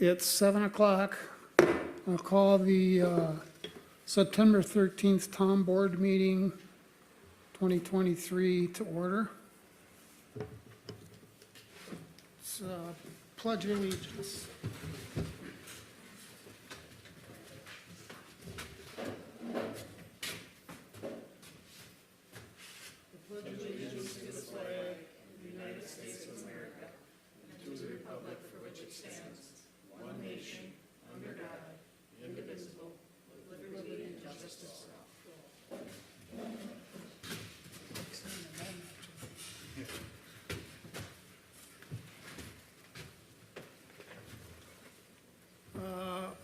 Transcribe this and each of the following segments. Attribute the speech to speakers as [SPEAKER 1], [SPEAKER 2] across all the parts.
[SPEAKER 1] It's 7 o'clock. I'll call the September 13th Town Board meeting 2023 to order. It's Pledge of Allegiance.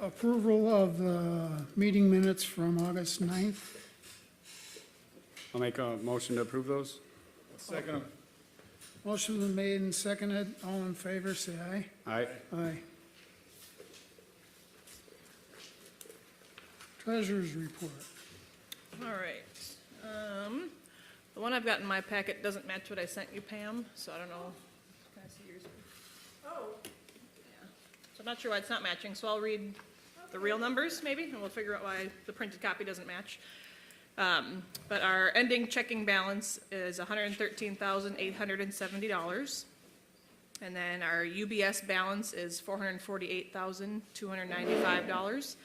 [SPEAKER 1] Approval of the meeting minutes from August 9th.
[SPEAKER 2] I'll make a motion to approve those.
[SPEAKER 3] Second.
[SPEAKER 1] Motion been made and seconded. All in favor, say aye.
[SPEAKER 2] Aye.
[SPEAKER 1] Aye. Treasurer's report.
[SPEAKER 4] All right. The one I've got in my packet doesn't match what I sent you, Pam, so I don't know. Can I see yours? Oh. Yeah. So I'm not sure why it's not matching, so I'll read the real numbers maybe, and we'll figure out why the printed copy doesn't match. But our ending checking balance is $113,870. And then our UBS balance is $448,295.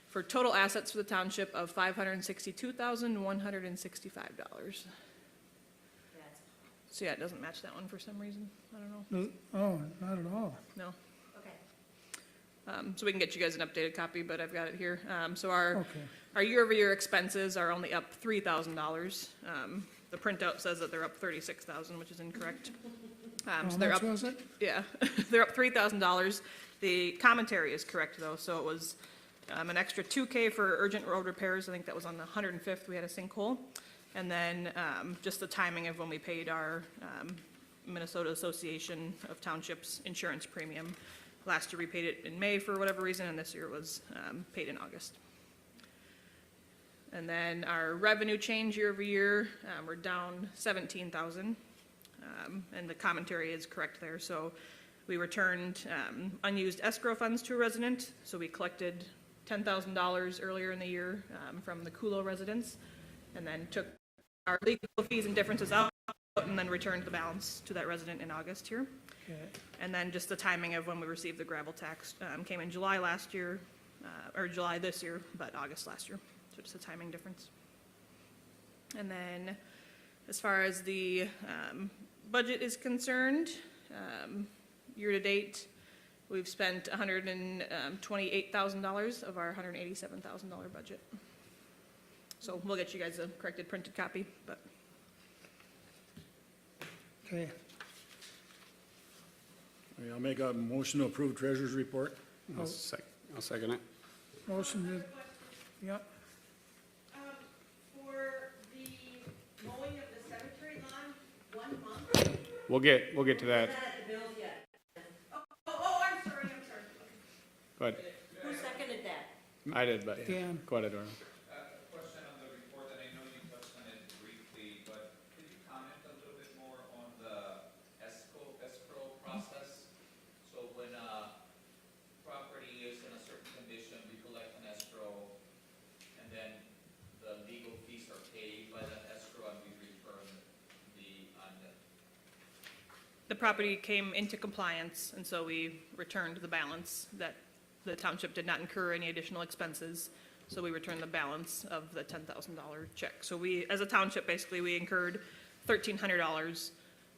[SPEAKER 4] For total assets for the township of $562,165. So yeah, it doesn't match that one for some reason. I don't know.
[SPEAKER 1] Oh, not at all.
[SPEAKER 4] No.
[SPEAKER 5] Okay.
[SPEAKER 4] So we can get you guys an updated copy, but I've got it here. So our
[SPEAKER 1] Okay.
[SPEAKER 4] year-over-year expenses are only up $3,000. The printout says that they're up $36,000, which is incorrect.
[SPEAKER 1] How
[SPEAKER 4] So they're
[SPEAKER 1] much
[SPEAKER 4] up.
[SPEAKER 1] was it?
[SPEAKER 4] Yeah, they're up $3,000. The commentary is correct though, so it was an extra $2K for urgent road repairs. I think that was on the 105th, we had a sinkhole. And then just the timing of when we paid our Minnesota Association of Townships insurance premium. Last year we paid it in May for whatever reason, and this year it was paid in August. And then our revenue change year over year, we're down $17,000. And the commentary is correct there. So we returned unused escrow funds to a resident. So we collected $10,000 earlier in the year from the Kulo residents, and then took our legal fees and differences out, and then returned the balance to that resident in August here.
[SPEAKER 1] Okay.
[SPEAKER 4] And then just the timing of when we received the gravel tax came in July last year, or July this year, but August last year. So just a timing difference. And then as far as the budget is concerned, year to date, we've spent $128,000 of our $187,000 budget. So we'll get you guys a corrected printed copy, but.
[SPEAKER 1] Okay.
[SPEAKER 3] I'll make a motion to approve treasurer's report.
[SPEAKER 2] I'll second it.
[SPEAKER 1] Motion to, yep.
[SPEAKER 5] For the mowing of the cemetery lawn, 1 month?
[SPEAKER 2] We'll get to that.
[SPEAKER 5] Not at the bills yet. Oh, I'm sorry.
[SPEAKER 2] Go ahead.
[SPEAKER 5] Who seconded that?
[SPEAKER 2] I did, but
[SPEAKER 1] Dan.
[SPEAKER 2] go ahead, Eduardo.
[SPEAKER 6] Question on the report, and I know you touched on it briefly, but could you comment a little bit more on the escrow process? So when a property is in a certain condition, we collect an escrow, and then the legal fees are paid by that escrow, and we return
[SPEAKER 4] The property came into compliance, and so we returned the balance that the township did not incur any additional expenses. So we returned the balance of the $10,000 check. So we, as a township, basically, we incurred $1,300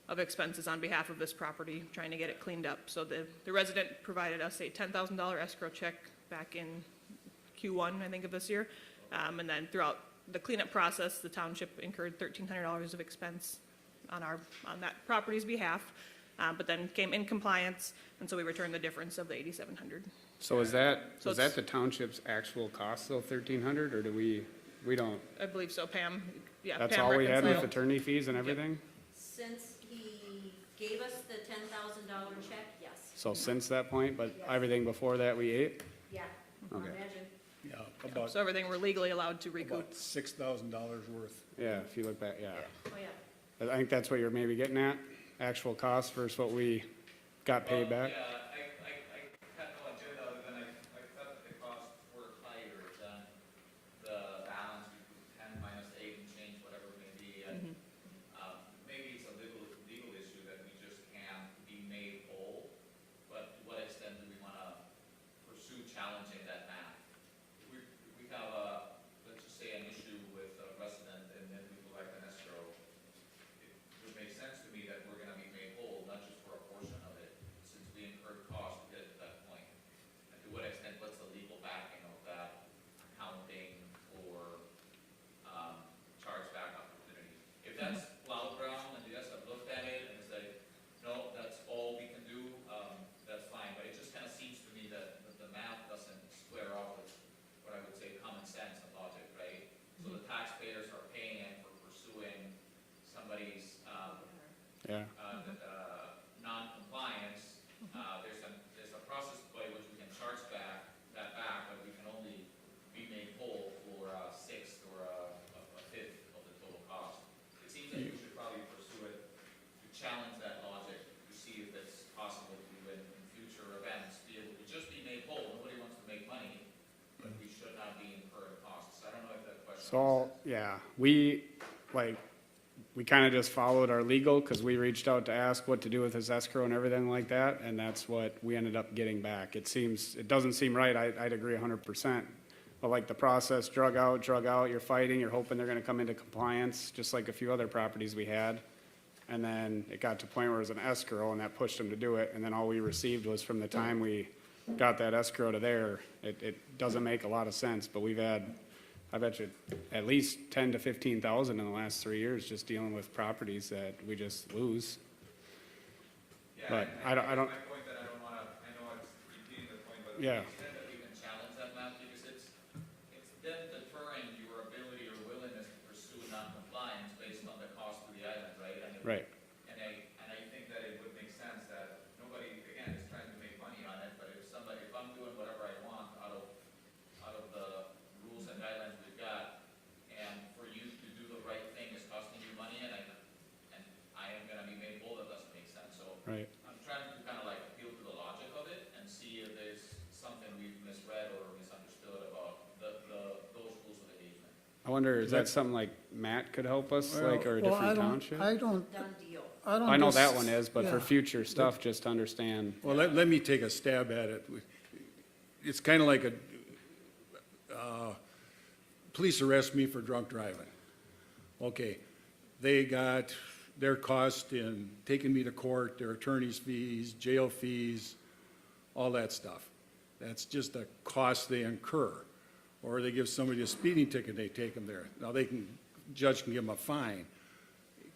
[SPEAKER 4] of expenses on behalf of this property, trying to get it cleaned up. So the resident provided us a $10,000 escrow check back in Q1, I think, of this year. And then throughout the cleanup process, the township incurred $1,300 of expense on that property's behalf, but then came in compliance, and so we returned the difference of the $8,700.
[SPEAKER 2] So is that
[SPEAKER 4] So
[SPEAKER 2] was that the township's actual cost though, 1,300, or do we don't?
[SPEAKER 4] I believe so, Pam. Yeah,
[SPEAKER 2] That's
[SPEAKER 4] Pam
[SPEAKER 2] all we had with
[SPEAKER 4] reconciled.
[SPEAKER 2] attorney fees and everything.
[SPEAKER 5] Since he gave us the $10,000 check, yes.
[SPEAKER 2] So since that point, but everything before that we ate.
[SPEAKER 5] Yeah,
[SPEAKER 2] Okay.
[SPEAKER 5] imagine.
[SPEAKER 3] Yeah, about
[SPEAKER 4] So everything we're legally allowed to recoup.
[SPEAKER 3] $6,000 worth.
[SPEAKER 2] Yeah, if you look back, yeah.
[SPEAKER 5] Oh, yeah.
[SPEAKER 2] I think that's what you're maybe getting at. Actual cost versus what we got paid back.
[SPEAKER 6] Yeah, I had no agenda
[SPEAKER 2] yeah, we kind of just followed our legal, because we reached out to ask what to do with his escrow and everything like that, and that's what we ended up getting back. It doesn't seem right, I'd agree 100%. But like the process drug out, you're fighting, you're hoping they're gonna come into compliance, just like a few other properties we had. And then it got to a point where it was an escrow, and that pushed them to do it, and then all we received was from the time we got that escrow to there. It doesn't make a lot of sense, but I bet you at least 10 to 15,000 in the last 3 years just dealing with properties that we just lose.
[SPEAKER 6] Yeah,
[SPEAKER 2] But
[SPEAKER 6] and
[SPEAKER 2] I don't,
[SPEAKER 6] my point that I don't wanna, I know it's repeating the point, but to
[SPEAKER 2] Yeah.
[SPEAKER 6] the extent that we can challenge that map, because it's then deterring your ability or willingness to pursue non-compliance based on the cost of the island, right?
[SPEAKER 2] right,
[SPEAKER 6] And I think that it would make sense that nobody, again, is trying to make money on it, but if I'm doing whatever I want out of the rules and guidelines we've got, and for you to do the right thing is costing you money, and I am gonna be made whole, that doesn't make sense, so.
[SPEAKER 2] right.
[SPEAKER 6] I'm trying to kind of like appeal to the logic of it and see if there's something we've misread or misunderstood about those rules of engagement.
[SPEAKER 2] I wonder, is that something like Matt could help us, like, or a
[SPEAKER 1] Well,
[SPEAKER 2] different township?
[SPEAKER 1] I don't,
[SPEAKER 5] Done deal.
[SPEAKER 1] I don't.
[SPEAKER 2] I know
[SPEAKER 1] dis-
[SPEAKER 2] that one is, but for
[SPEAKER 1] yeah.
[SPEAKER 2] future stuff, just to understand.
[SPEAKER 3] Well, let me take a stab at it. It's kind of like police arrest me for drunk driving. Okay, they got their cost in taking me to court, their attorney's fees, jail fees, all that stuff. That's just a cost they incur. Or they give somebody a speeding ticket, they take them there. Now, judge can give them a fine.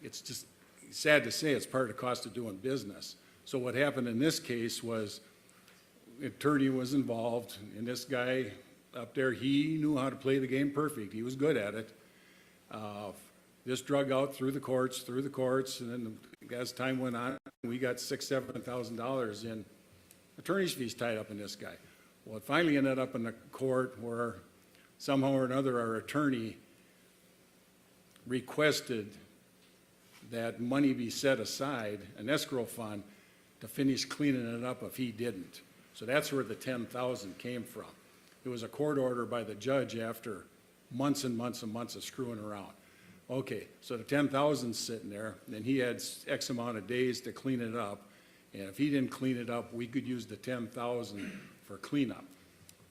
[SPEAKER 3] It's just sad to say, it's part of the cost of doing business. So what happened in this case was, attorney was involved, and this guy up there, he knew how to play the game perfect. He was good at it. This drug out through the courts, and then as time went on, we got $6,000-7,000 in attorney's fees tied up in this guy. Well, it finally ended up in the court where somehow or another our attorney requested that money be set aside, an escrow fund, to finish cleaning it up if he didn't. So that's where the 10,000 came from. It was a court order by the judge after months and months and months of screwing around. Okay, so the 10,000's sitting there, and he had X amount of days to clean it up, and if he didn't clean it up, we could use the 10,000 for cleanup.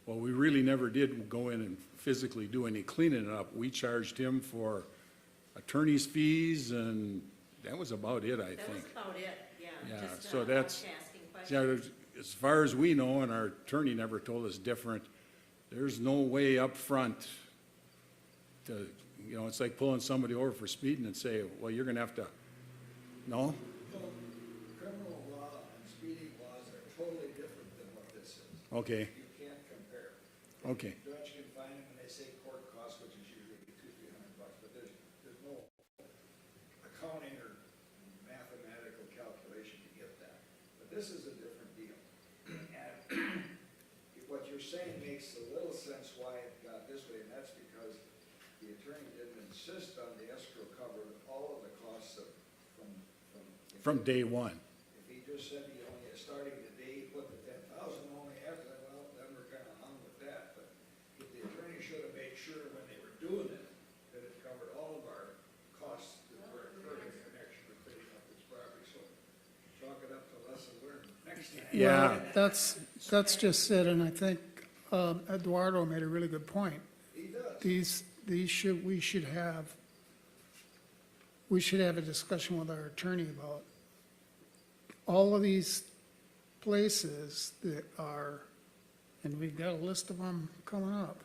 [SPEAKER 3] Well, we really never did go in and physically do any cleaning up. We charged him for attorney's fees, and that was about it, I
[SPEAKER 5] That was
[SPEAKER 3] think.
[SPEAKER 5] about it, yeah.
[SPEAKER 3] Yeah,
[SPEAKER 5] Just,
[SPEAKER 3] so that's-
[SPEAKER 5] asking
[SPEAKER 3] Yeah,
[SPEAKER 5] questions.
[SPEAKER 3] as far as we know, and our attorney never told us different, there's no way up front to, it's like pulling somebody over for speeding and say, well, you're gonna have to, no?
[SPEAKER 7] No, criminal law and speeding laws are totally different than what this is.
[SPEAKER 3] Okay,
[SPEAKER 7] You can't compare.
[SPEAKER 3] okay,
[SPEAKER 7] Judge can fine them when they say court costs, which is usually $200-300, but there's no accounting or mathematical calculation to get that. But this is a different deal. And what you're saying makes a little sense why it got this way, and that's because the attorney didn't insist on the escrow cover all of the costs
[SPEAKER 3] from day one.
[SPEAKER 7] If he just said he only, starting the day, he put the 10,000 only after that, well, then we're kind of hung with that. But the attorney should have made sure when they were doing it, that it covered all of our costs that were incurred in connection with cleaning up this property. So chalk it up to lesson learned next time.
[SPEAKER 3] Yeah.
[SPEAKER 1] Well, that's just it, and I think Eduardo made a really good point.
[SPEAKER 7] He does.
[SPEAKER 1] We should have a discussion with our attorney about all of these places that are, and we've got a list of them coming up.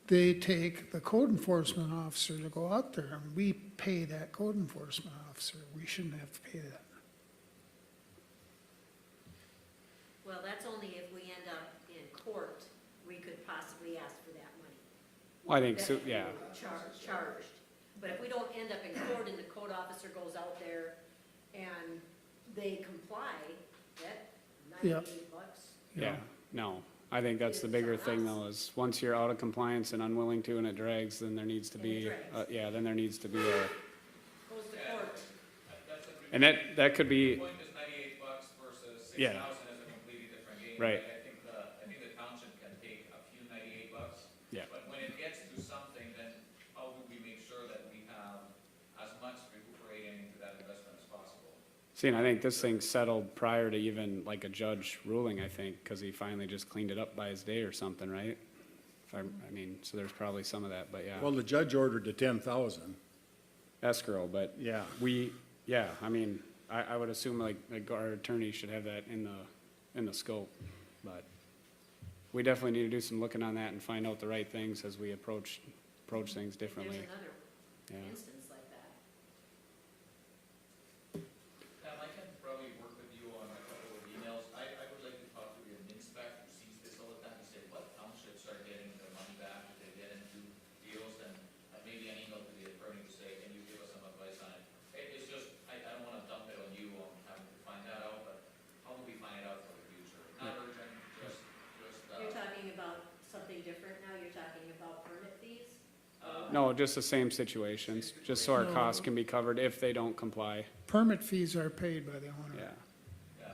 [SPEAKER 1] They take the code enforcement officer to go out there, and we pay that code enforcement officer. We shouldn't have to pay that.
[SPEAKER 5] Well, that's only if we end up in court, we could possibly ask for that money.
[SPEAKER 2] I think,
[SPEAKER 5] That
[SPEAKER 2] so.
[SPEAKER 5] we
[SPEAKER 2] Yeah,
[SPEAKER 5] were charged. But if we don't end up in court and the code officer goes out there and they comply, that
[SPEAKER 1] Yeah.
[SPEAKER 5] $98.
[SPEAKER 2] yeah, no. I think that's the bigger thing though, is once you're out of compliance and unwilling to and it drags, then there needs to
[SPEAKER 5] And it
[SPEAKER 2] be,
[SPEAKER 5] drags.
[SPEAKER 2] then there needs to be
[SPEAKER 5] Goes to court.
[SPEAKER 6] That's a good
[SPEAKER 2] and that could be,
[SPEAKER 6] point is $98 versus
[SPEAKER 2] Yeah.
[SPEAKER 6] 6,000 is a completely different game.
[SPEAKER 2] Right.
[SPEAKER 6] I think the township can take a few $98.
[SPEAKER 2] Yeah.
[SPEAKER 6] But when it gets to something, then
[SPEAKER 2] See, and I think this thing settled prior to even like a judge ruling, I think, because he finally just cleaned it up by his day or something, right? If I mean, so there's probably some of that, but yeah.
[SPEAKER 3] Well, the judge ordered the 10,000.
[SPEAKER 2] Escrow, but
[SPEAKER 3] Yeah.
[SPEAKER 2] I mean, I would assume like our attorney should have that in the scope, but we definitely need to do some looking on that and find out the right things as we approach things differently.
[SPEAKER 5] There's another
[SPEAKER 2] Yeah.
[SPEAKER 5] instance like that.
[SPEAKER 6] Pam, I can probably work with you on a couple of emails. I would like to talk to the inspector who sees this all the time to say what townships are getting their money back, if they get into deals, and maybe an email to the attorney to say, can you give us some advice on it? It's just, I don't wanna dump it on you on having to find that out, but how will we find it out for the future? Not urgent, just,
[SPEAKER 5] You're talking about something different now, you're talking about permit fees?
[SPEAKER 2] No, just the same situations, just so our costs can be covered if they don't comply,
[SPEAKER 1] Permit fees are paid by the owner.
[SPEAKER 2] yeah.
[SPEAKER 6] yeah,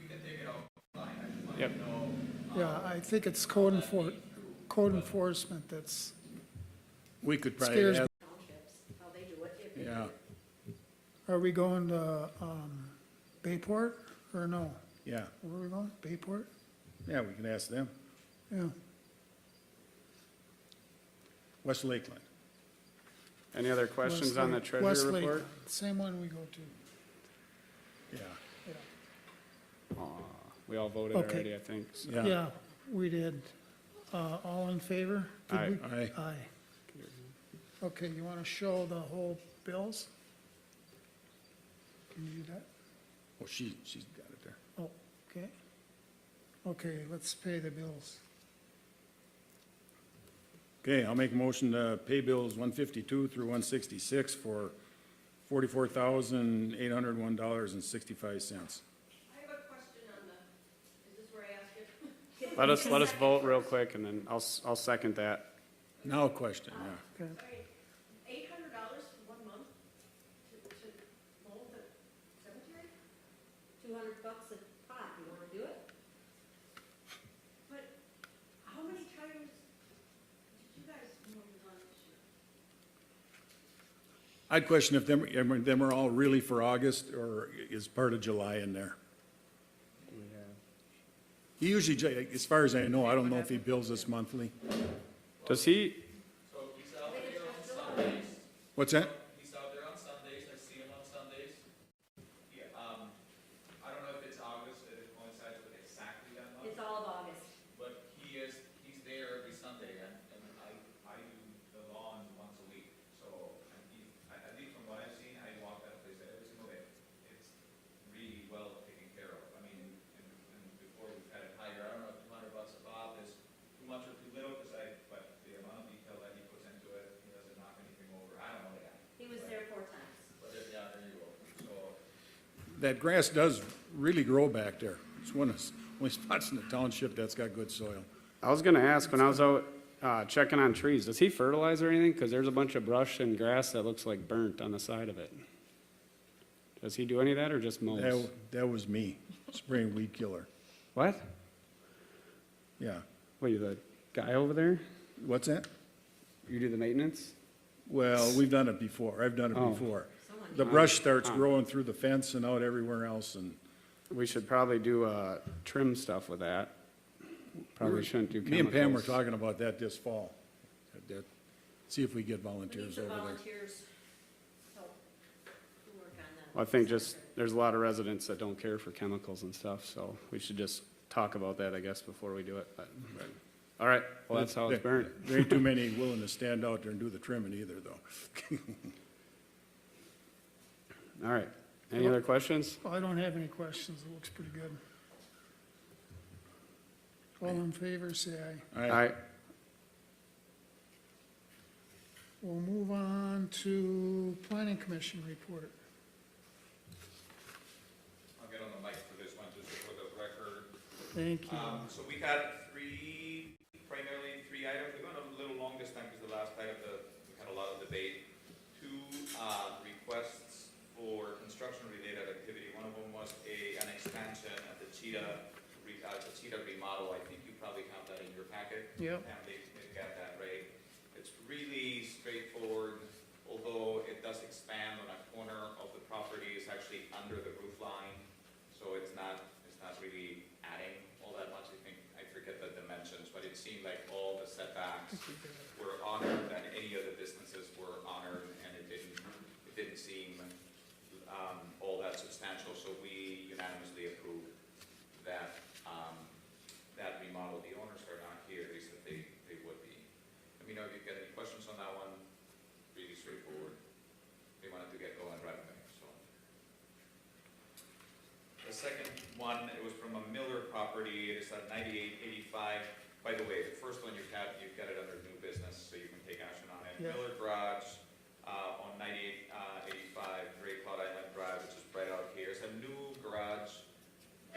[SPEAKER 6] we can take it offline. I just want
[SPEAKER 2] Yep.
[SPEAKER 6] to know.
[SPEAKER 1] Yeah, I think it's code enforcement that's,
[SPEAKER 3] We could probably
[SPEAKER 1] Scares
[SPEAKER 3] ask,
[SPEAKER 5] Townships, how they do it, if they do
[SPEAKER 3] yeah,
[SPEAKER 5] it.
[SPEAKER 1] are we going to, Bayport or no?
[SPEAKER 3] yeah,
[SPEAKER 1] Where are we going? Bayport?
[SPEAKER 3] yeah, we can ask them.
[SPEAKER 1] Yeah.
[SPEAKER 3] West Lakeland.
[SPEAKER 2] Any other questions on the
[SPEAKER 1] Westlake-
[SPEAKER 2] treasury
[SPEAKER 1] Westlake,
[SPEAKER 2] report?
[SPEAKER 1] same one we go to.
[SPEAKER 3] Yeah,
[SPEAKER 1] Yeah.
[SPEAKER 2] We all voted
[SPEAKER 1] Okay.
[SPEAKER 2] already, I think. so.
[SPEAKER 3] yeah.
[SPEAKER 1] Yeah, we did. All in favor? Did
[SPEAKER 2] Aye.
[SPEAKER 1] we?
[SPEAKER 3] Aye.
[SPEAKER 1] Aye. Okay, you want to show the whole bills? Can you do that?
[SPEAKER 3] Well, she's got it there.
[SPEAKER 1] Oh, okay. Okay, let's pay the bills.
[SPEAKER 3] Okay, I'll make a motion to pay bills 152 through 166 for $44,801.65.
[SPEAKER 5] I have a question on the, is this where I ask you?
[SPEAKER 2] Let us vote real quick, and then I'll second that.
[SPEAKER 3] Now a question, yeah.
[SPEAKER 1] Okay.
[SPEAKER 5] $800 for 1 month to mow the cemetery? $200 a pop, you wanna do it? But how many times did you guys mow the lawn this year?
[SPEAKER 3] I'd question if them are all really for August, or is part of July in there? He usually, as far as I know, I don't know if he bills us monthly.
[SPEAKER 2] Does he,
[SPEAKER 6] So he's out there on Sundays.
[SPEAKER 3] What's that?
[SPEAKER 6] He's out there on Sundays, I see him on Sundays. Yeah, I don't know if it's August, if it coincides with exactly that month,
[SPEAKER 5] It's all of August.
[SPEAKER 6] but he's there every Sunday, and I do the lawn once a week. So, at least from what I've seen, I walk that place every single day. It's really well taken care of. I mean, and before we've had it higher, I don't know if $200 a bob is too much or too little, but the amount of detail that he puts into it, he doesn't knock anything over. I don't know the guy.
[SPEAKER 5] He was there 4 times.
[SPEAKER 6] But yeah, there you go. So,
[SPEAKER 3] That grass does really grow back there. It's one of the only spots in the township that's got good soil.
[SPEAKER 2] I was gonna ask, when I was out, checking on trees, does he fertilize or anything? Cause there's a bunch of brush and grass that looks like burnt on the side of it. Does he do any of that or just mows?
[SPEAKER 3] That was me, spraying weed killer.
[SPEAKER 2] What?
[SPEAKER 3] Yeah.
[SPEAKER 2] What, you the guy over there?
[SPEAKER 3] What's that?
[SPEAKER 2] You do the maintenance?
[SPEAKER 3] Well, we've done it before. I've done it
[SPEAKER 2] Oh.
[SPEAKER 3] before.
[SPEAKER 5] Someone
[SPEAKER 3] The brush starts growing through the fence and out everywhere else, and
[SPEAKER 2] We should probably do, trim stuff with that. Probably shouldn't do chemicals.
[SPEAKER 3] me and Pam were talking about that this fall. See if we get
[SPEAKER 5] We need
[SPEAKER 3] volunteers
[SPEAKER 5] some
[SPEAKER 3] over there.
[SPEAKER 5] volunteers to work on that.
[SPEAKER 2] Well, I think just, there's a lot of residents that don't care for chemicals and stuff, so we should just talk about that, I guess, before we do it, but. All right, well, that's how it's burnt.
[SPEAKER 3] There ain't too many willing to stand out there and do the trimming either, though.
[SPEAKER 2] All right, any other questions?
[SPEAKER 1] Well, I don't have any questions. It looks pretty good. All in favor, say aye.
[SPEAKER 3] All right.
[SPEAKER 2] Aye.
[SPEAKER 1] We'll move on to planning commission report.
[SPEAKER 6] I'll get on the mic for this one, just for the record.
[SPEAKER 1] Thank you.
[SPEAKER 6] So we had primarily three items. We went a little long this time because the last item, we had a lot of debate. 2 requests for construction-related activity. One of them was an expansion at the c.Tschida remodel. I think you probably have that in your packet.
[SPEAKER 1] Yep.
[SPEAKER 6] And they've got that, right? It's really straightforward, although it does expand on a corner of the property. It's actually under the roof line. seemed like all the setbacks were honored, and any of the distances were honored, and it didn't seem, all that substantial, so we unanimously approved that, that remodel. The owners are not here, they said they would be. Let me know if you've got any questions on that one, really straightforward. They wanted to get going right away, so. The second one, it was from a Miller property, it is at 9885. By the way, the first one you've got it under new business, so you can take action on it.
[SPEAKER 1] Yeah.
[SPEAKER 6] Miller Garage, on 9885 Great Cloud Island Drive, which is right out here. It's a new garage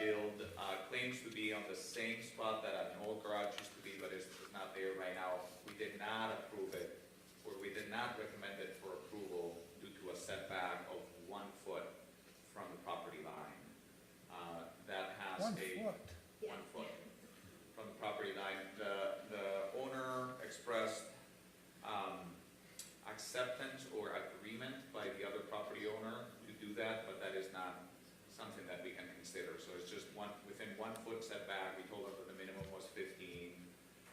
[SPEAKER 6] build, claims to be on the same spot that an old garage used to be, but it's not there right now. We did not approve it, or we did not recommend it for approval due to a setback of 1 foot from the property line. That has
[SPEAKER 1] 1
[SPEAKER 6] a.
[SPEAKER 1] foot.
[SPEAKER 6] 1 foot from the property line. The owner expressed acceptance or agreement by the other property owner to do that, but that is not something that we can consider. So it's just within 1 foot setback. We told them that the minimum was 15.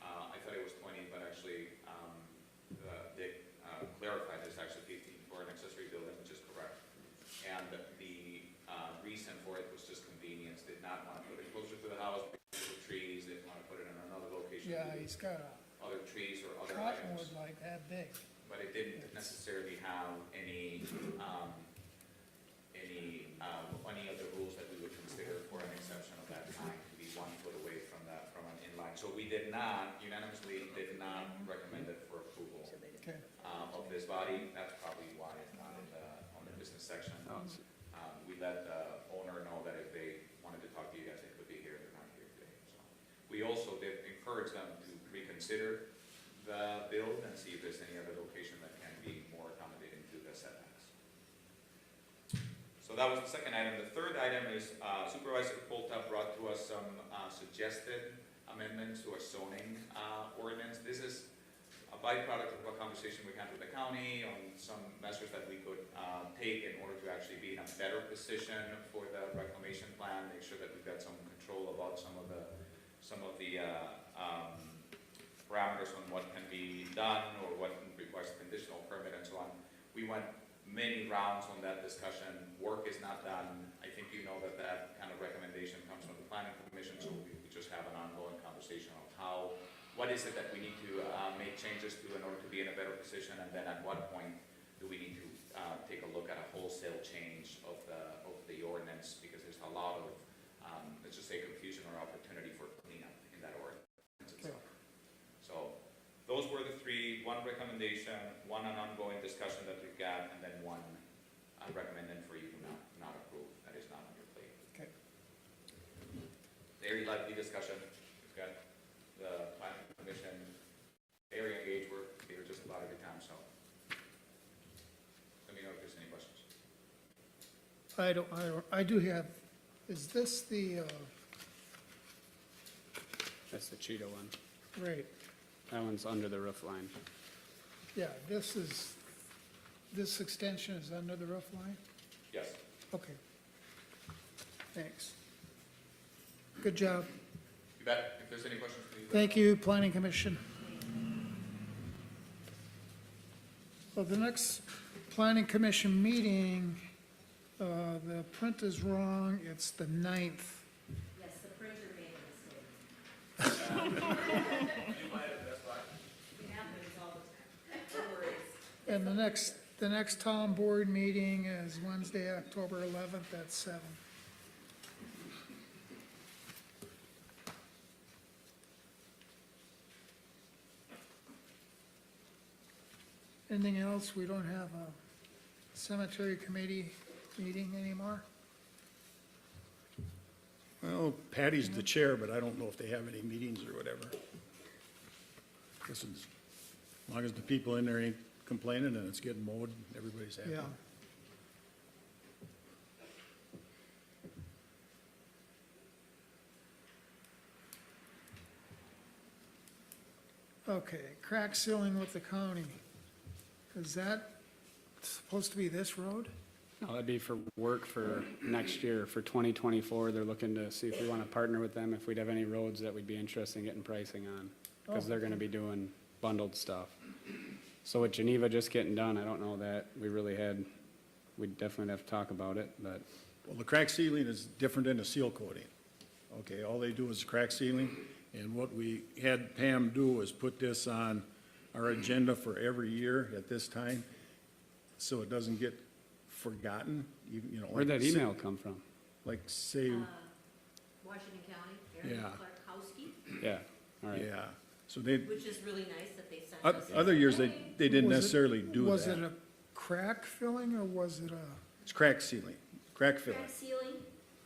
[SPEAKER 6] I thought it was 20, but actually Dick clarified it's actually 15 for an accessory building, which is correct. And the reason for it was just convenience. Did not want to put it closer to the house because of trees. Didn't want to put it in another location.
[SPEAKER 1] Yeah,
[SPEAKER 6] due to
[SPEAKER 1] he's got a
[SPEAKER 6] other trees or other
[SPEAKER 1] cottonwood
[SPEAKER 6] items.
[SPEAKER 1] like that big.
[SPEAKER 6] But it didn't necessarily have any of the rules that we would consider for an exception of that kind to be 1 foot away from an inline. So we unanimously did not recommend it for approval
[SPEAKER 1] Okay.
[SPEAKER 6] of this body. That's probably why it's not on the business section. We let the owner know that if they wanted to talk to you guys, they could be here. They're not here today. So we also did encourage them to reconsider the build and see if there's any other location that can be more accommodating to the setbacks. So that was the second item. The third item is Supervisor Ohmann brought to us some suggested amendments to our zoning ordinance. This is a byproduct of a conversation we had with the county on some measures that we could take in order to actually be in a better position for the reclamation plan, make sure that we've got some control about some of the parameters on what can be done or what requires a conditional permit and so on. We went many rounds on that discussion. Work is not done. I think you know that kind of recommendation comes from the planning commission, so we just have an ongoing conversation of what is it that we need to make changes to in order to be in a better position, and then at what point do we need to take a look at a wholesale change of the ordinance, because there's a lot of, let's just say, confusion or opportunity for cleanup in that ordinance itself. So those were the three: one recommendation, one an ongoing discussion that we've got, and then one recommended for you to not approve. That is not on your plate.
[SPEAKER 1] Okay.
[SPEAKER 6] Very lively discussion. We've got the planning commission very engaged. We're here just about every time, so let me know if there's any questions.
[SPEAKER 1] I do have, is this the,
[SPEAKER 2] That's the Cheetah one.
[SPEAKER 1] right,
[SPEAKER 2] That one's under the roof line.
[SPEAKER 1] yeah, this extension is under the roof line?
[SPEAKER 6] Yes.
[SPEAKER 1] Okay. Thanks. Good job.
[SPEAKER 6] You bet. If there's any questions, please.
[SPEAKER 1] Thank you, Planning Commission. Well, the next Planning Commission meeting, the print is wrong, it's the 9th.
[SPEAKER 5] Yes, the printer made a mistake. It happens all the time. No worries.
[SPEAKER 1] And the next town board meeting is Wednesday, October 11th at 7. Anything else? We don't have a cemetery committee meeting anymore?
[SPEAKER 3] Well, Patty's the chair, but I don't know if they have any meetings or whatever. This is, as long as the people in there ain't complaining and it's getting mowed, everybody's happy.
[SPEAKER 1] Yeah. Okay, crack sealing with the county. Is that supposed to be this road?
[SPEAKER 2] No, that'd be for work for next year, for 2024. They're looking to see if we want to partner with them, if we'd have any roads that we'd be interested in getting pricing on. because they're gonna be doing bundled stuff. So with Geneva just getting done, I don't know that we really had, we definitely have to talk about it, but
[SPEAKER 3] Well, the crack sealing is different than the seal coating. Okay, all they do is crack sealing, and what we had Pam do was put this on our agenda for every year at this time, so it doesn't get forgotten, you know.
[SPEAKER 2] where'd
[SPEAKER 3] like
[SPEAKER 2] that email come from?
[SPEAKER 3] Like, say,
[SPEAKER 5] Washington County, Aaron
[SPEAKER 3] Yeah.
[SPEAKER 5] Clarkowski,
[SPEAKER 2] Yeah, all right.
[SPEAKER 3] yeah, so they,
[SPEAKER 5] which is really nice that they sent us.
[SPEAKER 3] other years, they didn't
[SPEAKER 1] Was it-
[SPEAKER 3] necessarily do
[SPEAKER 1] Was it
[SPEAKER 3] that.
[SPEAKER 1] a crack filling or was it a,
[SPEAKER 3] It's crack sealing, crack filling.
[SPEAKER 5] Crack sealing,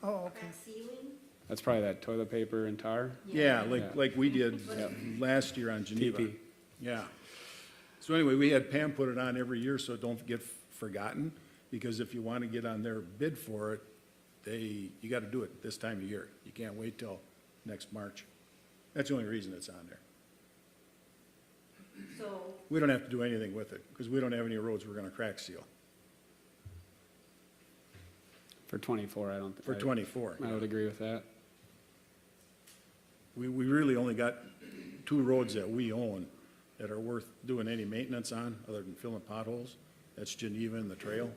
[SPEAKER 1] oh, okay.
[SPEAKER 5] crack sealing.
[SPEAKER 2] That's probably that toilet paper and tar.
[SPEAKER 3] Yeah,
[SPEAKER 2] Yeah.
[SPEAKER 3] like we did last year on Geneva.
[SPEAKER 2] TP.
[SPEAKER 3] Yeah. So anyway, we had Pam put it on every year so it don't get forgotten, because if you want to get on their bid for it, you got to do it this time of year. You can't wait till next March. That's the only reason it's on there.
[SPEAKER 5] So,
[SPEAKER 3] We don't have to do anything with it, because we don't have any roads we're going to crack seal
[SPEAKER 2] For 24, I don't.
[SPEAKER 3] for 24.
[SPEAKER 2] I would agree with that.
[SPEAKER 3] We really only got 2 roads that we own that are worth doing any maintenance on, other than filling potholes. That's Geneva and the trail.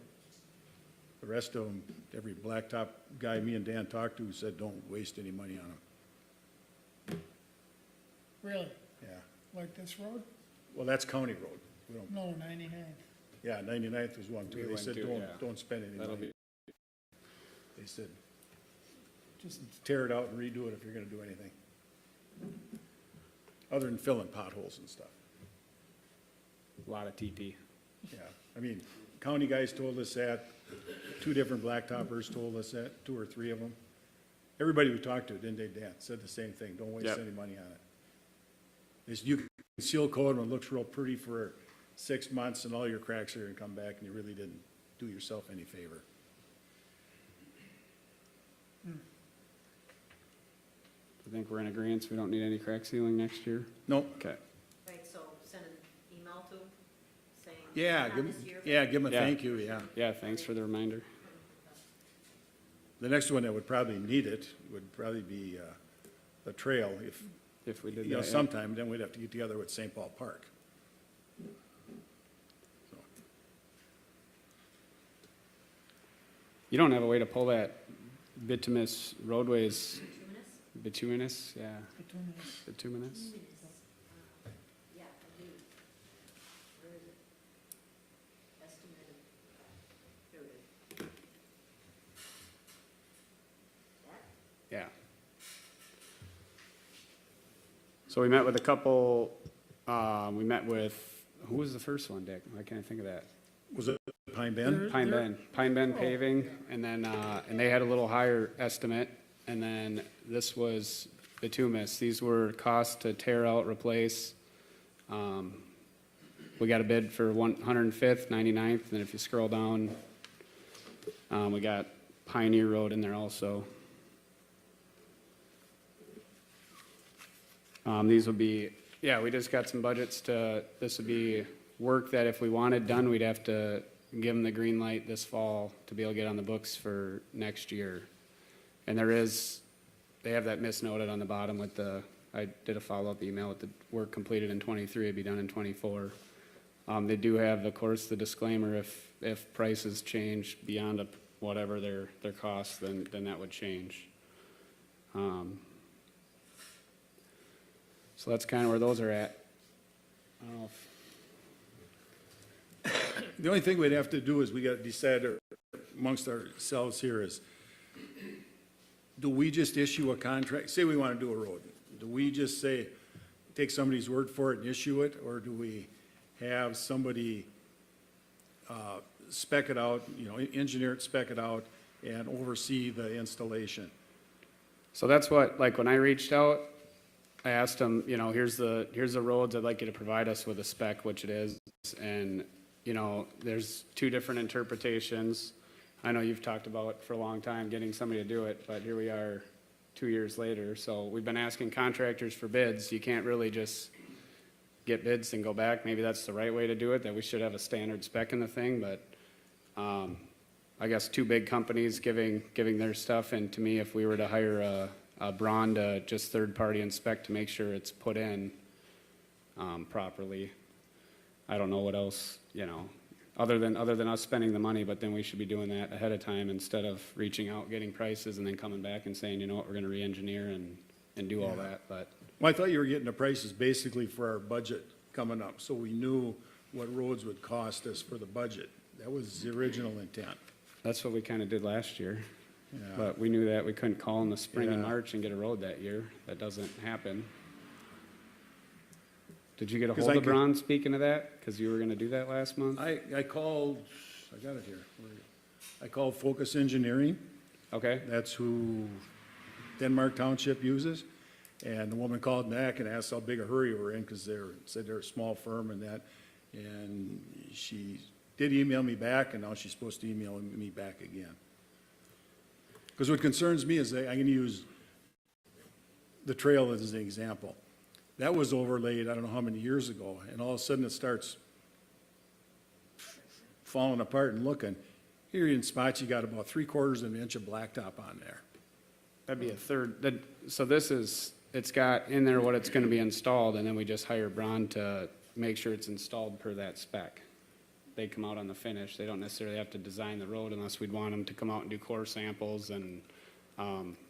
[SPEAKER 3] The rest of them, every blacktop guy me and Dan talked to said, don't waste any money on them.
[SPEAKER 1] Really?
[SPEAKER 3] Yeah.
[SPEAKER 1] Like this road?
[SPEAKER 3] Well, that's county road. We don't,
[SPEAKER 1] No, 99.
[SPEAKER 3] yeah, 99th was one too.
[SPEAKER 2] We
[SPEAKER 3] They
[SPEAKER 2] went
[SPEAKER 3] said,
[SPEAKER 2] to, yeah.
[SPEAKER 3] don't spend any
[SPEAKER 2] That'll
[SPEAKER 3] money.
[SPEAKER 2] be,
[SPEAKER 3] They said,
[SPEAKER 1] Just,
[SPEAKER 3] tear it out and redo it if you're gonna do anything. Other than filling potholes and stuff.
[SPEAKER 2] a lot of TP.
[SPEAKER 3] Yeah, I mean, county guys told us that, 2 different blacktoppers told us that, 2 or 3 of them. Everybody we talked to, didn't they, Dan, said the same thing, don't waste
[SPEAKER 2] Yep.
[SPEAKER 3] any money on it. They said, you can seal coat and it looks real pretty for 6 months and all your cracks are gonna come back and you really didn't do yourself any favor.
[SPEAKER 2] I think we're in agreement, we don't need any crack sealing next year.
[SPEAKER 3] Nope,
[SPEAKER 2] Okay.
[SPEAKER 5] right, so send an email to them saying.
[SPEAKER 3] yeah,
[SPEAKER 5] not
[SPEAKER 3] give,
[SPEAKER 5] this year,
[SPEAKER 3] yeah, give them a
[SPEAKER 2] Yeah.
[SPEAKER 3] thank you, yeah.
[SPEAKER 2] Yeah, thanks for the reminder.
[SPEAKER 3] The next one that would probably need it would probably be, the trail, if,
[SPEAKER 2] If we did
[SPEAKER 3] you know,
[SPEAKER 2] that. yeah.
[SPEAKER 3] sometime, then we'd have to get together with St. Paul Park. So,
[SPEAKER 2] You don't have a way to pull that bituminous roadways,
[SPEAKER 5] Bituminous?
[SPEAKER 2] bituminous, yeah,
[SPEAKER 1] between us.
[SPEAKER 2] bituminous?
[SPEAKER 5] Yeah, I do. Where is it? Estimated. Here it is. That?
[SPEAKER 2] Yeah. So we met with a couple, we met with, who was the first one, Dick? Why can't I think of that?
[SPEAKER 3] was it Pine Bend?
[SPEAKER 2] Pine Bend paving, and then, and they had a little higher estimate, and then this was bituminous. These were costs to tear out, replace. We got a bid for 105th, 99th, and then if you scroll down, we got Pioneer Road in there also. These would be, yeah, we just got some budgets to, this would be work that if we wanted done, we'd have to give them the green light this fall to be able to get on the books for next year. And there is, they have that misnoted on the bottom with the, I did a follow-up email with the work completed in '23, it'd be done in '24. They do have, of course, the disclaimer, if prices change beyond whatever their costs, then that would change. So that's kind of where those are at. I don't know if,
[SPEAKER 3] The only thing we'd have to do is we got to decide amongst ourselves here is, do we just issue a contract? Say we want to do a road. Do we just say, take somebody's word for it and issue it? Or do we have somebody spec it out, you know, engineer it, spec it out, and oversee the installation?
[SPEAKER 2] so that's what, like, when I reached out, I asked them, you know, here's the roads, I'd like you to provide us with a spec, which it is, and, you know, there's 2 different interpretations. I know you've talked about for a long time getting somebody to do it, but here we are 2 years later, so we've been asking contractors for bids. You can't really just get bids and go back. Maybe that's the right way to do it, that we should have a standard spec in the thing, but I guess 2 big companies giving their stuff, and to me, if we were to hire a Braun to just third-party inspect to make sure it's put in, properly. I don't know what else, other than us spending the money, but then we should be doing that ahead of time instead of reaching out, getting prices, and then coming back and saying, you know what, we're gonna re-engineer and do all that, but.
[SPEAKER 3] Well, I thought you were getting the prices basically for our budget coming up, so we knew what roads would cost us for the budget. That was the original intent.
[SPEAKER 2] That's what we kinda did last year.
[SPEAKER 3] Yeah.
[SPEAKER 2] But we knew that we couldn't call in the spring and
[SPEAKER 3] Yeah.
[SPEAKER 2] March and get a road that year. That doesn't happen. Did you get a
[SPEAKER 3] 'Cause
[SPEAKER 2] hold
[SPEAKER 3] I
[SPEAKER 2] of
[SPEAKER 3] could-
[SPEAKER 2] Bron speaking of that? Because you were gonna do that last month?
[SPEAKER 3] I called, I got it here. I called Focus Engineering.
[SPEAKER 2] Okay,
[SPEAKER 3] That's who Denmark Township uses. And the woman called back and asked how big a hurry we're in, because said they're a small firm and that. And she did email me back, and now she's supposed to email me back again. Because what concerns me is that I'm gonna use the trail as an example. That was overlaid, I don't know how many years ago, and all of a sudden it starts falling apart and looking. Here in spots, you got about 3/4 of an inch of blacktop on there.
[SPEAKER 2] that'd be a third. So it's got in there what it's gonna be installed, and then we just hire Bron to make sure it's installed per that spec. They come out on the finish. They don't necessarily have to design the road unless we'd want them to come out and do core samples and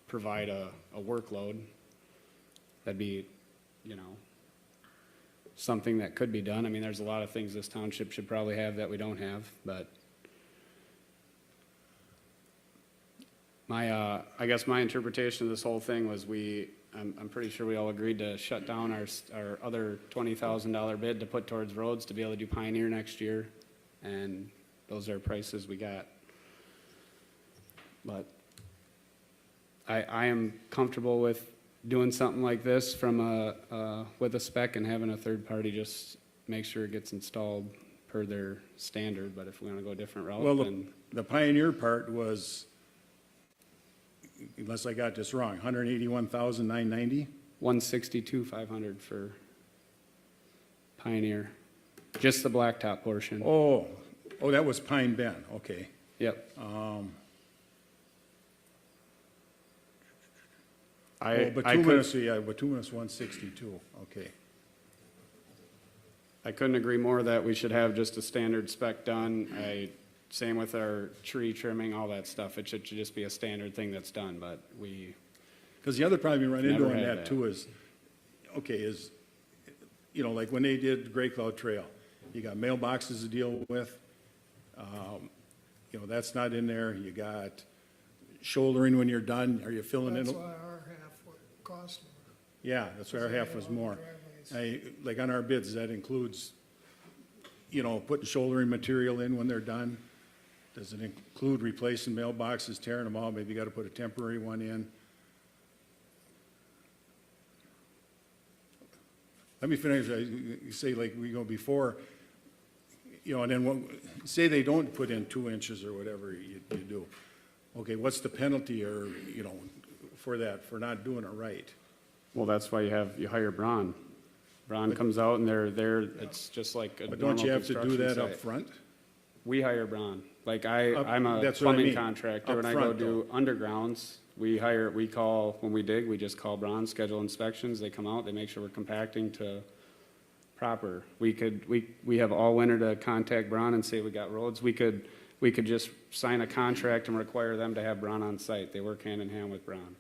[SPEAKER 2] provide a workload. That'd be, something that could be done. I mean, there's a lot of things this township should probably have that we don't have, but I guess my interpretation of this whole thing was I'm pretty sure we all agreed to shut down our other $20,000 bid to put towards roads to be able to do Pioneer next year, and those are prices we got. But I am comfortable with doing something like this with a spec and having a third party just make sure it gets installed per their standard, but if we want to go a different route,
[SPEAKER 3] Well,
[SPEAKER 2] then.
[SPEAKER 3] the Pioneer part was, unless I got this wrong, 181,990?
[SPEAKER 2] 162,500 for Pioneer, just the blacktop portion.
[SPEAKER 3] Oh, that was Pine Bend, okay.
[SPEAKER 2] Yep.
[SPEAKER 3] Oh, Bituminous, yeah, Bituminous 162, okay.
[SPEAKER 2] I couldn't agree more that we should have just a standard spec done. Same with our tree trimming, all that stuff. It should just be a standard thing that's done, but
[SPEAKER 3] Because the other problem you run into
[SPEAKER 2] Never
[SPEAKER 3] on
[SPEAKER 2] had
[SPEAKER 3] that
[SPEAKER 2] that.
[SPEAKER 3] too is, like when they did Gray Cloud Trail, you got mailboxes to deal with. That's not in there. You got shouldering when you're done. Are you filling in?
[SPEAKER 1] That's why our half would cost more.
[SPEAKER 3] Yeah, that's why our half was more. Like on our bids, that includes, putting shouldering material in when they're done. Does it include replacing mailboxes, tearing them out? Maybe you gotta put a temporary one in. Let me finish. You say like we go before, and then say they don't put in 2 inches or whatever you do. Okay, what's the penalty for that, for not doing it right?
[SPEAKER 2] well, that's why you hire Bron. Bron comes out and they're it's just like a
[SPEAKER 3] But
[SPEAKER 2] normal
[SPEAKER 3] don't you have to do
[SPEAKER 2] construction
[SPEAKER 3] that up
[SPEAKER 2] site.
[SPEAKER 3] front?
[SPEAKER 2] We hire Bron. Like I'm a
[SPEAKER 3] That's what I
[SPEAKER 2] plumbing
[SPEAKER 3] mean.
[SPEAKER 2] contractor.
[SPEAKER 3] Up
[SPEAKER 2] When I go
[SPEAKER 3] front,
[SPEAKER 2] do undergrounds, when we dig, we just call Bron, schedule inspections. They come out, they make sure we're compacting to proper. We have all winter to contact Bron and say we got roads. We could just sign a contract and require them to have Bron on site. They work hand in hand with Bron.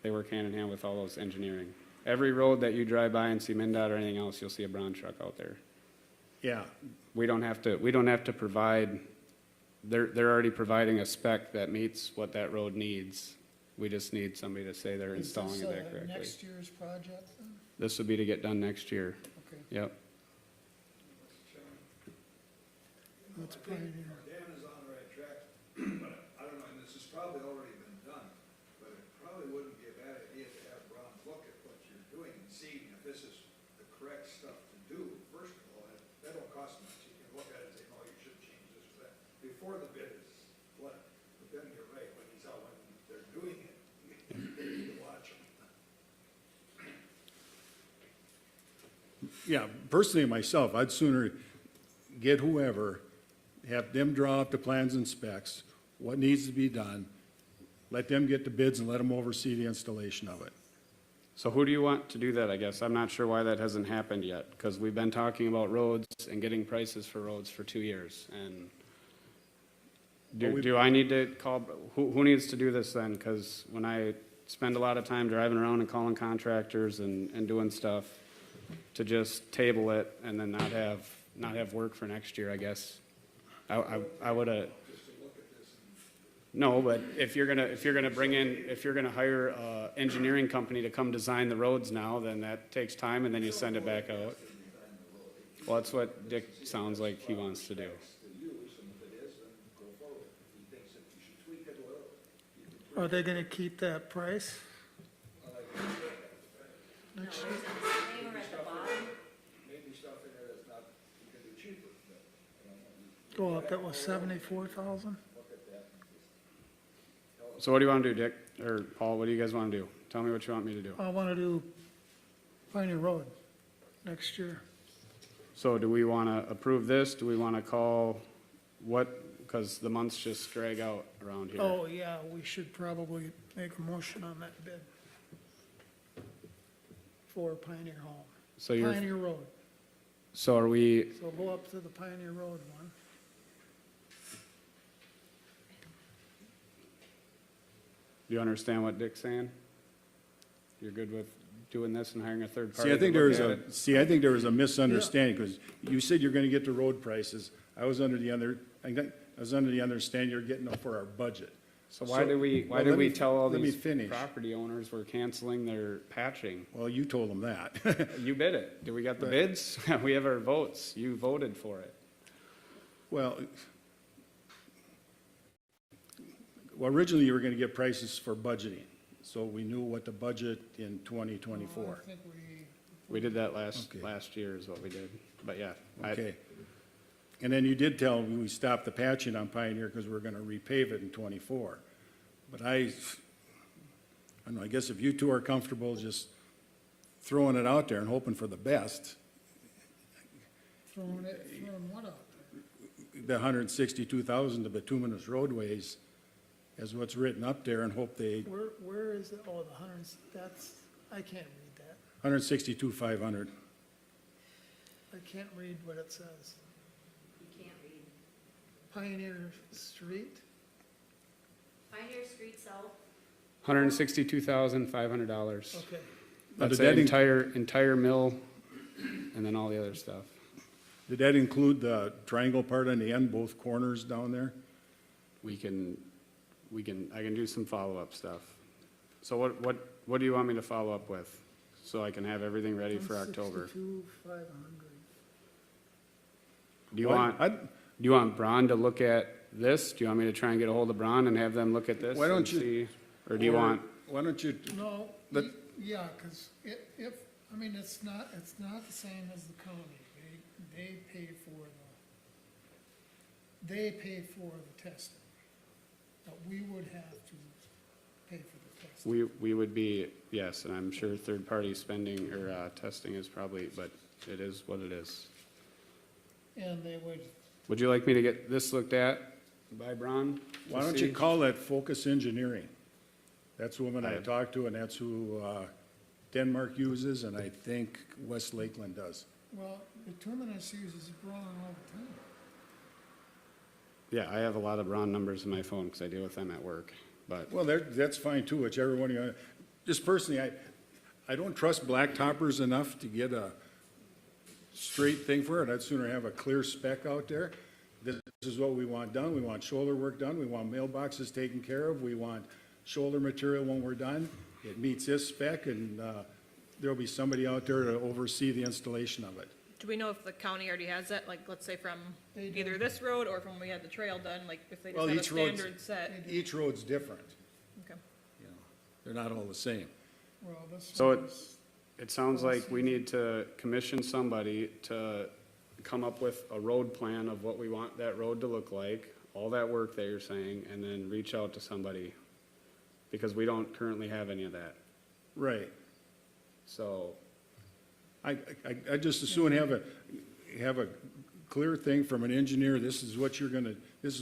[SPEAKER 2] They work hand in hand with all those engineering. Every road that you drive by and see MnDOT or anything else, you'll see a Bron truck out there.
[SPEAKER 3] Yeah,
[SPEAKER 2] We don't have to provide, they're already providing a spec that meets what that road needs. We just need somebody to say they're installing it that correctly.
[SPEAKER 1] Next year's project then?
[SPEAKER 2] This would be to get done next year.
[SPEAKER 1] Okay,
[SPEAKER 2] Yep.
[SPEAKER 1] that's Pioneer.
[SPEAKER 7] Dan is on the right track, but I don't know, and this has probably already been done, but it probably wouldn't be a bad idea to have Ron look at what you're doing and see if this is the correct stuff to do. First of all, that don't cost much. You can look at it and say, oh, you should change this or that, before the bid is flooded. But then you're right, when he's out, when they're doing it, you need to watch them.
[SPEAKER 3] yeah, personally myself, I'd sooner get whoever, have them draw up the plans and specs, what needs to be done, let them get the bids and let them oversee the installation of it.
[SPEAKER 2] So who do you want to do that, I guess? I'm not sure why that hasn't happened yet, because we've been talking about roads and getting prices for roads for 2 years, and do I need to call, who needs to do this then? Because when I spend a lot of time driving around and calling contractors and doing stuff, to just table it and then not have work for next year, I guess. I would've. No, but if you're gonna hire a engineering company to come design the roads now, then that takes time and then you send it back out. Well, that's what Dick sounds like he wants to do.
[SPEAKER 7] to use, and if it is, then go forward. If he thinks that you should tweak it a little, you can tweak
[SPEAKER 1] Are they gonna keep that price?
[SPEAKER 5] No, there's a disclaimer at the bottom.
[SPEAKER 7] maybe stuff in there that's not, you can do cheaper, but I don't know.
[SPEAKER 1] Go up, that was 74,000?
[SPEAKER 7] Look at that and just tell us.
[SPEAKER 2] So what do you want to do, Dick, or Paul, what do you guys want to do? Tell me what you want me to do.
[SPEAKER 1] I wanna do Pioneer Road next year.
[SPEAKER 2] So do we want to approve this? Do we want to call what, because the months just drag out around here.
[SPEAKER 1] Oh, yeah, we should probably make a motion on that bid for Pioneer Home.
[SPEAKER 2] So you're,
[SPEAKER 1] Pioneer Road.
[SPEAKER 2] so are we,
[SPEAKER 1] So go up to the Pioneer Road one.
[SPEAKER 2] do you understand what Dick's saying? You're good with doing this and hiring a third party?
[SPEAKER 3] See, I think
[SPEAKER 2] to
[SPEAKER 3] there
[SPEAKER 2] look
[SPEAKER 3] was
[SPEAKER 2] at it?
[SPEAKER 3] I think there was a misunderstanding, because you said you're gonna get the road prices. I was under the understanding you're getting them for our budget.
[SPEAKER 2] So why did we tell all
[SPEAKER 3] let me
[SPEAKER 2] these
[SPEAKER 3] finish.
[SPEAKER 2] property owners we're canceling their patching?
[SPEAKER 3] Well, you told them that.
[SPEAKER 2] You bid it. Do we got the
[SPEAKER 3] But-
[SPEAKER 2] bids? We have our votes. You voted for it.
[SPEAKER 3] Well, originally you were gonna get prices for budgeting, so we knew what the budget in 2024.
[SPEAKER 1] I think
[SPEAKER 2] We did that last
[SPEAKER 3] Okay.
[SPEAKER 2] year is what we did. But yeah.
[SPEAKER 3] Okay. And then you did tell me we stopped the patching on Pioneer because we're gonna repave it in '24. But I don't know, I guess if you two are comfortable just throwing it out there and hoping for the best,
[SPEAKER 1] throwing what out there?
[SPEAKER 3] the 162,000 to bituminous roadways is what's written up there, and hope they,
[SPEAKER 1] Where is it? Oh, the hundreds, that's, I can't read that.
[SPEAKER 3] 162,500.
[SPEAKER 1] I can't read what it says.
[SPEAKER 5] You can't read.
[SPEAKER 1] Pioneer Street?
[SPEAKER 5] Pioneer Street South,
[SPEAKER 2] $162,500.
[SPEAKER 1] Okay.
[SPEAKER 3] Now,
[SPEAKER 2] That's
[SPEAKER 3] did that
[SPEAKER 2] the entire mill and then all the other stuff.
[SPEAKER 3] Did that include the triangle part on the end, both corners down there?
[SPEAKER 2] I can do some follow-up stuff. So what do you want me to follow up with? So I can have everything ready for October?
[SPEAKER 1] 162,500.
[SPEAKER 2] Do you
[SPEAKER 3] Well,
[SPEAKER 2] want, do you want Bron to look at this? Do you want me to try and get a hold of Bron and have them look at this?
[SPEAKER 3] Why don't
[SPEAKER 2] and
[SPEAKER 3] you-
[SPEAKER 2] see? Or do you want,
[SPEAKER 3] Why don't you,
[SPEAKER 1] No,
[SPEAKER 3] Let-
[SPEAKER 1] yeah, because I mean, it's not the same as the county. They pay for the testing. But we would have to pay for the testing.
[SPEAKER 2] we would be, yes, and I'm sure third-party spending or testing is probably, but it is what it is.
[SPEAKER 1] And they
[SPEAKER 2] Would you like me to get this looked at by Bron?
[SPEAKER 3] why don't you call that Focus Engineering? That's the woman I
[SPEAKER 2] I-
[SPEAKER 3] talked to, and that's who Denmark uses, and I think West Lakeland does.
[SPEAKER 1] well, bituminous uses Braun all the time.
[SPEAKER 2] Yeah, I have a lot of Bron numbers in my phone because I deal with them at work, but.
[SPEAKER 3] Well, that's fine too, whichever one you, just personally, I don't trust blacktoppers enough to get a straight thing for it. I'd sooner have a clear spec out there. This is what we want done. We want shoulder work done. We want mailboxes taken care of. We want shoulder material when we're done. It meets this spec, and there'll be somebody out there to oversee the installation of it.
[SPEAKER 4] Do we know if the county already has that, like, let's say from
[SPEAKER 1] They do.
[SPEAKER 4] either this road or from when we had the trail done, like, if they
[SPEAKER 3] Well,
[SPEAKER 4] just have a
[SPEAKER 3] each road's-
[SPEAKER 4] standard set?
[SPEAKER 3] Each road's different,
[SPEAKER 4] Okay.
[SPEAKER 3] you know. They're not all the same.
[SPEAKER 1] Well, this
[SPEAKER 2] So
[SPEAKER 1] one
[SPEAKER 2] it-
[SPEAKER 1] is,
[SPEAKER 2] It sounds like we need to commission somebody to come up with a road plan of what we want that road to look like, all that work that you're saying, and then reach out to somebody, because we don't currently have any of that.
[SPEAKER 3] Right.
[SPEAKER 2] So,
[SPEAKER 3] I just as soon have a clear thing from an engineer, this is what you're bidding, this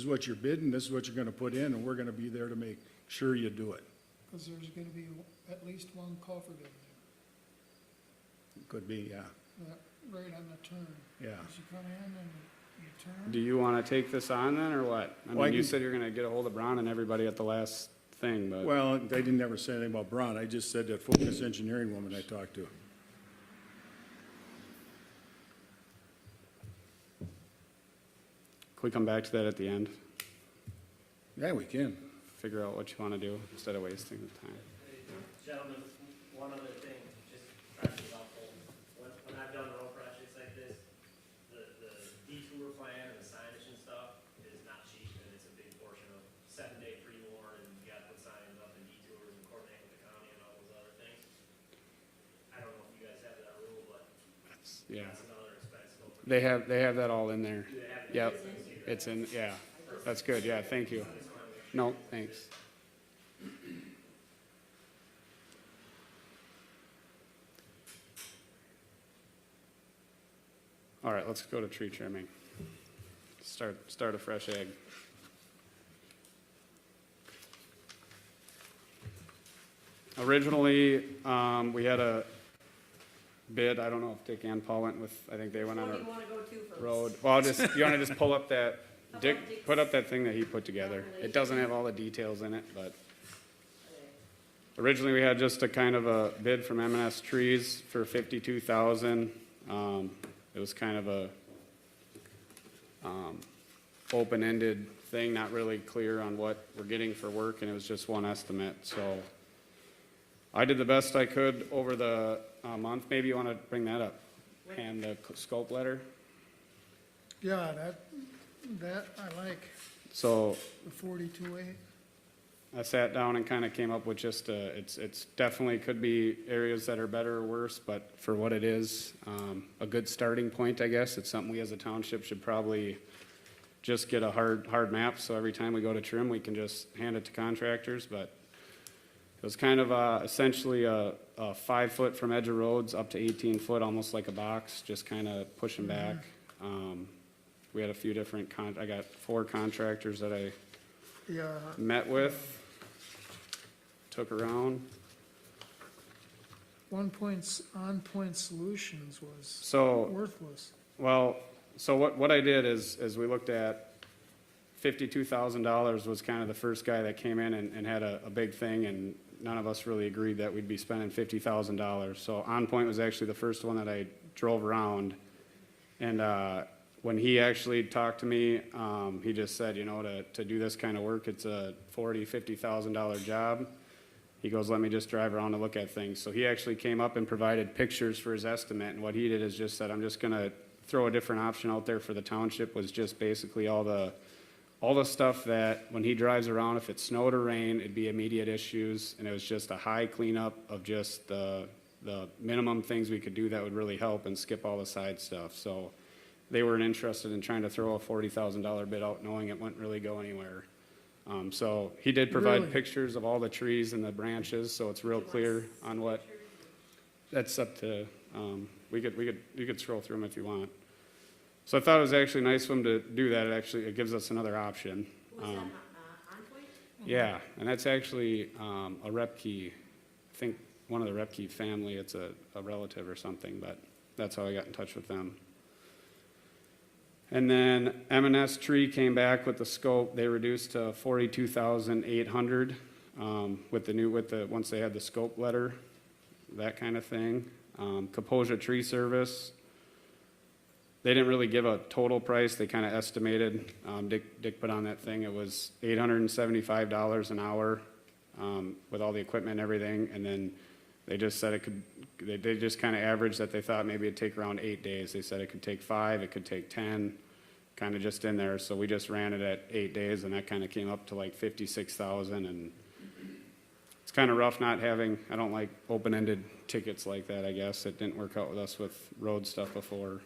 [SPEAKER 3] is what you're gonna put in, and we're gonna be there to make sure you do it.
[SPEAKER 1] because there's gonna be at least one culvert in there.
[SPEAKER 3] Could be, yeah,
[SPEAKER 1] right on the turn.
[SPEAKER 3] yeah.
[SPEAKER 1] As you come in and you turn.
[SPEAKER 2] Do you want to take this on then, or what? I
[SPEAKER 3] Well, I
[SPEAKER 2] mean, you
[SPEAKER 3] can-
[SPEAKER 2] said you're going to get a hold of Brown and everybody at the last thing, but.
[SPEAKER 3] Well, they didn't ever say anything about Braun. I just said that Focus Engineering woman I talked to.
[SPEAKER 2] Can we come back to that at the end?
[SPEAKER 3] Yeah, we can.
[SPEAKER 2] Figure out what you want to do instead of wasting the time.
[SPEAKER 8] Gentlemen, one other thing, just practice helpful. When I've done road projects like this, the detour plan and the signage and stuff is not cheap, and it's a big portion of 7-day pre-warn, and you gotta put signs up and detours and coordinate with the county and all those other things. I don't know if you guys have that rule, but
[SPEAKER 2] Yeah,
[SPEAKER 8] that's another expense.
[SPEAKER 2] they have that all in there.
[SPEAKER 8] Do they have it?
[SPEAKER 2] Yep, it's in, yeah, that's good, yeah, thank you. No, thanks. All right, let's go to tree trimming. Start a fresh egg. Originally, we had a bid, I don't know if Dick and Paul went with, I think they went on
[SPEAKER 5] What
[SPEAKER 2] a
[SPEAKER 5] do you wanna go to first?
[SPEAKER 2] road. Well, I'll just, you wanna just pull up that,
[SPEAKER 5] How
[SPEAKER 2] Dick,
[SPEAKER 5] about Dick's
[SPEAKER 2] put up that thing that he put together. It doesn't have all the details in it, but originally we had just a kind of a bid from M&S Trees for $52,000. It was kind of a, open-ended thing, not really clear on what we're getting for work, and it was just one estimate, so. I did the best I could over the, month. Maybe you wanna bring that up. And the scope letter.
[SPEAKER 1] Yeah, that I like,
[SPEAKER 2] So
[SPEAKER 1] the 42.8.
[SPEAKER 2] I sat down and kind of came up with just, it's definitely could be areas that are better or worse, but for what it is, a good starting point, I guess. It's something we as a township should probably just get a hard map, so every time we go to trim, we can just hand it to contractors, but it was kind of, essentially a 5 foot from edge of roads up to 18 foot, almost like a box, just kind of pushing back. We had a few different I got 4 contractors that I
[SPEAKER 1] Yeah,
[SPEAKER 2] met with, took around.
[SPEAKER 1] On Point Solutions was
[SPEAKER 2] So,
[SPEAKER 1] worthless.
[SPEAKER 2] well, so what I did is we looked at $52,000 was kind of the first guy that came in and had a big thing, and none of us really agreed that we'd be spending $50,000. So On Point was actually the first one that I drove around, and when he actually talked to me, he just said, you know, to do this kind of work, it's a $50,000 job. He goes, let me just drive around and look at things. So he actually came up and provided pictures for his estimate, and what he did is just said, I'm just gonna throw a different option out there for the township, was just basically all the stuff that when he drives around, if it snowed or rained, it'd be immediate issues, and it was just a high cleanup of just the minimum things we could do that would really help and skip all the side stuff. So they weren't interested in trying to throw a $40,000 bid out knowing it wouldn't really go anywhere. So he did provide
[SPEAKER 1] Really?
[SPEAKER 2] pictures of all the trees and the branches, so it's real clear on what, that's up to, you could scroll through them if you want. So I thought it was actually nice of him to do that. It gives us another option.
[SPEAKER 5] Was that, On Point?
[SPEAKER 2] Yeah, and that's actually, a Repke, I think one of the Repke family, it's a relative or something, but that's how I got in touch with them. And then M&S Tree came back with the scope. They reduced to 42,800 once they had the scope letter, that kind of thing. Kaposia Tree Service, they didn't really give a total price. They kind of estimated. Dick put on that thing. It was $875 an hour with all the equipment and everything. And then they just said it could. They just kind of averaged that they thought maybe it'd take around 8 days. They said it could take 5, it could take 10, kind of just in there. So we just ran it at 8 days, and that kind of came up to like 56,000. And it's kind of rough not having. I don't like open-ended tickets like that. I guess it didn't work out with us with road stuff before.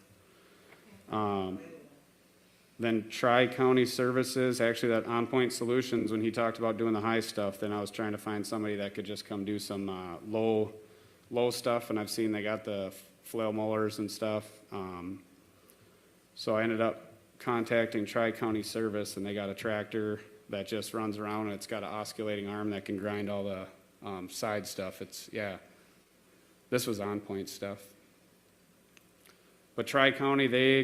[SPEAKER 2] Then Tri-County Services, actually that On Point Solutions, when he talked about doing the high stuff, then I was trying to find somebody that could just come do some low stuff, and I've seen they got the flail mowers and stuff. So I ended up contacting Tri-County Service, and they got a tractor that just runs around, and it's got an osculating arm that can grind all the side stuff. This was On Point stuff. But Tri-County, they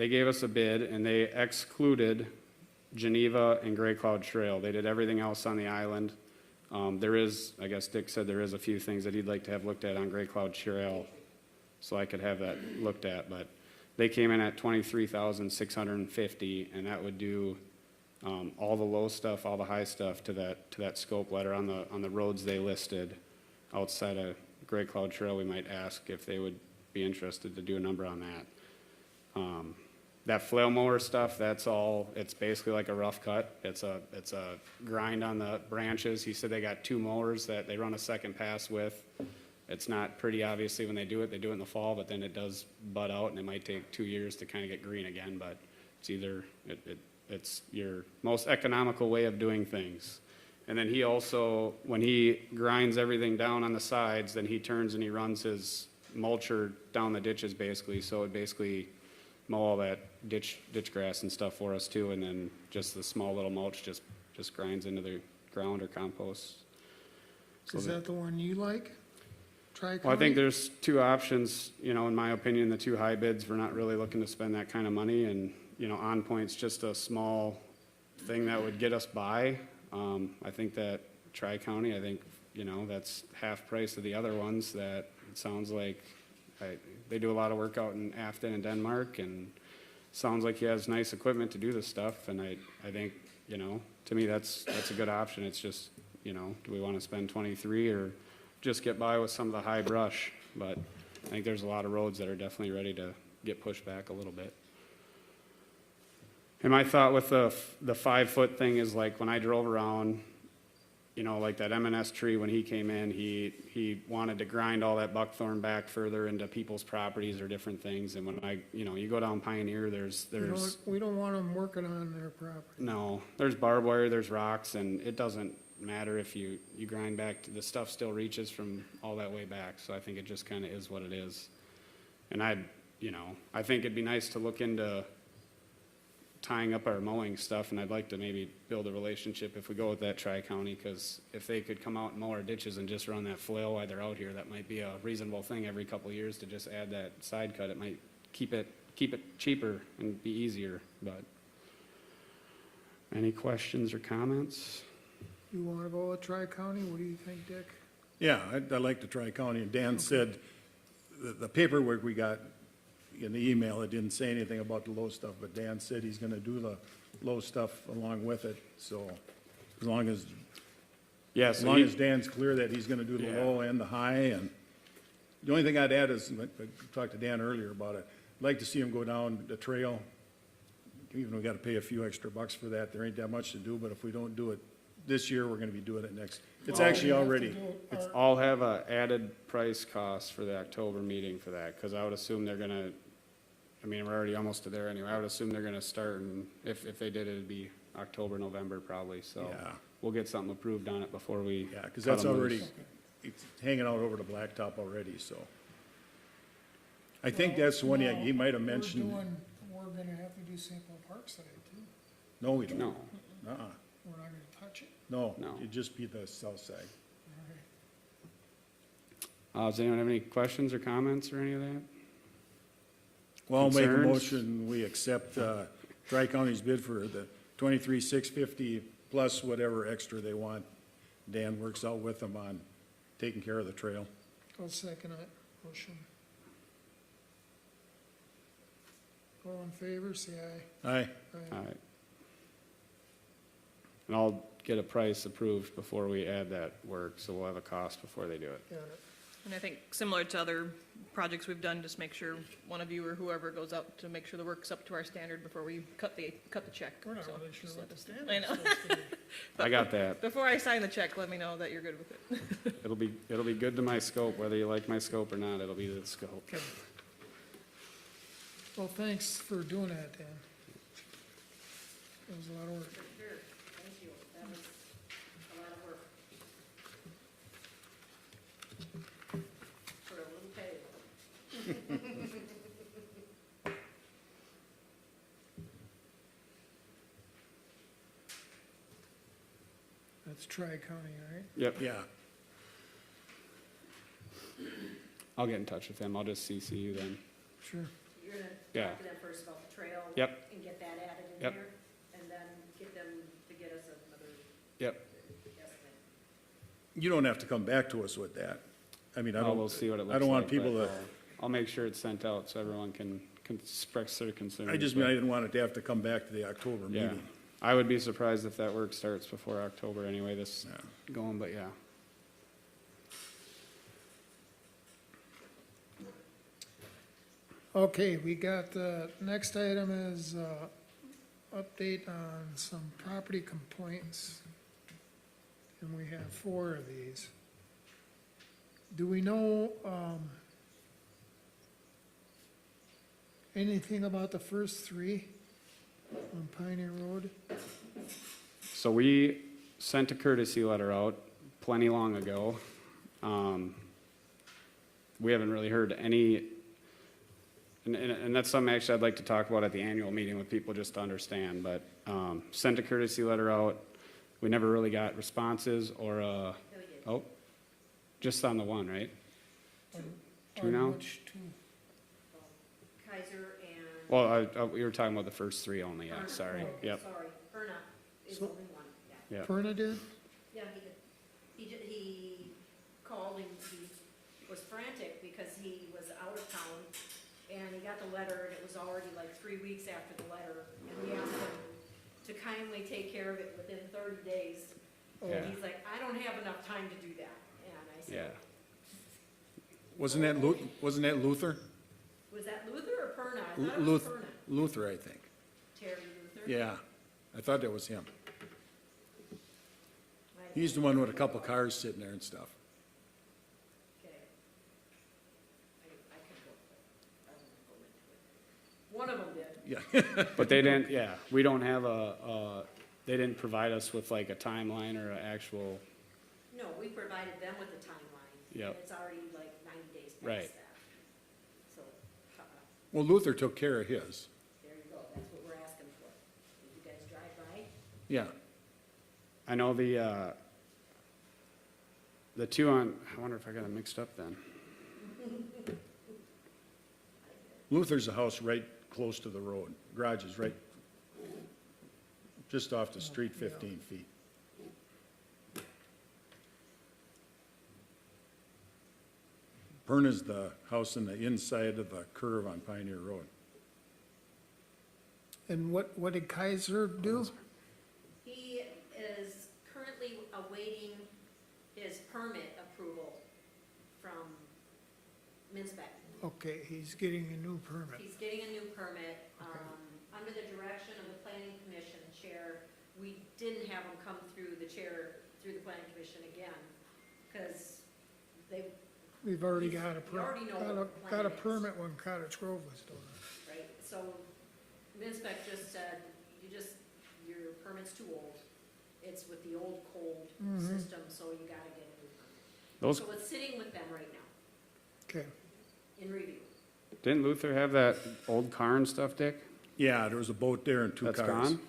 [SPEAKER 2] gave us a bid and they excluded Geneva and Gray Cloud Trail. They did everything else on the island. There is, I guess Dick said there is a few things that he'd like to have looked at on Gray Cloud Trail, so I could have that looked at, but they came in at $23,650, and that would do, all the low stuff, all the high stuff to that scope letter on the roads they listed. Outside of Gray Cloud Trail, we might ask if they would be interested to do a number on that. That flail mower stuff, that's all, it's basically like a rough cut. It's a grind on the branches. He said they got 2 mowers that they run a second pass with. It's not pretty, obviously, when they do it in the fall, but then it does bud out and it might take 2 years to kind of get green again, but it's either, it's your most economical way of doing things. And then he also, when he grinds everything down on the sides, then he turns and he runs his mulcher down the ditches basically, so it basically mow all that ditch grass and stuff for us too, and then just the small little mulch just grinds into the ground or compost. So
[SPEAKER 1] Is that the one you like? Tri-County?
[SPEAKER 2] well, I think there's 2 options, in my opinion, the 2 high bids, we're not really looking to spend that kind of money, and, On Point's just a small thing that would get us by. I think that Tri-County, that's half price of the other ones that it sounds like, they do a lot of work out in Afton and Denmark, and sounds like he has nice equipment to do this stuff, and I think, to me, that's a good option. It's just, do we want to spend 23 or just get by with some of the high brush? But I think there's a lot of roads that are definitely ready to get pushed back a little bit. And my thought with the 5-foot thing is like when I drove around, like that M&S tree, when he came in, he wanted to grind all that buckthorn back further into people's properties or different things. And when you go down Pioneer, there's
[SPEAKER 1] We don't want them working on their property.
[SPEAKER 2] no, there's barbed wire, there's rocks, and it doesn't matter if you grind back, the stuff still reaches from all that way back. So I think it just kind of is what it is. And I think it'd be nice to look into tying up our mowing stuff, and I'd like to maybe build a relationship if we go with that Tri-County, because if they could come out and mow our ditches and just run that flail while they're out here, that might be a reasonable thing every couple of years to just add that side cut. It might keep it cheaper and be easier, but. Any questions or comments?
[SPEAKER 1] You want to go with Tri-County? What do you think, Dick?
[SPEAKER 3] Yeah, I like the Tri-County, and Dan said, the paperwork we got in the email, it didn't say anything about the low stuff, but Dan said he's gonna do the low stuff along with it, so as long as Dan's clear that he's gonna do the
[SPEAKER 2] Yeah.
[SPEAKER 3] low and the high, and the only thing I'd add is, I talked to Dan earlier about it, I'd like to see him go down the trail, even we gotta pay a few extra bucks for that, there ain't that much to do, but if we don't do it this year, we're gonna be doing it next. It's actually already,
[SPEAKER 2] I'll have a added price cost for the October meeting for that, because I would assume they're gonna, we're already almost to there anyway. I would assume they're gonna start, and if they did, it'd be October, November probably, so.
[SPEAKER 3] Yeah.
[SPEAKER 2] We'll get something approved on it before we.
[SPEAKER 3] yeah, because
[SPEAKER 2] cut
[SPEAKER 3] that's
[SPEAKER 2] 'em
[SPEAKER 3] already,
[SPEAKER 2] loose.
[SPEAKER 3] it's hanging out over the blacktop already, so. I think that's the one he might have mentioned.
[SPEAKER 1] We're gonna have to do St. Paul Parkside too.
[SPEAKER 3] No, we don't.
[SPEAKER 2] No,
[SPEAKER 3] Uh-uh.
[SPEAKER 1] We're not gonna touch it.
[SPEAKER 3] No,
[SPEAKER 2] No.
[SPEAKER 3] it'd just be the south side.
[SPEAKER 1] All right.
[SPEAKER 2] does anyone have any questions or comments or any of that?
[SPEAKER 3] Well, I'll make a
[SPEAKER 2] Concerns?
[SPEAKER 3] motion, we accept, Tri-County's bid for the 23,650 plus whatever extra they want. Dan works out with them on taking care of the trail.
[SPEAKER 1] I'll second it. Motion. All in favor, say aye.
[SPEAKER 3] Aye.
[SPEAKER 1] Aye.
[SPEAKER 2] All right. And I'll get a price approved before we add that work, so we'll have a cost before they do it.
[SPEAKER 1] Got it.
[SPEAKER 4] And I think similar to other projects we've done, just make sure one of you or whoever goes out to make sure the work's up to our standard before we cut the check.
[SPEAKER 1] We're not
[SPEAKER 4] So,
[SPEAKER 1] really sure
[SPEAKER 4] just
[SPEAKER 1] what
[SPEAKER 4] let
[SPEAKER 1] the
[SPEAKER 4] us-
[SPEAKER 1] standard's
[SPEAKER 4] I know.
[SPEAKER 1] supposed to be.
[SPEAKER 2] I got that.
[SPEAKER 4] Before I sign the check, let me know that you're good with it.
[SPEAKER 2] It'll be good to my scope, whether you like my scope or not, it'll be the scope.
[SPEAKER 1] Okay. Well, thanks for doing that, Dan. That was a lot of work.
[SPEAKER 5] Sure, thank you, that was a lot of work. For a little pay.
[SPEAKER 1] That's Tri-County, right?
[SPEAKER 2] Yep,
[SPEAKER 3] Yeah,
[SPEAKER 2] I'll get in touch with him, I'll just CC you then.
[SPEAKER 1] Sure.
[SPEAKER 5] You're gonna
[SPEAKER 2] Yeah.
[SPEAKER 5] talk to them first about the trail.
[SPEAKER 2] Yep.
[SPEAKER 5] And get that added in
[SPEAKER 2] Yep.
[SPEAKER 5] there, and then get them to get us another
[SPEAKER 2] Yep.
[SPEAKER 5] estimate.
[SPEAKER 3] You don't have to come back to us with that. I mean, I
[SPEAKER 2] We'll
[SPEAKER 3] don't,
[SPEAKER 2] see what it looks like.
[SPEAKER 3] I don't want
[SPEAKER 2] but
[SPEAKER 3] people to,
[SPEAKER 2] I'll make sure it's sent out so everyone can express their concerns.
[SPEAKER 3] I just mean, I didn't want it to have to come back to the October
[SPEAKER 2] Yeah,
[SPEAKER 3] meeting.
[SPEAKER 2] I would be surprised if that work starts before October anyway, this
[SPEAKER 3] Yeah.
[SPEAKER 2] going, but yeah.
[SPEAKER 1] Okay, we got, next item is, update on some property complaints. And we have 4 of these. Do we know, anything about the first 3 on Pioneer Road?
[SPEAKER 2] So we sent a courtesy letter out plenty long ago. We haven't really heard any, and that's something actually I'd like to talk about at the annual meeting with people just to understand, but, sent a courtesy letter out. We never really got responses or,
[SPEAKER 5] No, we did.
[SPEAKER 2] oh, just on the one, right? Two
[SPEAKER 1] On
[SPEAKER 2] now?
[SPEAKER 1] which 2?
[SPEAKER 5] Kaiser and.
[SPEAKER 2] Well, we were talking about the first 3 only, yeah,
[SPEAKER 5] Perna.
[SPEAKER 2] sorry,
[SPEAKER 5] Oh,
[SPEAKER 2] yep,
[SPEAKER 5] Sorry, Perna is
[SPEAKER 1] So-
[SPEAKER 5] only one, yeah.
[SPEAKER 2] yeah.
[SPEAKER 1] Perna did?
[SPEAKER 5] Yeah, he called and he was frantic because he was out of town and he got the letter and it was already like 3 weeks after the letter. And we asked him to kindly take care of it within 30 days.
[SPEAKER 2] Yeah.
[SPEAKER 5] And he's like, I don't have enough time to do that. And I
[SPEAKER 2] Yeah,
[SPEAKER 5] said,
[SPEAKER 3] Wasn't that Luther?
[SPEAKER 5] was that Luther or Perna? I thought it was
[SPEAKER 3] Luth-
[SPEAKER 5] Perna.
[SPEAKER 3] Luther, I think.
[SPEAKER 5] Terry Luther?
[SPEAKER 3] Yeah, I thought that was him.
[SPEAKER 5] Might have
[SPEAKER 3] He's the one with a couple cars sitting there and stuff.
[SPEAKER 5] Okay. I could go, I won't go into it. One of them did.
[SPEAKER 3] Yeah.
[SPEAKER 2] but they didn't, yeah, we don't have they didn't provide us with like a timeline or an actual,
[SPEAKER 5] No, we provided them with the timeline.
[SPEAKER 2] Yep.
[SPEAKER 5] And it's already like 90 days
[SPEAKER 2] Right.
[SPEAKER 5] past that. So,
[SPEAKER 3] Well, Luther took care of his.
[SPEAKER 5] there you go, that's what we're asking for. Did you guys drive by?
[SPEAKER 3] Yeah.
[SPEAKER 2] I know the 2 on, I wonder if I got them mixed up then.
[SPEAKER 3] Luther's a house right close to the road. Garage is right just off the street, 15 feet. Perna's the house in the inside of the curve on Pioneer Road.
[SPEAKER 1] And what did Kaiser do?
[SPEAKER 5] He is currently awaiting his permit approval from Minspec.
[SPEAKER 1] Okay, he's getting a new permit.
[SPEAKER 5] He's getting a new permit, under the direction of the planning commission chair. We didn't have him come through the planning commission again, because they,
[SPEAKER 1] We've already got a,
[SPEAKER 5] We already know what the
[SPEAKER 1] got a
[SPEAKER 5] plan is.
[SPEAKER 1] permit when Cottage Grove was doing it.
[SPEAKER 5] right, so Minspec just said, your permit's too old. It's with the old cold system, so you gotta get a new permit.
[SPEAKER 2] Those,
[SPEAKER 5] So it's sitting with them right now,
[SPEAKER 1] Okay,
[SPEAKER 5] in review.
[SPEAKER 2] didn't Luther have that old car and stuff, Dick?
[SPEAKER 3] Yeah, there was a boat there and 2
[SPEAKER 2] That's
[SPEAKER 3] cars.
[SPEAKER 2] gone?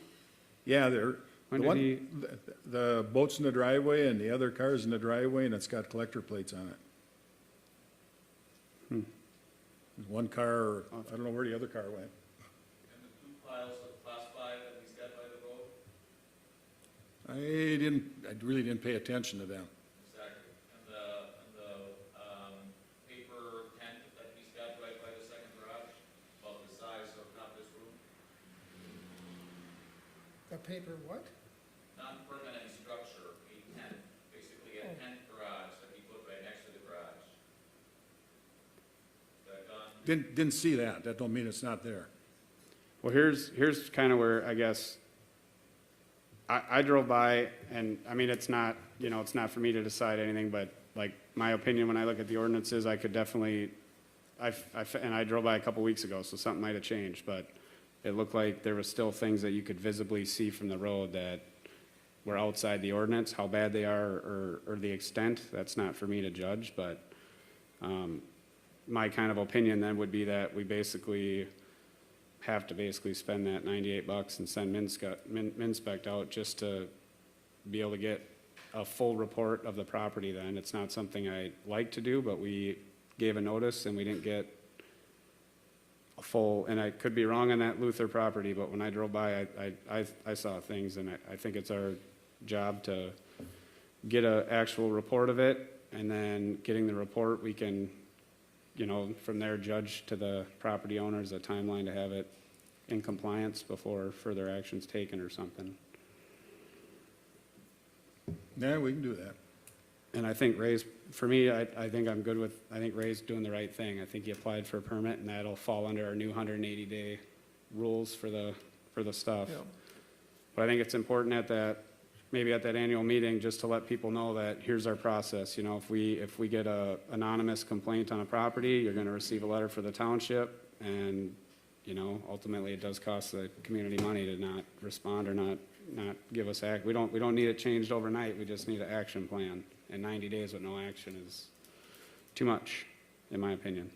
[SPEAKER 3] Yeah, there,
[SPEAKER 2] When
[SPEAKER 3] the
[SPEAKER 2] did
[SPEAKER 3] one,
[SPEAKER 2] he-
[SPEAKER 3] the boat's in the driveway and the other car's in the driveway and it's got collector plates on it. There's one car, I don't know where the other car went.
[SPEAKER 6] And the 2 piles of class 5 that he's got by the road?
[SPEAKER 3] I really didn't pay attention to them.
[SPEAKER 6] Exactly. And the paper tent that he's got right by the second garage, about the size of not this room,
[SPEAKER 1] the paper what?
[SPEAKER 6] non-permanent structure, a tent, basically a tent garage that he put right next to the garage. Is that gone?
[SPEAKER 3] Didn't see that. That don't mean it's not there.
[SPEAKER 2] Well, here's kind of where I guess, I drove by and, I mean, it's not, it's not for me to decide anything, but like, my opinion, when I look at the ordinances, I could definitely, and I drove by a couple weeks ago, so something might have changed, but it looked like there was still things that you could visibly see from the road that were outside the ordinance. How bad they are or the extent, that's not for me to judge, but my kind of opinion then would be that we basically have to spend that $98 and send Minspec out just to be able to get a full report of the property then. It's not something I like to do, but we gave a notice and we didn't get a full, and I could be wrong on that Luther property, but when I drove by, I saw things, and I think it's our job to get an actual report of it, and then getting the report, we can, from there judge to the property owners a timeline to have it in compliance before further action's taken or something.
[SPEAKER 3] Yeah, we can do that.
[SPEAKER 2] And I think Ray's, for me, I think I'm good with, I think Ray's doing the right thing. I think he applied for a permit, and that'll fall under our new 180-day rules for the stuff.
[SPEAKER 1] Yeah.
[SPEAKER 2] But I think it's important maybe at that annual meeting, just to let people know that here's our process. If we get a anonymous complaint on a property, you're gonna receive a letter for the township, and, ultimately it does cost the community money to not respond or not give us we don't need it changed overnight, we just need an action plan. And 90 days with no action is too much, in my opinion.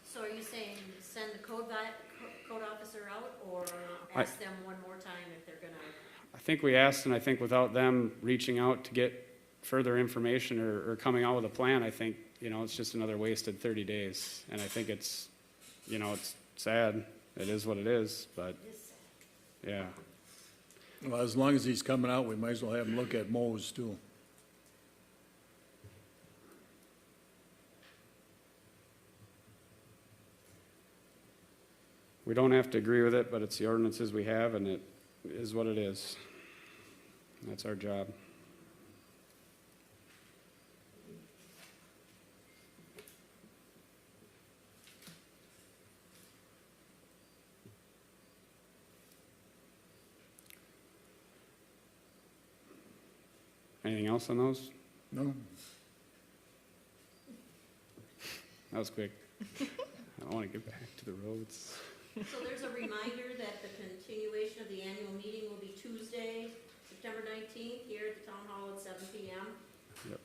[SPEAKER 5] So are you saying send the code officer out, or ask them one more time if they're gonna?
[SPEAKER 2] I think we asked, and I think without them reaching out to get further information or coming out with a plan, I think, it's just another wasted 30 days. And I think it's sad. It is what it is, but, yeah.
[SPEAKER 3] Well, as long as he's coming out, we might as well have him look at Mo's too.
[SPEAKER 2] We don't have to agree with it, but it's the ordinances we have, and it is what it is. That's our job. Anything else on those?
[SPEAKER 3] No?
[SPEAKER 2] That was quick. I don't want to get back to the roads.
[SPEAKER 5] So there's a reminder that the continuation of the annual meeting will be Tuesday, September 19th, here at the Town Hall at 7 PM.
[SPEAKER 2] Yep.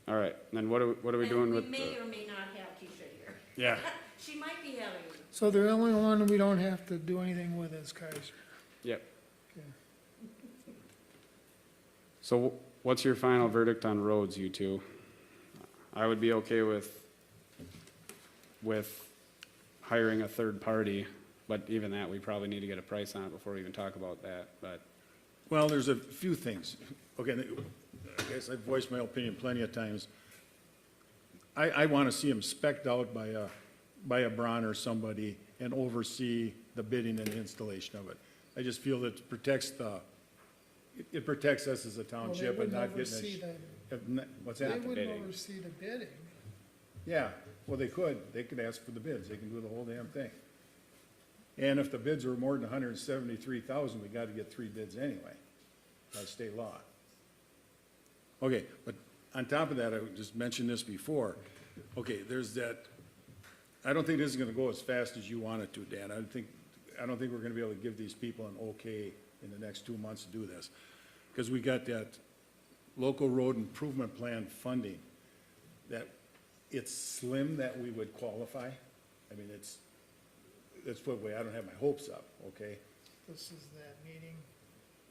[SPEAKER 2] All right, and then what are we doing with
[SPEAKER 5] And we may
[SPEAKER 2] the?
[SPEAKER 5] or may not have T.Schida here.
[SPEAKER 2] Yeah.
[SPEAKER 5] She might be having,
[SPEAKER 1] So the only one we don't have to do anything with is Kaiser.
[SPEAKER 2] Yep.
[SPEAKER 1] Okay.
[SPEAKER 2] So what's your final verdict on roads, you two? I would be okay with hiring a third party, but even that, we probably need to get a price on it before we even talk about that, but.
[SPEAKER 3] Well, there's a few things. Okay, I guess I've voiced my opinion plenty of times. I want to see them spec'd out by a Braun or somebody and oversee the bidding and the installation of it. I just feel that it protects us as a township and not getting what's
[SPEAKER 1] They
[SPEAKER 3] that?
[SPEAKER 1] wouldn't
[SPEAKER 2] bidding.
[SPEAKER 1] oversee the bidding.
[SPEAKER 3] Yeah, well, they could ask for the bids, they can do the whole damn thing. And if the bids are more than 173,000, we gotta get 3 bids anyway, by state law. Okay, but on top of that, I just mentioned this before, okay, there's that, I don't think this is gonna go as fast as you want it to, Dan. I don't think we're gonna be able to give these people an okay in the next 2 months to do this. Because we got that local road improvement plan funding, that it's slim that we would qualify. I mean, let's put it away, I don't have my hopes up, okay?
[SPEAKER 1] This is that meeting.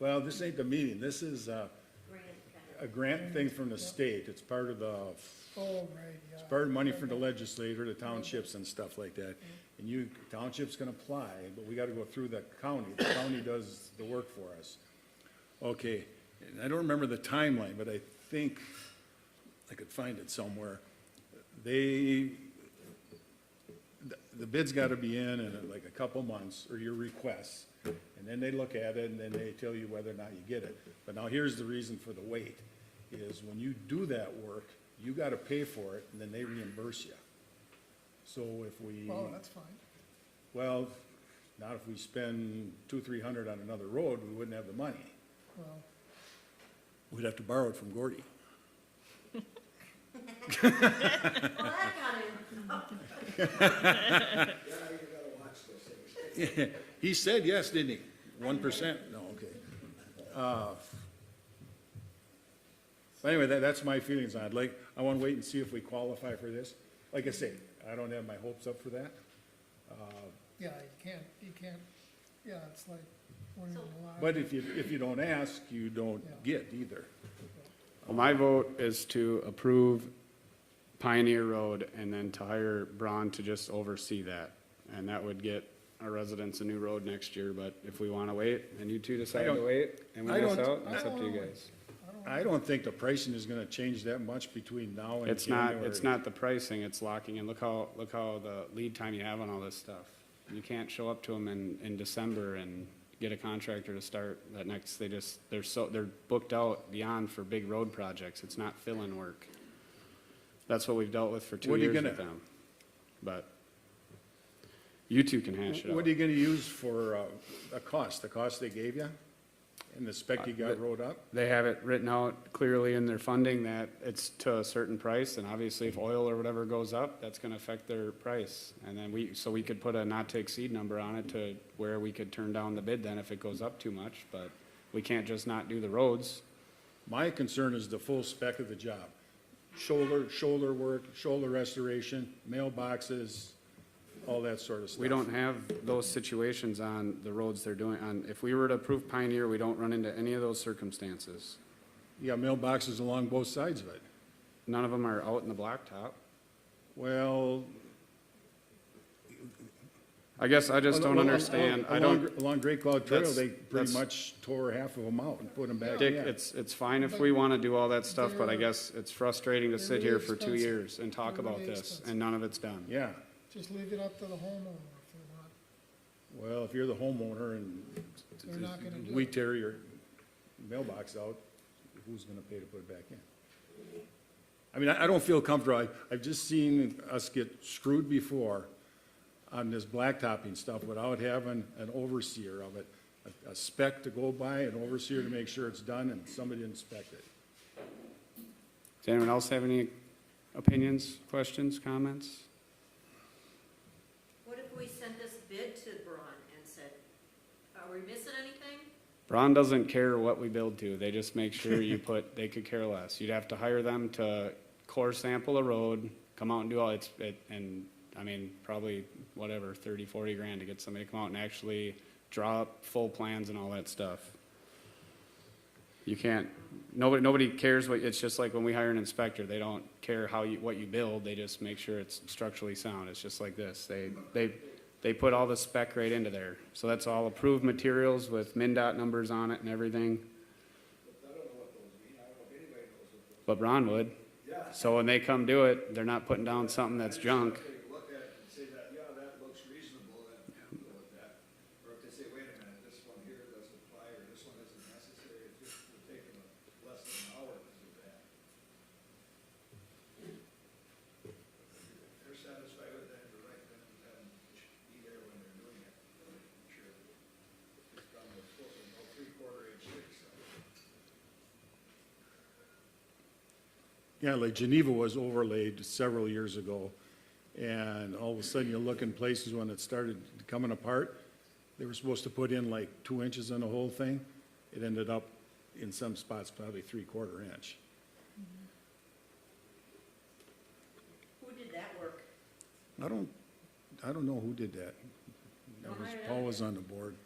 [SPEAKER 3] Well, this ain't the meeting, this is
[SPEAKER 5] grant
[SPEAKER 3] a grant thing from the state, it's part of the,
[SPEAKER 1] Oh, right, yeah.
[SPEAKER 3] it's part of money for the legislator, the townships and stuff like that. And townships can apply, but we gotta go through the county does the work for us. Okay, and I don't remember the timeline, but I think I could find it somewhere. The bid's gotta be in like a couple months, or your requests, and then they look at it, and then they tell you whether or not you get it. But now here's the reason for the wait, is when you do that work, you gotta pay for it, and then they reimburse you. So if we,
[SPEAKER 1] Well, that's fine.
[SPEAKER 3] well, not if we spend $200-300 on another road, we wouldn't have the money.
[SPEAKER 1] Well,
[SPEAKER 3] We'd have to borrow it from Gordy.
[SPEAKER 5] Well, that got him.
[SPEAKER 7] Yeah, you gotta watch those things.
[SPEAKER 3] He said yes, didn't he? 1%? No, okay. But anyway, that's my feelings on it. I want to wait and see if we qualify for this. Like I say, I don't have my hopes up for that.
[SPEAKER 1] yeah, you can't, yeah, it's like, winning the lottery.
[SPEAKER 3] But if you don't ask, you don't get either.
[SPEAKER 2] Well, my vote is to approve Pioneer Road, and then to hire Braun to just oversee that. And that would get our residents a new road next year, but if we want to wait, and you two decide to
[SPEAKER 3] don't-
[SPEAKER 2] wait, and we
[SPEAKER 3] I
[SPEAKER 2] miss
[SPEAKER 3] don't-
[SPEAKER 2] out, that's up to you guys.
[SPEAKER 3] I don't think the pricing is gonna change that much between now and
[SPEAKER 2] It's
[SPEAKER 3] January.
[SPEAKER 2] not the pricing, it's locking in. Look how the lead time you have on all this stuff. You can't show up to them in December and get a contractor to start that next, they're booked out beyond for big road projects. It's not fill-in work. That's what we've dealt with for 2
[SPEAKER 3] What are you
[SPEAKER 2] years
[SPEAKER 3] gonna-
[SPEAKER 2] with them. But you two can hash it out.
[SPEAKER 3] What are you gonna use for, the cost they gave you? And the spec you got wrote up?
[SPEAKER 2] They have it written out clearly in their funding that it's to a certain price, and obviously if oil or whatever goes up, that's gonna affect their price. And then we could put a not to exceed number on it to where we could turn down the bid then if it goes up too much, but we can't just not do the roads.
[SPEAKER 3] My concern is the full spec of the job. Shoulder work, shoulder restoration, mailboxes, all that sort of stuff.
[SPEAKER 2] We don't have those situations on the roads they're doing, if we were to approve Pioneer, we don't run into any of those circumstances.
[SPEAKER 3] You got mailboxes along both sides of it.
[SPEAKER 2] None of them are out in the blacktop.
[SPEAKER 3] Well.
[SPEAKER 2] I guess I just don't understand,
[SPEAKER 3] Along Great Cloud Trail,
[SPEAKER 2] That's-
[SPEAKER 3] they pretty
[SPEAKER 2] that's-
[SPEAKER 3] much tore half of them out and put them back
[SPEAKER 2] Dick,
[SPEAKER 3] in.
[SPEAKER 2] it's fine if we want to do all that stuff, but I guess it's frustrating to
[SPEAKER 1] They're
[SPEAKER 2] sit
[SPEAKER 1] really
[SPEAKER 2] here for 2
[SPEAKER 1] expensive.
[SPEAKER 2] years and talk
[SPEAKER 1] They're
[SPEAKER 2] about
[SPEAKER 1] really
[SPEAKER 2] this,
[SPEAKER 1] expensive.
[SPEAKER 2] and none of it's done.
[SPEAKER 3] Yeah,
[SPEAKER 1] Just leave it up to the homeowner if they want.
[SPEAKER 3] well, if you're the homeowner and
[SPEAKER 1] They're not gonna do
[SPEAKER 3] we
[SPEAKER 1] it.
[SPEAKER 3] tear your mailbox out, who's gonna pay to put it back in? I mean, I don't feel comfortable. I've just seen us get screwed before on this blacktopping stuff without having an overseer of it, a spec to go by, an overseer to make sure it's done, and somebody inspect it.
[SPEAKER 2] Does anyone else have any opinions, questions, comments?
[SPEAKER 5] What if we sent this bid to Braun and said, are we missing anything?
[SPEAKER 2] Braun doesn't care what we build to, they just make sure they could care less. You'd have to hire them to core sample a road, come out and do all, probably, whatever, 30, 40 grand to get somebody to come out and actually draw up full plans and all that stuff. You can't, nobody cares it's just like when we hire an inspector, they don't care what you build, they just make sure it's structurally sound. It's just like this, they put all the spec right into there. So that's all approved materials with MnDOT numbers on it and everything.
[SPEAKER 7] I don't know what those mean, I don't know if anybody knows what those.
[SPEAKER 2] But Ron would.
[SPEAKER 7] Yeah.
[SPEAKER 2] So when they come do it, they're not putting down something that's junk.
[SPEAKER 7] If they look at it and say that, yeah, that looks reasonable, then we'll go with that. Or if they say, wait a minute, this one here doesn't apply, or this one isn't necessary, it's just, we're taking less than an hour to do that. If they're satisfied with that, you're right, then be there when they're doing it. I'm sure it's done with close to no 3/4 inch sticks.
[SPEAKER 3] Yeah, like Geneva was overlaid several years ago, and all of a sudden you look in places when it started coming apart, they were supposed to put in like 2 inches in the whole thing. It ended up in some spots probably 3/4 inch.
[SPEAKER 5] Who did that work?
[SPEAKER 3] I don't know who did that. That was, Paul was on the board.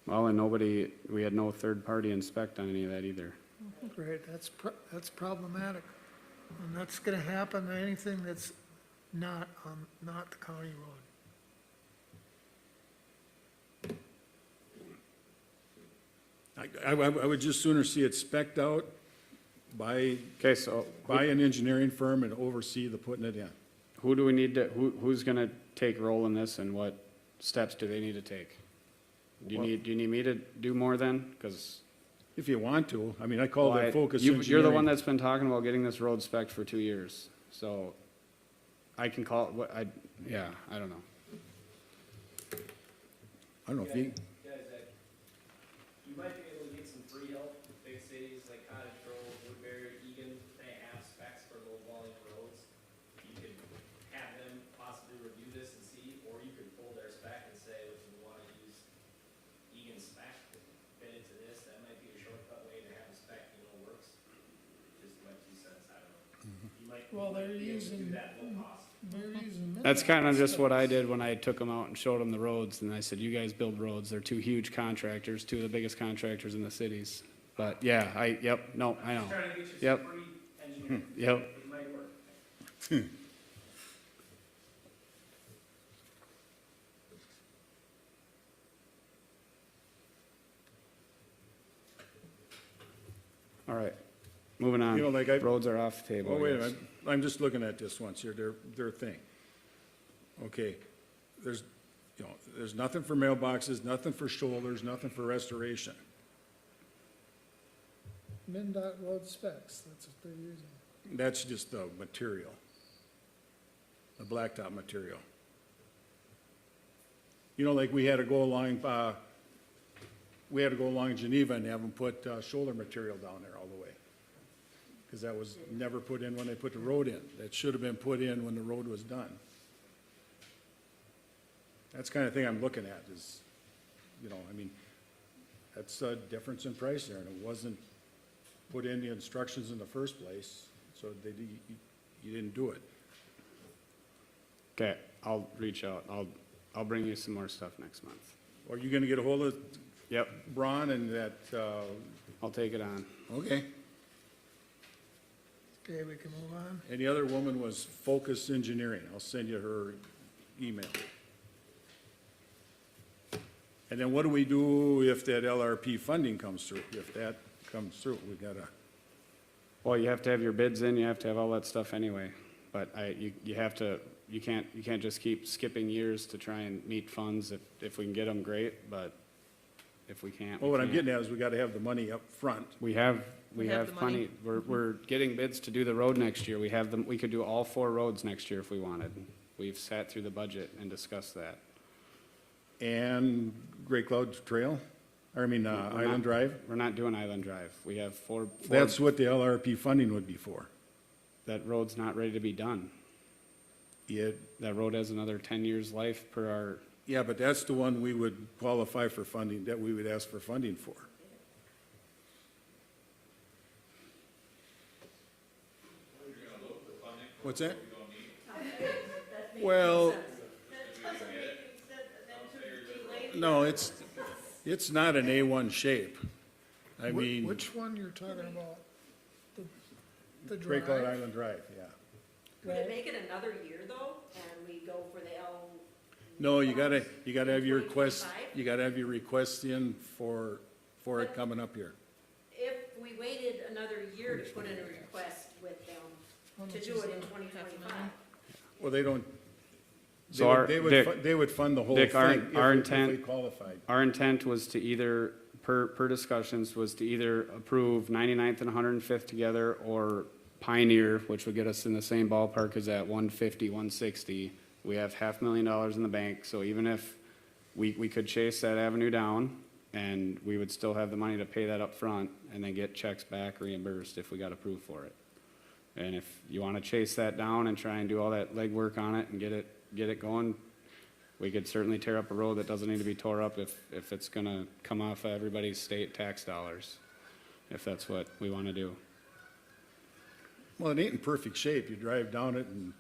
[SPEAKER 2] Well, and we had no third party inspect on any of that either.
[SPEAKER 1] Great, that's problematic. And that's gonna happen to anything that's not the county road.
[SPEAKER 3] I would just sooner see it spec'd out by
[SPEAKER 2] Okay, so
[SPEAKER 3] an engineering firm and oversee the putting it in.
[SPEAKER 2] who do we need to, who's gonna take role in this and what steps do they need to take? Do you need me to do more then? Because
[SPEAKER 3] If you want to, I mean, I call that focus
[SPEAKER 2] you're the
[SPEAKER 3] engineering.
[SPEAKER 2] one that's been talking about getting this road spec for 2 years, so I can call, I don't know.
[SPEAKER 3] I don't know if you,
[SPEAKER 8] Guys, you might be able to get some free help. Big cities like Cottage Grove, Woodbury, Egan, they have specs for low volume roads. You could have them possibly review this and see, or you could pull their spec and say, if you want to use Egan's spec, fit into this, that might be a shortcut way to have a spec, works. Just my 2 cents, I don't know. You might
[SPEAKER 1] Well, they're
[SPEAKER 8] be able to do
[SPEAKER 1] using-
[SPEAKER 8] that low cost.
[SPEAKER 1] They're using
[SPEAKER 2] That's kind of just what I
[SPEAKER 1] did.
[SPEAKER 2] did when I took them out and showed them the roads, and I said, you guys build roads, they're 2 huge contractors, 2 of the biggest contractors in the cities. But, yeah, I know.
[SPEAKER 8] Trying to get you
[SPEAKER 2] Yep.
[SPEAKER 8] some free engineering.
[SPEAKER 2] Yep.
[SPEAKER 8] It might work.
[SPEAKER 2] All right, moving on.
[SPEAKER 3] You know, like
[SPEAKER 2] Roads are off the table.
[SPEAKER 3] Oh,
[SPEAKER 2] I
[SPEAKER 3] wait a
[SPEAKER 2] guess.
[SPEAKER 3] minute, I'm just looking at this once here, their thing. Okay, there's, you know, there's nothing for mailboxes, nothing for shoulders, nothing for restoration.
[SPEAKER 1] MnDOT road specs, that's what they're using.
[SPEAKER 3] That's just the material, the blacktop material. You know, like we had to go along Geneva and have them put shoulder material down there all the way. Because that was never put in when they put the road in. That should have been put in when the road was done. That's the kind of thing I'm looking at is, you know, I mean, that's a difference in price there, and it wasn't put in the instructions in the first place, so you didn't do it.
[SPEAKER 2] Okay, I'll reach out. I'll bring you some more stuff next month.
[SPEAKER 3] Are you gonna get a hold of
[SPEAKER 2] Yep,
[SPEAKER 3] Braun and that,
[SPEAKER 2] I'll take it on.
[SPEAKER 3] okay.
[SPEAKER 1] Okay, we can move on.
[SPEAKER 3] And the other woman was Focus Engineering. I'll send you her email. And then what do we do if that LRP funding comes through? If that comes through, we gotta,
[SPEAKER 2] Well, you have to have your bids in, you have to have all that stuff anyway. But you have to, you can't just keep skipping years to try and meet funds. If we can get them, great, but if we can't, we
[SPEAKER 3] well, what I'm
[SPEAKER 2] can't.
[SPEAKER 3] getting at is we gotta have the money up front.
[SPEAKER 2] We have
[SPEAKER 4] We have the money.
[SPEAKER 2] plenty. We're getting bids to do the road next year. We have them, we could do all 4 roads next year if we wanted. We've sat through the budget and discussed that.
[SPEAKER 3] And Great Cloud Trail, Island Drive.
[SPEAKER 2] We're not doing Island Drive. We have four.
[SPEAKER 3] That's what the LRP funding would be for.
[SPEAKER 2] That road's not ready to be done. That road has another 10 years life per our,
[SPEAKER 3] Yeah, but that's the one we would qualify for funding, that we would ask for funding for. What's that? Well, no, it's not an A1 shape. I mean,
[SPEAKER 1] Which one you're talking about? The
[SPEAKER 3] Great Cloud
[SPEAKER 1] drive?
[SPEAKER 3] Island Drive, yeah.
[SPEAKER 5] Would it make it another year though, and we go for the L?
[SPEAKER 3] No, you gotta have your request,
[SPEAKER 5] 2025?
[SPEAKER 3] you gotta have your request in for it coming up here.
[SPEAKER 5] If we waited another year to put in a request with them to do it in 2025,
[SPEAKER 3] Well, they don't,
[SPEAKER 2] So our- Dick-
[SPEAKER 3] they would fund the whole
[SPEAKER 2] Dick, our-
[SPEAKER 3] thing
[SPEAKER 2] our
[SPEAKER 3] if
[SPEAKER 2] intent-
[SPEAKER 3] they qualified.
[SPEAKER 2] our intent was to either, per discussions, was to either approve 99th and 105th together or Pioneer, which would get us in the same ballpark as that 150, 160. We have $500,000 in the bank, so even if we could chase that avenue down and we would still have the money to pay that up front and then get checks back reimbursed if we got approved for it. And if you want to chase that down and try and do all that legwork on it and get it going, we could certainly tear up a road that doesn't need to be tore up if it's gonna come off of everybody's state tax dollars, if that's what we want to do.
[SPEAKER 3] Well, it ain't in perfect shape. You drive down it and.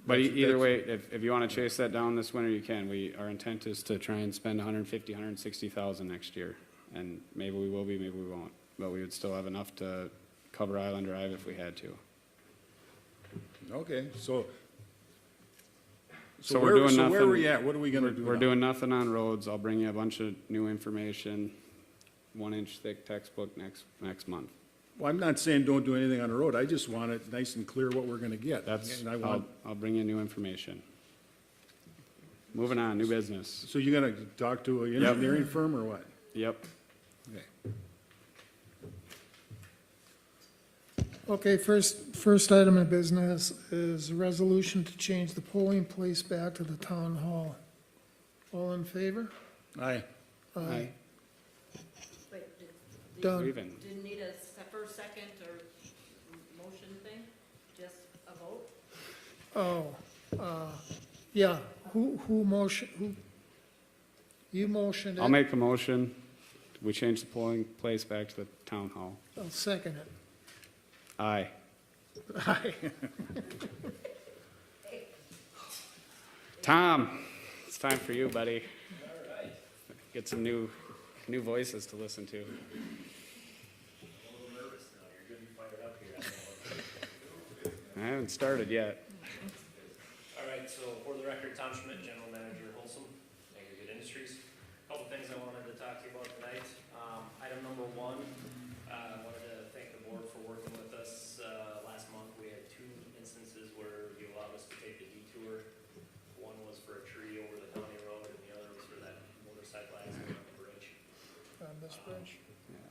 [SPEAKER 2] But either
[SPEAKER 3] that's-
[SPEAKER 2] way, if you want to chase that down this winter, you can. Our intent is to try and spend 150, 160,000 next year. And maybe we will be, maybe we won't. But we would still have enough to cover Island Drive if we had to.
[SPEAKER 3] Okay, so
[SPEAKER 2] So we're doing
[SPEAKER 3] so
[SPEAKER 2] nothing.
[SPEAKER 3] where are we at? What are we gonna do
[SPEAKER 2] We're
[SPEAKER 3] now?
[SPEAKER 2] doing nothing on roads. I'll bring you a bunch of new information, 1-inch thick textbook next month.
[SPEAKER 3] Well, I'm not saying don't do anything on the road. I just want it nice and clear what we're gonna get. And I want,
[SPEAKER 2] I'll bring you new information. Moving on, new business.
[SPEAKER 3] so you're gonna talk to an engineering firm or what?
[SPEAKER 2] Yep.
[SPEAKER 3] Okay.
[SPEAKER 1] Okay, first item of business is a resolution to change the polling place back to the town hall. All in favor?
[SPEAKER 3] Aye.
[SPEAKER 2] Aye.
[SPEAKER 5] wait,
[SPEAKER 1] Done.
[SPEAKER 2] Leaving.
[SPEAKER 5] didn't need a first, second, or motion thing? Just a vote?
[SPEAKER 1] Oh, yeah, who you motioned it?
[SPEAKER 2] I'll make a motion. We change the polling place back to the town hall.
[SPEAKER 1] I'll second it.
[SPEAKER 2] Aye.
[SPEAKER 1] Aye.
[SPEAKER 2] Tom, it's time for you, buddy. Get some new voices to listen to.
[SPEAKER 8] I'm a little nervous now, you're getting fired up here.
[SPEAKER 2] I haven't started yet.
[SPEAKER 8] record, Township General Manager Holcim, Aggregate Industries. Couple things I wanted to talk to you about tonight. Item number one, I wanted to thank the board for working with us. Last month, we had 2 instances where you allowed us to take the detour. One was for a tree over the county road, and the other was for that motorcycle accident on the bridge.
[SPEAKER 1] On this bridge?
[SPEAKER 8] Yeah,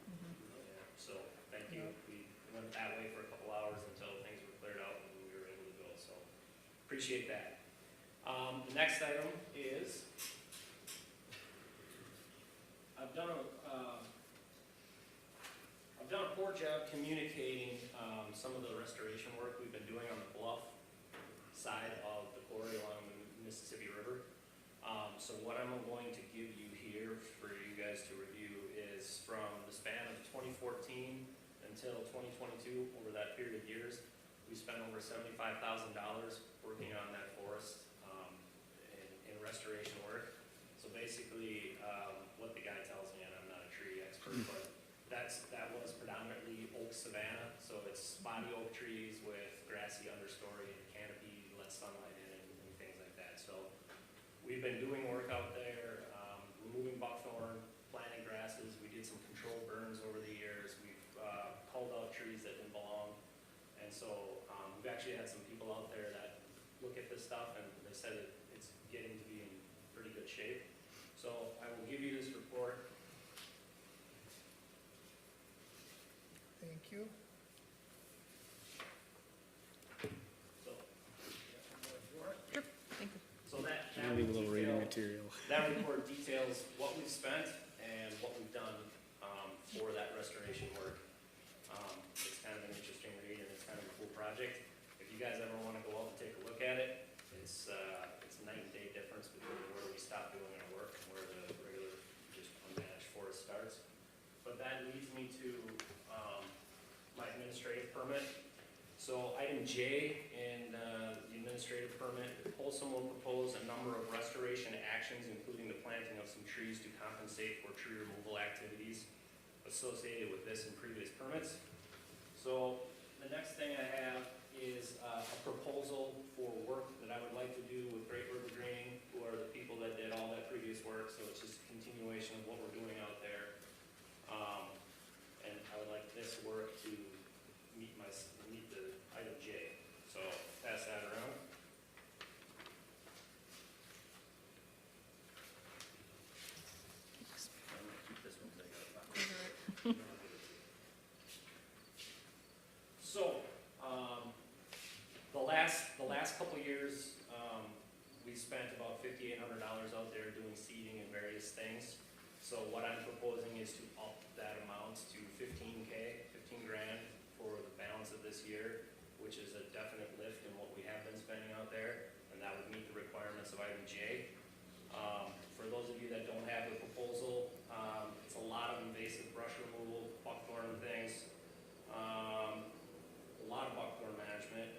[SPEAKER 8] so, thank you. We went that way for a couple hours until things were cleared out and we were able to go, so appreciate that. The next item is, I've done a poor job communicating, some of the restoration work we've been doing on the bluff side of the quarry along the Mississippi River. So what I'm going to give you here for you guys to review is from the span of 2014 until 2022, over that period of years, we spent over $75,000 working on that forest, in restoration work. So basically, what the guy tells me, and I'm not a tree expert, but that was predominantly oak savanna, so it's spotty oak trees with grassy understory and canopy, let sunlight in and things like that. So we've been doing work out there, removing buckthorn, planting grasses. We did some controlled burns over the years. We've culled out trees that didn't belong. And so we've actually had some people out there that look at this stuff and they said it's getting to be in pretty good shape. So I will give you this report.
[SPEAKER 1] Thank you.
[SPEAKER 8] So,
[SPEAKER 4] Thank you.
[SPEAKER 8] so that
[SPEAKER 2] I need a little reading
[SPEAKER 8] detail-
[SPEAKER 2] material.
[SPEAKER 8] That report details what we've spent and what we've done for that restoration work. It's kind of an interesting read and it's kind of a cool project. If you guys ever want to go out and take a look at it, it's a night and day difference between where we stop doing our work and where the regular, just unmanaged forest starts. But that leads me to my administrative permit. So item J in the administrative permit, Wholesome will propose a number of restoration actions, including the planting of some trees to compensate for tree removal activities associated with this and previous permits. So the next thing I have is a proposal for work that I would like to do with Great River Greening, who are the people that did all that previous work, so it's just a continuation of what we're doing out there. And I would like this work to meet the item J. So pass that around. I'm gonna keep this one 'cause I got it back. So, the last couple of years, we spent about $5,800 out there doing seeding and various things. So what I'm proposing is to up that amount to 15 grand for the balance of this year, which is a definite lift in what we have been spending out there, and that would meet the requirements of item J. For those of you that don't have the proposal, it's a lot of invasive brush removal, buckthorn things, a lot of buckthorn management.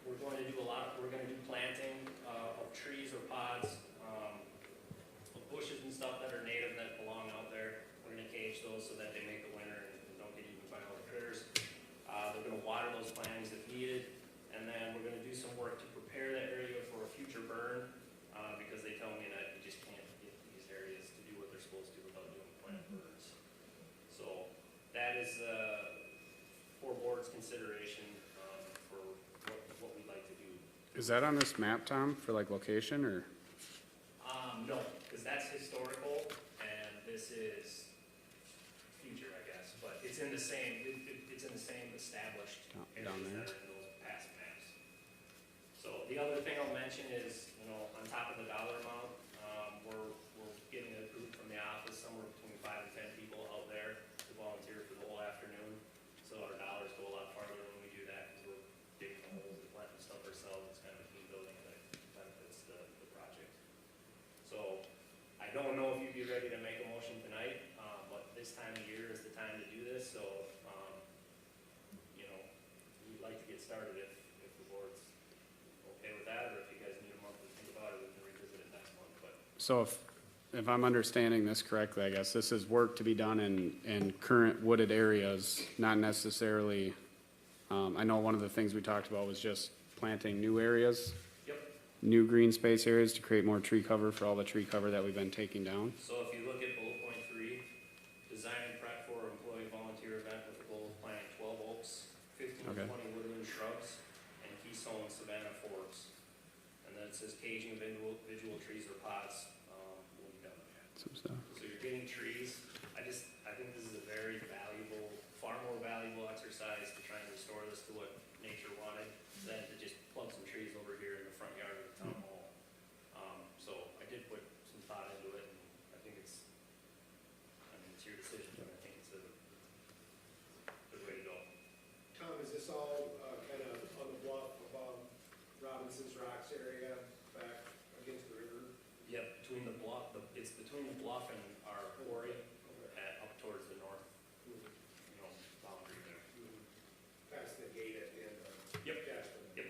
[SPEAKER 8] We're going to do planting of trees or pods, of bushes and stuff that are native that belong out there. We're gonna cage those so that they make the winter and don't get eaten by all the critters. They're gonna water those plantings if needed, and then we're gonna do some work to prepare that area for a future burn, because they tell me that you just can't get these areas to do what they're supposed to without doing plant burns. So that is for board's consideration for what we'd like to do.
[SPEAKER 2] Is that on this map, Tom, for like location or?
[SPEAKER 8] No, because that's historical and this is future, I guess, but it's in the same, it's in the same established
[SPEAKER 2] Down
[SPEAKER 8] areas
[SPEAKER 2] there.
[SPEAKER 8] that are in those past maps. So the other thing I'll mention is, on top of the dollar amount, we're getting a group from the office, somewhere between 5 and 10 people out there to volunteer for the whole afternoon. So our dollars go a lot farther when we do that, because we're digging the holes and planting stuff ourselves. It's kind of a team building that benefits the project. So I don't know if you'd be ready to make a motion tonight, but this time of year is the time to do this, so, we'd like to get started if the board's okay with that, or if you guys need a month to think about it, we can revisit it next month, but.
[SPEAKER 2] So if I'm understanding this correctly, I guess this is work to be done in current wooded areas, not necessarily, I know one of the things we talked about was just planting new areas.
[SPEAKER 8] Yep.
[SPEAKER 2] new green space areas to create more tree cover for all the tree cover that we've been taking down.
[SPEAKER 8] So if you look at bullet point 3, design and prep for employee volunteer event with the goal of planting 12 oaks, 15 to
[SPEAKER 2] Okay.
[SPEAKER 8] 20 woodland shrubs, and keystone savanna forests. And then it says caging of individual trees or pods, will be done.
[SPEAKER 2] Some stuff.
[SPEAKER 8] So you're getting trees. I think this is a very valuable, far more valuable exercise to try and restore this to what nature wanted than to just plug some trees over here in the front yard of the town hall. So I did put some thought into it, and I think it's your decision, but I think it's a good way to go.
[SPEAKER 9] Tom, is this all kind of on the bluff above Robinson's Rocks area, back against the river?
[SPEAKER 8] Yep, between the bluff, it's between the bluff and our quarry, up towards the north, boundary there.
[SPEAKER 9] Past the gate at the end of
[SPEAKER 8] Yep.
[SPEAKER 9] Jasper?
[SPEAKER 8] Yep.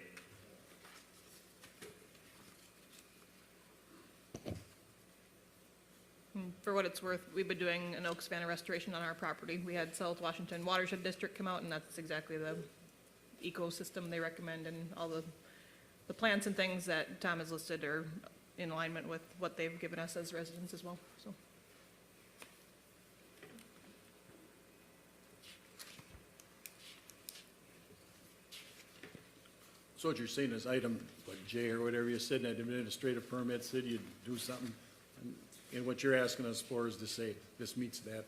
[SPEAKER 4] For what it's worth, we've been doing an oak savanna restoration on our property. We had South Washington Watershed District come out, and that's exactly the ecosystem they recommend, and all the plants and things that Tom has listed are in alignment with what they've given us as residents as well, so.
[SPEAKER 3] So what you're saying is item, J or whatever you said, that administrative permit said you'd do something, and what you're asking us for is to say, this meets that,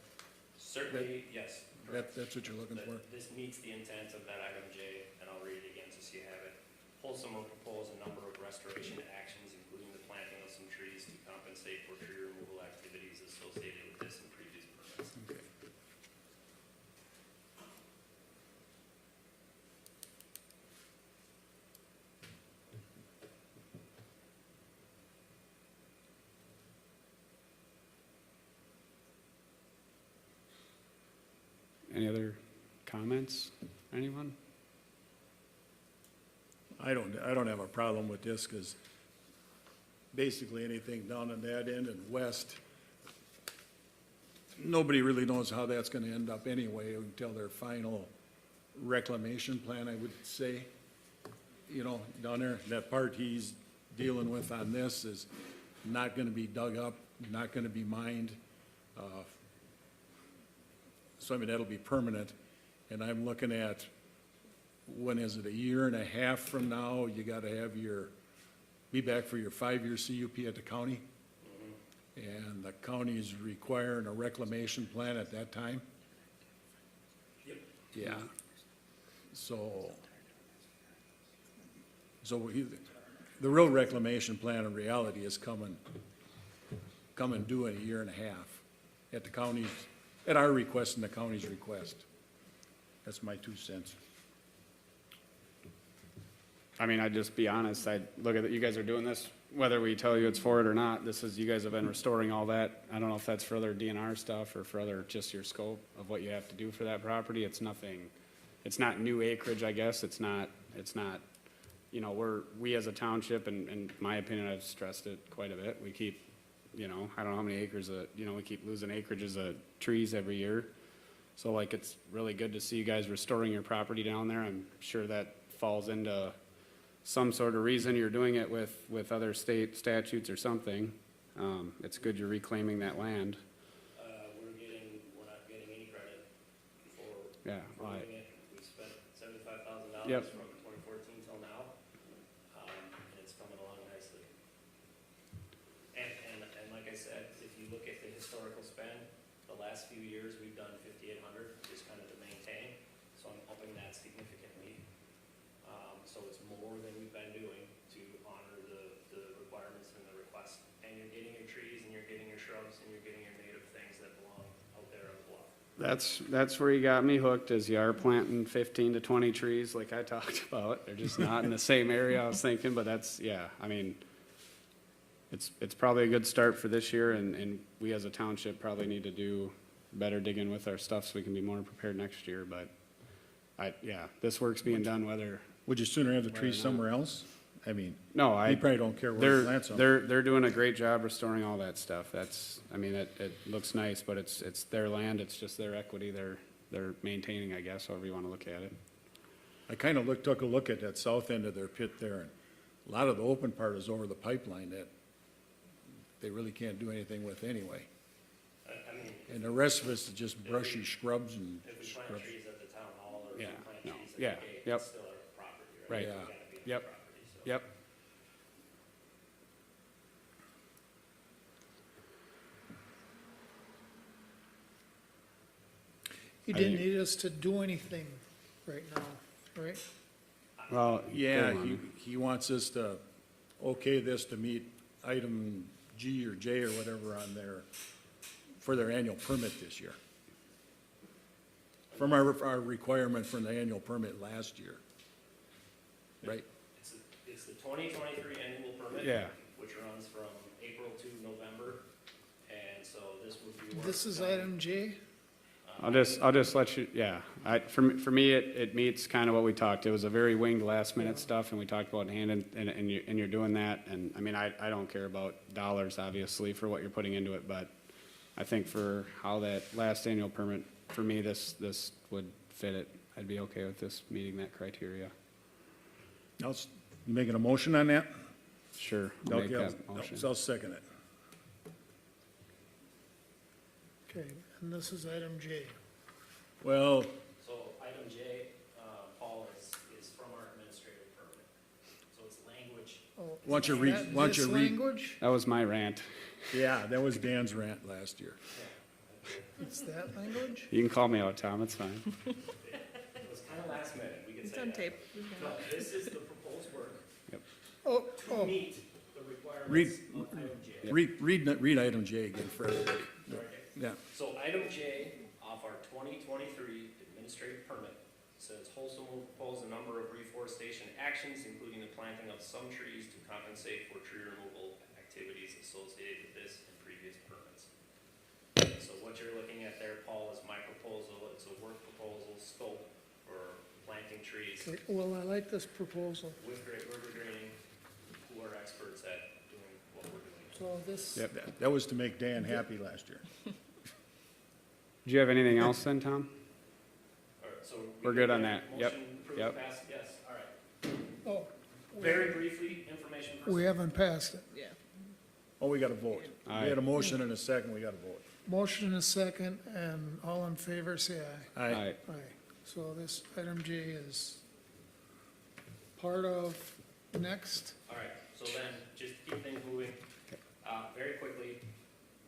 [SPEAKER 8] Certainly, yes. correct.
[SPEAKER 3] that's what you're looking for?
[SPEAKER 8] This meets the intent of that item J, and I'll read it again so you have it. Wholesome will propose a number of restoration actions, including the planting of some trees to compensate for tree removal activities associated with this and previous permits.
[SPEAKER 3] Okay.
[SPEAKER 2] Any other comments? Anyone?
[SPEAKER 3] I don't have a problem with this, because basically anything down on that end and west, nobody really knows how that's gonna end up anyway until their final reclamation plan, I would say. Down there, that part he's dealing with on this is not gonna be dug up, not gonna be mined. So that'll be permanent, and I'm looking at, when is it, a year and a half from now, you gotta have be back for your 5-year CUP at the county? And the county is requiring a reclamation plan at that time?
[SPEAKER 8] Yep.
[SPEAKER 3] Yeah. So the real reclamation plan in reality is coming due in a year and a half at the county's, at our request and the county's request. That's my 2 cents.
[SPEAKER 2] I mean, I'd just be honest, I'd look at it, you guys are doing this, whether we tell you it's for it or not, you guys have been restoring all that. I don't know if that's for other DNR stuff or for other, just your scope of what you have to do for that property. It's nothing, it's not new acreage, I guess. It's not, we as a township, and in my opinion, I've stressed it quite a bit. We keep, I don't know how many acres, we keep losing acreages of trees every year. So it's really good to see you guys restoring your property down there. I'm sure that falls into some sort of reason you're doing it with other state statutes or something. It's good you're reclaiming that land.
[SPEAKER 8] We're not getting any credit for
[SPEAKER 2] Yeah,
[SPEAKER 8] doing it. We spent $75,000
[SPEAKER 2] Yep.
[SPEAKER 8] from 2014 till now, and it's coming along nicely. And like I said, if you look at the historical spend, the last few years, we've done 5,800, just kind of to maintain, so I'm upping that significantly. So it's more than we've been doing to honor the requirements and the request. And you're getting your trees, and you're getting your shrubs, and you're getting your native things that belong out there on the bluff.
[SPEAKER 2] That's where you got me hooked, is you are planting 15 to 20 trees like I talked about. They're just not in the same area I was thinking, but it's probably a good start for this year, and we as a township probably need to do better digging with our stuff so we can be more prepared next year, but this work's being done whether.
[SPEAKER 3] Would you sooner have the trees somewhere else? I mean,
[SPEAKER 2] No,
[SPEAKER 3] you probably don't care where you
[SPEAKER 2] they're,
[SPEAKER 3] plant them.
[SPEAKER 2] they're doing a great job restoring all that stuff. It looks nice, but it's their land, it's just their equity, they're maintaining, I guess, however you wanna look at it.
[SPEAKER 3] I kind of took a look at that south end of their pit there, and A lot of the open part is over the pipeline that they really can't do anything with anyway.
[SPEAKER 8] I mean,
[SPEAKER 3] And the rest of it's just brushy scrubs and
[SPEAKER 8] if we plant
[SPEAKER 3] scrubs.
[SPEAKER 8] trees at the town hall or if we
[SPEAKER 2] Yeah,
[SPEAKER 8] plant
[SPEAKER 2] no,
[SPEAKER 8] trees at
[SPEAKER 2] yeah,
[SPEAKER 8] the gate,
[SPEAKER 2] yep.
[SPEAKER 8] it's still our property, right?
[SPEAKER 2] Right.
[SPEAKER 8] We
[SPEAKER 3] Yeah.
[SPEAKER 8] gotta be on
[SPEAKER 2] Yep.
[SPEAKER 8] the property, so.
[SPEAKER 2] Yep.
[SPEAKER 1] You
[SPEAKER 2] I
[SPEAKER 1] didn't
[SPEAKER 2] think-
[SPEAKER 1] need us to do anything right now, right?
[SPEAKER 2] Well,
[SPEAKER 3] Yeah,
[SPEAKER 2] hold on.
[SPEAKER 3] he wants us to okay this to meet item G or J or whatever on there for their annual permit this year. From our requirement from the annual permit last year. Right?
[SPEAKER 8] It's the 2023 annual permit.
[SPEAKER 2] Yeah.
[SPEAKER 8] Which runs from April to November, and so this would be. work
[SPEAKER 1] This is
[SPEAKER 8] done.
[SPEAKER 1] item J?
[SPEAKER 2] I'll just let you, yeah. For me, it meets kind of what we talked. It was a very winged last minute stuff and we talked about hand and you're doing that. And I mean, I don't care about dollars, obviously, for what you're putting into it, but I think for how that last annual permit, for me, this would fit it. I'd be okay with this meeting that criteria.
[SPEAKER 3] Making a motion on that?
[SPEAKER 2] Sure, I'll make
[SPEAKER 3] Okay,
[SPEAKER 2] that motion.
[SPEAKER 3] I'll second it.
[SPEAKER 1] Okay, and this is item J.
[SPEAKER 3] Well,
[SPEAKER 8] So item J, Paul, is from our administrative permit. So it's language.
[SPEAKER 1] Oh,
[SPEAKER 3] why don't you read,
[SPEAKER 1] that-
[SPEAKER 3] why don't you
[SPEAKER 1] this
[SPEAKER 3] read?
[SPEAKER 1] language?
[SPEAKER 2] That was my rant.
[SPEAKER 3] Yeah, that was Dan's rant last year.
[SPEAKER 1] It's that language?
[SPEAKER 2] You can call me out, Tom, it's fine.
[SPEAKER 8] It was kind of last minute, we could
[SPEAKER 4] It's
[SPEAKER 8] say
[SPEAKER 4] on
[SPEAKER 8] that.
[SPEAKER 4] tape.
[SPEAKER 8] No, this is the proposed work
[SPEAKER 1] Oh,
[SPEAKER 8] to
[SPEAKER 1] oh,
[SPEAKER 8] meet the requirements
[SPEAKER 3] Read-
[SPEAKER 8] of item J.
[SPEAKER 3] Read item J again for everybody. Yeah,
[SPEAKER 8] So item J off our 2023 administrative permit says Wholesome will propose a number of reforestation actions, including the planting of some trees to compensate for tree removal activities associated with this and previous permits. So what you're looking at there, Paul, is my proposal. It's a work proposal scope for planting trees
[SPEAKER 1] okay, well, I like this proposal.
[SPEAKER 8] with river grading, who are experts at doing what we're doing.
[SPEAKER 1] So this,
[SPEAKER 2] Yep.
[SPEAKER 3] that was to make Dan happy last year.
[SPEAKER 2] Do you have anything else then, Tom?
[SPEAKER 8] All right, so.
[SPEAKER 2] We're good on that. Yep,
[SPEAKER 8] Motion approved,
[SPEAKER 2] yep.
[SPEAKER 8] passed, yes, all right.
[SPEAKER 1] oh,
[SPEAKER 8] Very briefly, information person.
[SPEAKER 1] we haven't passed it.
[SPEAKER 4] Yeah.
[SPEAKER 3] Oh, we got to vote. We
[SPEAKER 2] Aye.
[SPEAKER 3] had a motion and a second, we got to vote.
[SPEAKER 1] Motion and a second, and all in favor, say aye.
[SPEAKER 3] Aye.
[SPEAKER 2] Aye.
[SPEAKER 1] Aye. So this item J is part of next.
[SPEAKER 8] All right, so then, just to keep things moving, very quickly,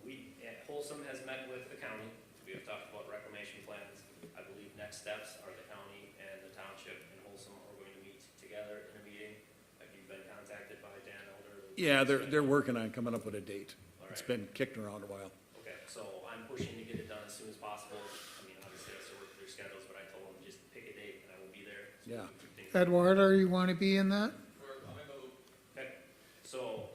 [SPEAKER 8] we, Wholesome has met with the county. We have talked about reclamation plans. I believe next steps are the county and the township and Wholesome are going to meet together in a meeting. Have you been contacted by Dan Elder?
[SPEAKER 3] Yeah, they're working on coming up with a date.
[SPEAKER 8] All
[SPEAKER 3] It's
[SPEAKER 8] right.
[SPEAKER 3] been kicked around a while.
[SPEAKER 8] Okay, so I'm pushing to get it done as soon as possible. I mean, obviously, I have to work with their schedules, but I told them just pick a date and I will be there. So we
[SPEAKER 3] Yeah.
[SPEAKER 8] can keep things
[SPEAKER 1] Eduardo, you want to be in that?
[SPEAKER 8] Okay, so,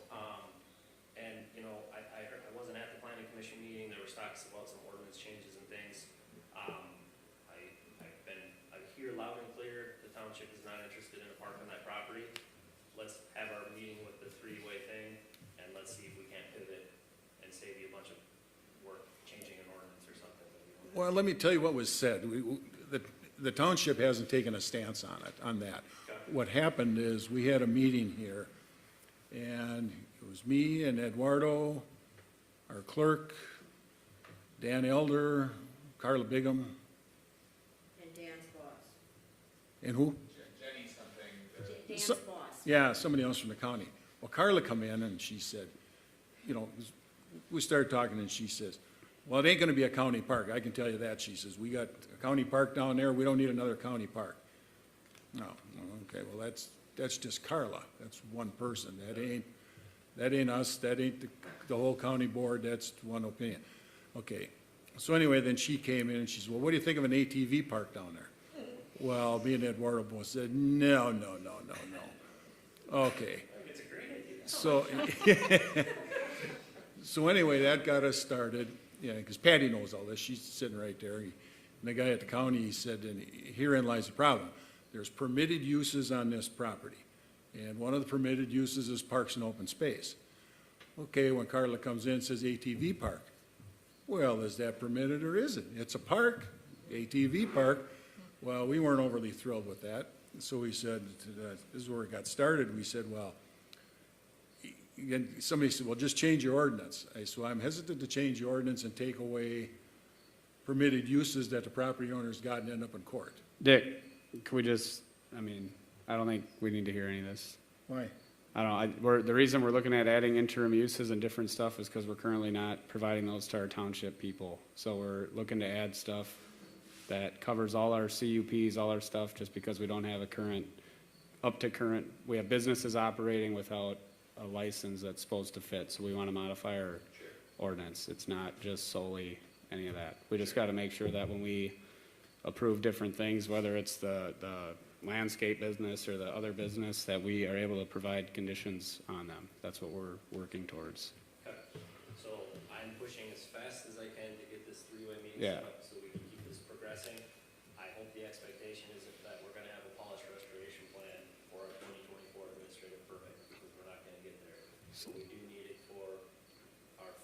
[SPEAKER 8] and, you know, I heard, I wasn't at the planning commission meeting, there was talks about some ordinance changes and things. I hear loud and clear, the township is not interested in a park on that property. Let's have our meeting with the three-way thing, and let's see if we can't pivot and save you a bunch of work changing an ordinance or something. that we don't have.
[SPEAKER 3] Well, let me tell you what was said. The township hasn't taken a stance on it, on that. What happened is, we had a meeting here, and it was me and Eduardo, our clerk, Dan Elder, Carla Bigham,
[SPEAKER 5] And Dan's boss.
[SPEAKER 3] and who?
[SPEAKER 6] Jenny something,
[SPEAKER 5] Dan's
[SPEAKER 3] So-
[SPEAKER 5] boss.
[SPEAKER 3] Yeah, somebody else from the county. Well, Carla come in and she said, you know, we started talking and she says, well, it ain't gonna be a county park, I can tell you that. She says, we got a county park down there, we don't need another county park. No, okay, well, that's just Carla, that's one person, that ain't us, that ain't the whole county board, that's one opinion. Okay, so anyway, then she came in and she said, well, what do you think of an ATV park down there? Well, me and Eduardo both said, no. Okay.
[SPEAKER 8] I think it's a great idea.
[SPEAKER 3] So, so anyway, that got us started, yeah, because Patty knows all this, she's sitting right there. And the guy at the county, he said, and herein lies the problem. There's permitted uses on this property, and one of the permitted uses is parks and open space. Okay, when Carla comes in and says ATV park, well, is that permitted or is it? It's a park, ATV park. Well, we weren't overly thrilled with that, so we said, this is where it got started, we said, well, again, somebody said, well, just change your ordinance. So I'm hesitant to change the ordinance and take away permitted uses that the property owner's got and end up in court.
[SPEAKER 2] Dick, can we just, I mean, I don't think we need to hear any of this.
[SPEAKER 3] Why?
[SPEAKER 2] I don't know, the reason we're looking at adding interim uses and different stuff is because we're currently not providing those to our township people. So we're looking to add stuff that covers all our CUPs, all our stuff, just because we don't have a current, we have businesses operating without a license that's supposed to fit, so we want to modify our ordinance. It's not just solely any of that. We just got to make sure that when we approve different things, whether it's the landscape business or the other business, that we are able to provide conditions on them. That's what we're working towards.
[SPEAKER 8] Okay. So I'm pushing as fast as I can to get this three-way meeting
[SPEAKER 2] Yeah.
[SPEAKER 8] set up so we can keep this progressing. I hope the expectation is that we're gonna have a polished restoration plan for our 2024 administrative permit, because we're not gonna get there. So we do need it for our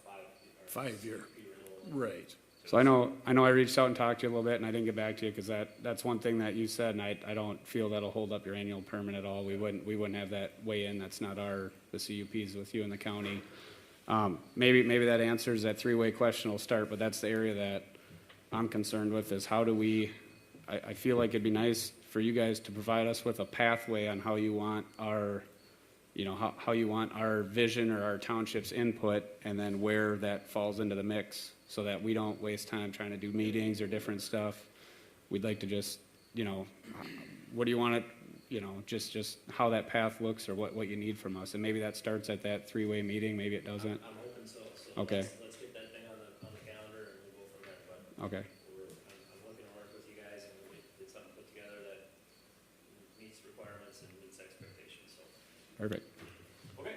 [SPEAKER 3] 5-year.
[SPEAKER 8] CUP renewal.
[SPEAKER 3] Right.
[SPEAKER 2] So I know I reached out and talked to you a little bit, and I didn't get back to you, because that's one thing that you said, and I don't feel that'll hold up your annual permit at all. We wouldn't have that weigh in. That's not the CUPs with you in the county. Maybe that answers that three-way question will start, but that's the area that I'm concerned with, is how do we, I feel like it'd be nice for you guys to provide us with a pathway on how you want our, how you want our vision or our township's input, and then where that falls into the mix, so that we don't waste time trying to do meetings or different stuff. We'd like to just, what do you want to, just how that path looks, or what you need from us. And maybe that starts at that three-way meeting, maybe it doesn't.
[SPEAKER 8] I'm hoping so. So
[SPEAKER 2] Okay.
[SPEAKER 8] let's get that thing on the calendar and we'll go from there. But
[SPEAKER 2] Okay,
[SPEAKER 8] I'm looking to work with you guys and get something put together that meets requirements and meets expectations, so.
[SPEAKER 2] perfect.
[SPEAKER 8] Okay.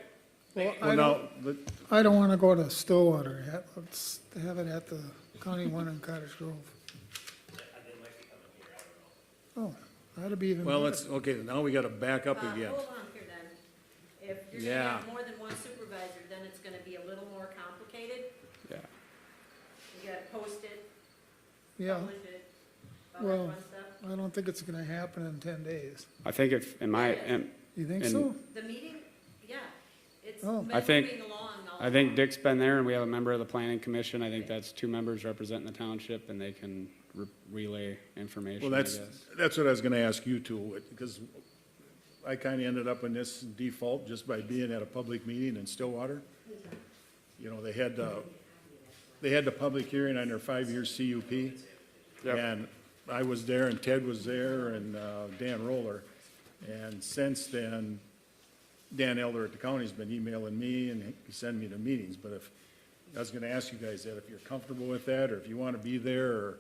[SPEAKER 1] Well,
[SPEAKER 3] Well, now,
[SPEAKER 1] I don't want to go to Stillwater yet. Let's have it at the county one in Cottage Grove.
[SPEAKER 8] They might be coming here, I don't know.
[SPEAKER 1] Oh, that'd be even
[SPEAKER 3] well,
[SPEAKER 1] better.
[SPEAKER 3] okay, now we gotta back up again.
[SPEAKER 5] Hold on here then. If you're gonna
[SPEAKER 3] Yeah.
[SPEAKER 5] have more than one supervisor, then it's gonna be a little more complicated.
[SPEAKER 2] Yeah.
[SPEAKER 5] You gotta post it,
[SPEAKER 1] Yeah,
[SPEAKER 5] publish it, all that
[SPEAKER 1] Well-
[SPEAKER 5] fun stuff.
[SPEAKER 1] I don't think it's gonna happen in 10 days.
[SPEAKER 2] I think if,
[SPEAKER 1] You think
[SPEAKER 2] And-
[SPEAKER 1] so?
[SPEAKER 5] The meeting, yeah, it's
[SPEAKER 1] Oh.
[SPEAKER 5] been
[SPEAKER 2] I think-
[SPEAKER 5] moving along now.
[SPEAKER 2] I think Dick's been there, and we have a member of the planning commission. I think that's 2 members representing the township, and they can relay information,
[SPEAKER 3] Well,
[SPEAKER 2] I guess.
[SPEAKER 3] that's what I was gonna ask you too, because I kinda ended up in this default just by being at a public meeting in Stillwater. They had the public hearing on their 5-year CUP.
[SPEAKER 2] Yep.
[SPEAKER 3] And I was there, and Ted was there, and Dan Roller. And since then, Dan Elder at the county's been emailing me and he send me the meetings. But I was gonna ask you guys that, if you're comfortable with that, or if you wanna be there, or,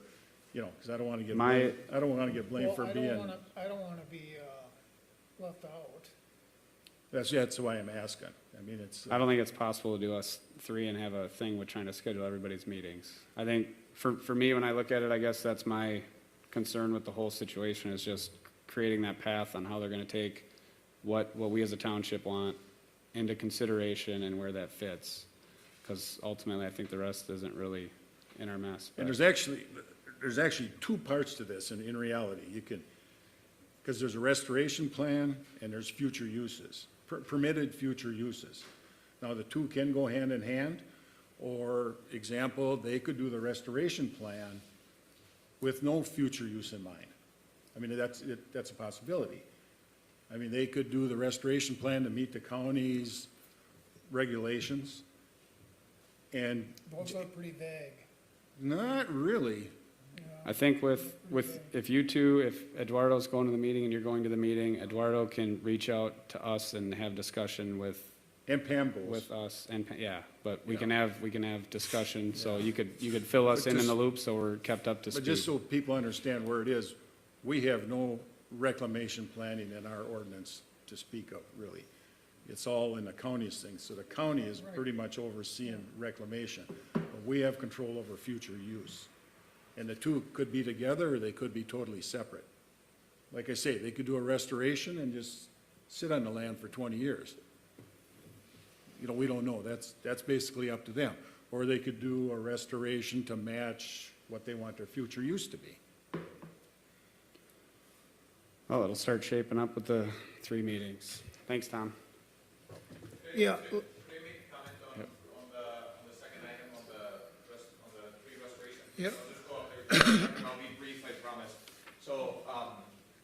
[SPEAKER 3] because I don't wanna get blamed, I don't wanna get blamed
[SPEAKER 1] Well,
[SPEAKER 3] for
[SPEAKER 1] I
[SPEAKER 3] being.
[SPEAKER 1] don't wanna be, left out.
[SPEAKER 3] That's why I'm asking. I mean, it's,
[SPEAKER 2] I don't think it's possible to do us 3 and have a thing with trying to schedule everybody's meetings. I think, for me, when I look at it, I guess that's my concern with the whole situation, is just creating that path on how they're gonna take what we as a township want into consideration and where that fits. Because ultimately, I think the rest isn't really in our mess.
[SPEAKER 3] and
[SPEAKER 2] but-
[SPEAKER 3] there's actually 2 parts to this in reality. Because there's a restoration plan and there's future uses, permitted future uses. Now, the 2 can go hand in hand, or example, they could do the restoration plan with no future use in mind. I mean, that's a possibility. I mean, they could do the restoration plan to meet the county's regulations, and
[SPEAKER 1] Those are pretty vague.
[SPEAKER 3] not really.
[SPEAKER 2] I think if you two, if Eduardo's going to the meeting and you're going to the meeting, Eduardo can reach out to us and have discussion with
[SPEAKER 3] And Pam goes.
[SPEAKER 2] us, and, yeah, but we can have discussion, so you could fill us
[SPEAKER 3] But
[SPEAKER 2] in
[SPEAKER 3] just-
[SPEAKER 2] the loop, so we're kept up to
[SPEAKER 3] But just
[SPEAKER 2] speed.
[SPEAKER 3] so people understand where it is, we have no reclamation planning in our ordinance to speak of, really. It's all in the county's thing, so the county is pretty much overseeing reclamation. But we have control over future use. And the 2 could be together, or they could be totally separate. Like I say, they could do a restoration and just sit on the land for 20 years. We don't know, that's basically up to them. Or they could do a restoration to match what they want their future use to be.
[SPEAKER 2] Well, it'll start shaping up with the 3 meetings. Thanks, Tom.
[SPEAKER 1] Yeah,
[SPEAKER 6] Hey,
[SPEAKER 1] Yep.
[SPEAKER 6] I'll just go up there, and I'll be brief, I promise. So,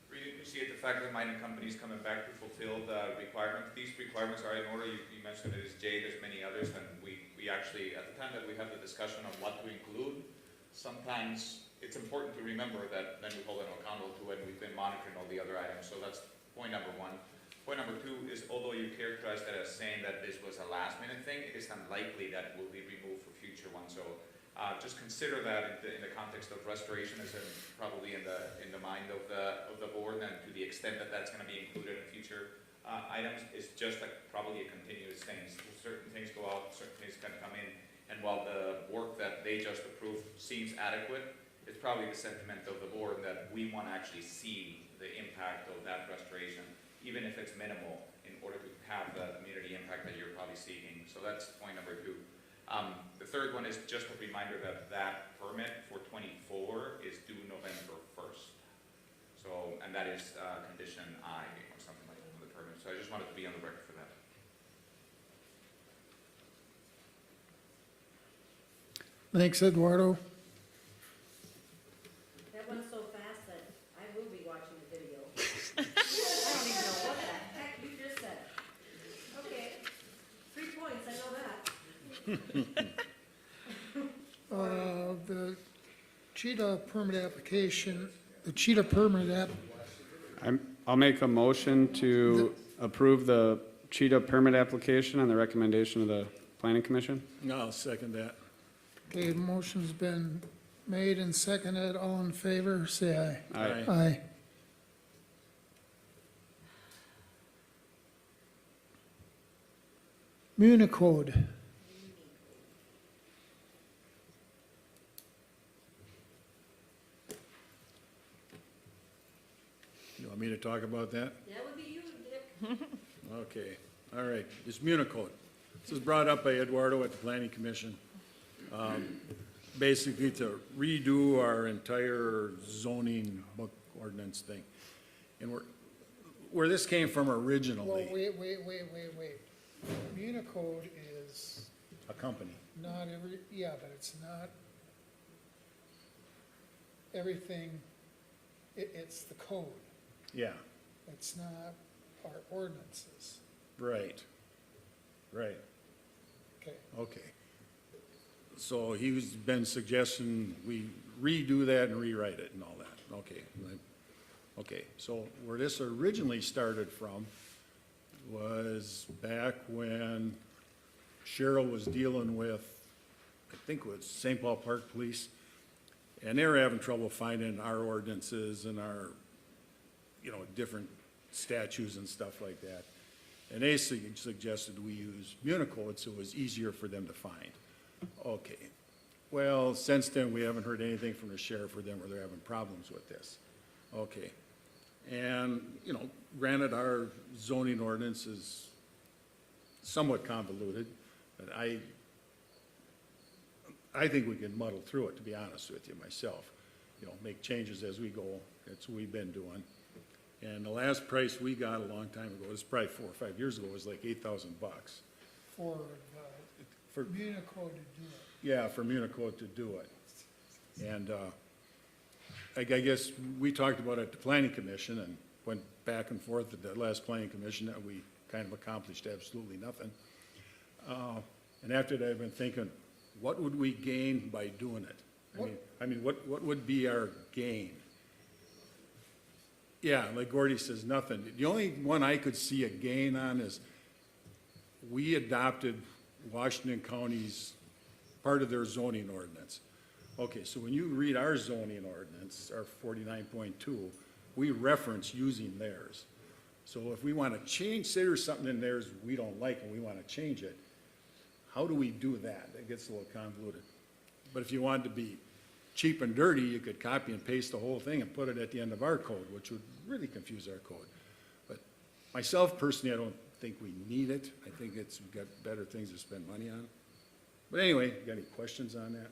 [SPEAKER 6] really appreciate the fact that mining companies coming back to fulfill the requirements. These requirements are in order, you mentioned it is J, there's many others, and we actually, at the time that we have the discussion on what to include, sometimes it's important to remember that then we hold them accountable to it, and we've been monitoring all the other items, so that's point number one. Point number two is, although you characterized that as saying that this was a last minute thing, it is unlikely that it will be removed for future ones, so just consider that in the context of restoration as probably in the mind of the board, and to the extent that that's going to be included in future items, it's just probably a continuous thing. So certain things go out, certain things can come in, and while the work that they just approved seems adequate, it's probably the sentiment of the board that we want to actually see the impact of that restoration, even if it's minimal, in order to have the community impact that you're probably seeking. So that's point number two. The third one is just a reminder that that permit for 24 is due November 1st. So, and that is condition I or something like that on the permit. So I just wanted to be on the record for that.
[SPEAKER 1] Thanks, Eduardo.
[SPEAKER 5] That went so fast that I will be watching the video. I don't even know what the heck you just said. Okay, 3 points, I know that.
[SPEAKER 1] The c.Tschida permit application, the c.Tschida permit app,
[SPEAKER 2] I'll make a motion to approve the c.Tschida permit application on the recommendation of the planning commission.
[SPEAKER 3] I'll second that.
[SPEAKER 1] okay, motion's been made and seconded, all in favor, say aye.
[SPEAKER 2] Aye.
[SPEAKER 1] Aye. Municode,
[SPEAKER 3] You want me to talk about that?
[SPEAKER 5] That would be you, Dick.
[SPEAKER 3] Okay, all right, it's Municode. This was brought up by Eduardo at the Planning Commission. Basically to redo our entire zoning book ordinance thing. And where this came from
[SPEAKER 1] well,
[SPEAKER 3] originally,
[SPEAKER 1] wait. Municode is
[SPEAKER 3] a company.
[SPEAKER 1] not every, yeah, but it's not everything, it's the code,
[SPEAKER 3] Yeah,
[SPEAKER 1] it's not our ordinances,
[SPEAKER 3] right, right,
[SPEAKER 1] okay?
[SPEAKER 3] okay. So he's been suggesting we redo that and rewrite it and all that, okay. Okay, so where this originally started from was back when Cheryl was dealing with, I think it was St. Paul Park Police, and they were having trouble finding our ordinances and our, different statutes and stuff like that. And they suggested we use Municode so it was easier for them to find. Okay, well, since then, we haven't heard anything from the sheriff or them where they're having problems with this. Okay, and, granted, our zoning ordinance is somewhat convoluted, but I think we can muddle through it, to be honest with you, myself. Make changes as we go, that's what we've been doing. And the last price we got a long time ago, it was probably 4 or 5 years ago, was like $8,000.
[SPEAKER 1] For
[SPEAKER 3] For,
[SPEAKER 1] Municode to do it.
[SPEAKER 3] yeah, for Municode to do it. And I guess we talked about it at the planning commission and went back and forth at the last planning commission that we kind of accomplished absolutely nothing. And after that, I've been thinking, what would we gain by doing it? I mean, what would be our gain? Yeah, like Gordy says, nothing. The only one I could see a gain on is we adopted Washington County's part of their zoning ordinance. Okay, so when you read our zoning ordinance, our 49.2, we reference using theirs. So if we want to change, say there's something in theirs we don't like and we want to change it, how do we do that? It gets a little convoluted. But if you wanted to be cheap and dirty, you could copy and paste the whole thing and put it at the end of our code, which would really confuse our code. But myself personally, I don't think we need it. I think we've got better things to spend money on. But anyway, got any questions on that?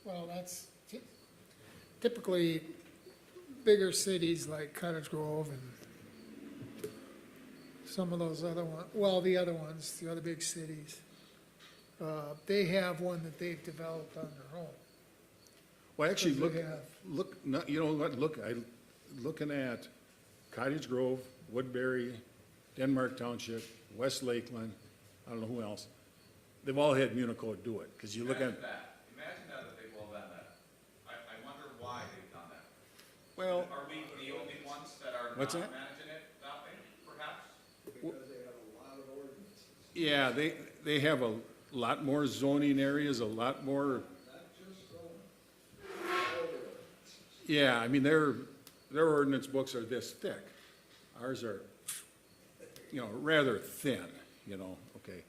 [SPEAKER 1] Well, that's typically bigger cities like Cottage Grove and some of those other ones, well, the other ones, the other big cities, they have one that they've developed on their own.
[SPEAKER 3] Well, actually,
[SPEAKER 1] Because they have-
[SPEAKER 3] look, no, you know what, looking at Cottage Grove, Woodbury, Denmark Township, West Lakeland, I don't know who else. They've all had Municode do it, because you look at,
[SPEAKER 6] Imagine that they've all done that. I wonder why they've done that.
[SPEAKER 3] well,
[SPEAKER 6] Are we the only ones that are
[SPEAKER 3] What's
[SPEAKER 6] not
[SPEAKER 3] that?
[SPEAKER 6] managing it that way, perhaps?
[SPEAKER 7] Because they have a lot of ordinances,
[SPEAKER 3] yeah, they have a lot more zoning areas, a lot more,
[SPEAKER 7] not just zoning, all the ordinances.
[SPEAKER 3] yeah, I mean, their ordinance books are this thick. Ours are, you know, rather thin, you know, okay.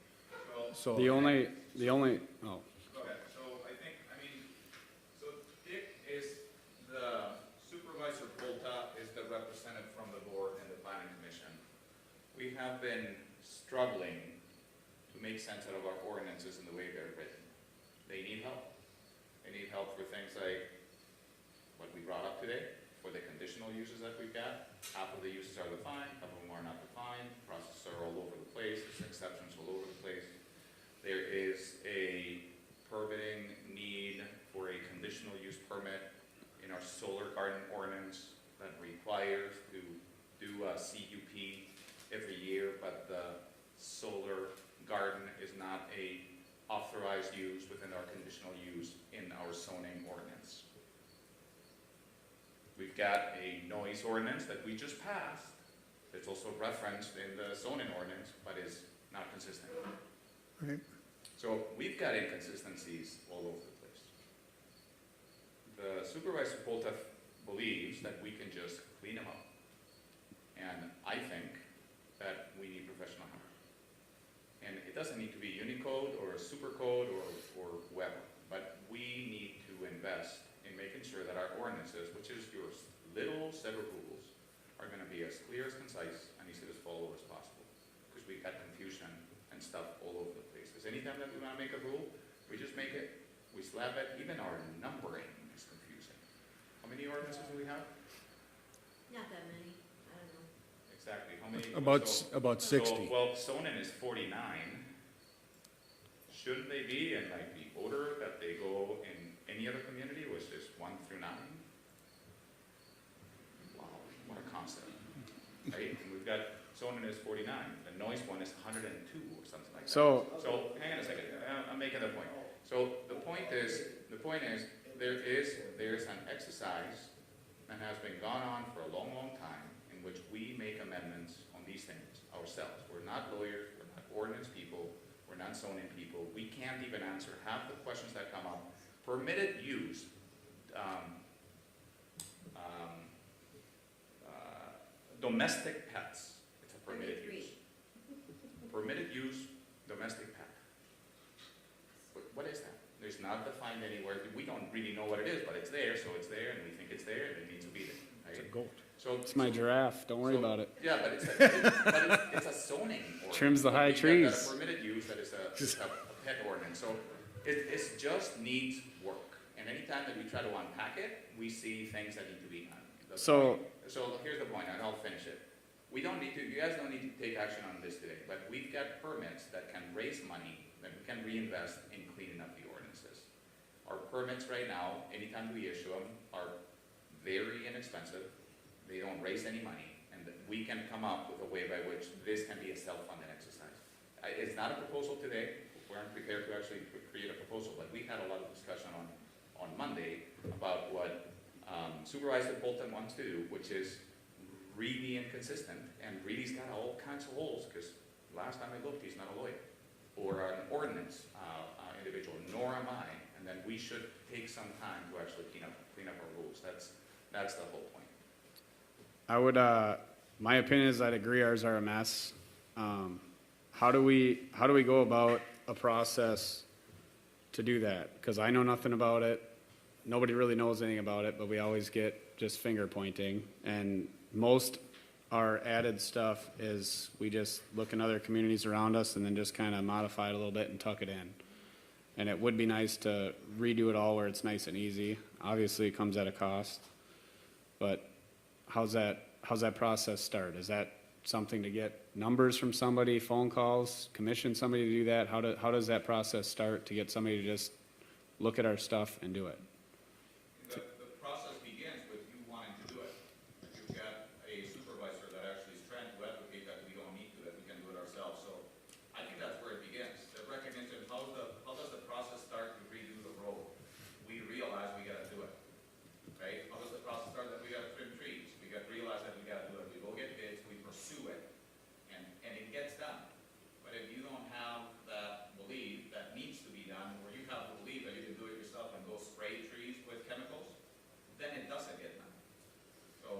[SPEAKER 3] So.
[SPEAKER 2] The only, oh,
[SPEAKER 6] Go ahead. So so Dick is the Supervisor Volta is the representative from the board and the planning commission. We have been struggling to make sense out of our ordinances in the way they're written. They need help. They need help for things like what we brought up today, for the conditional uses that we've got. Half of the uses are defined, half of them are not defined, processes are all over the place, there's exceptions all over the place. There is a permitting need for a conditional use permit in our solar garden ordinance that requires to do a CUP every year, but the solar garden is not a authorized use within our conditional use in our zoning ordinance. We've got a noise ordinance that we just passed. It's also referenced in the zoning ordinance, but is not consistent.
[SPEAKER 1] Right.
[SPEAKER 6] So we've got inconsistencies all over the place. The Supervisor Volta believes that we can just clean them up. And I think that we need professional help. And it doesn't need to be Unicode or Supercode or whoever, but we need to invest in making sure that our ordinances, which is your little set of rules, are going to be as clear, as concise, and easy to follow as possible. Because we've got confusion and stuff all over the place. Because anytime that we want to make a rule, we just make it, we slap it, even our numbering is confusing. How many ordinances do we have?
[SPEAKER 5] Not that many, I don't know.
[SPEAKER 6] Exactly, how many?
[SPEAKER 3] About,
[SPEAKER 6] So-
[SPEAKER 3] about
[SPEAKER 6] so,
[SPEAKER 3] 60.
[SPEAKER 6] well, zoning is 49. Shouldn't they be in like the order that they go in any other community, which is 1 through 9? Wow, what a concept, right? And we've got, zoning is 49, the noise one is 102 or something like that.
[SPEAKER 2] so,
[SPEAKER 6] So, hang on a second, I'm making the point. So, the point is, there's an exercise that has been gone on for a long, long time, in which we make amendments on these things ourselves. We're not lawyers, we're not ordinance people, we're not zoning people. We can't even answer half the questions that come up. Permitted use, domestic pets, it's a permitted use. Permitted use, domestic pet. What is that? There's not defined anywhere. We don't really know what it is, but it's there, so it's there, and we think it's there, and it needs to be there,
[SPEAKER 3] It's a
[SPEAKER 6] right?
[SPEAKER 3] goat.
[SPEAKER 6] So
[SPEAKER 2] it's my giraffe, don't worry about it.
[SPEAKER 6] Yeah, but it's a zoning ordinance.
[SPEAKER 2] Trims the high
[SPEAKER 6] We've got
[SPEAKER 2] trees.
[SPEAKER 6] a permitted use that is a pet ordinance, so it just needs work. And anytime that we try to unpack it, we see things that need to be done.
[SPEAKER 2] So-
[SPEAKER 6] So here's the point, and I'll finish it. You guys don't need to take action on this today, but we've got permits that can raise money, that we can reinvest in cleaning up the ordinances. Our permits right now, anytime we issue them, are very inexpensive. They don't raise any money, and we can come up with a way by which this can be a self-funded exercise. It's not a proposal today. We aren't prepared to actually create a proposal, but we had a lot of discussion on Monday about what Supervisor Bolton wants to do, which is really inconsistent, and really's got all kinds of holes, because last time I looked, he's not a lawyer, or an ordinance individual, nor am I, and then we should take some time to actually clean up our rules. That's the whole point.
[SPEAKER 2] I would, my opinion is I'd agree ours are a mess. How do we go about a process to do that? Because I know nothing about it. Nobody really knows anything about it, but we always get just finger pointing. And most our added stuff is we just look in other communities around us and then just kind of modify it a little bit and tuck it in. And it would be nice to redo it all where it's nice and easy. Obviously, it comes at a cost. But how's that process start? Is that something to get numbers from somebody, phone calls, commission somebody to do that? How does that process start to get somebody to just look at our stuff and do it?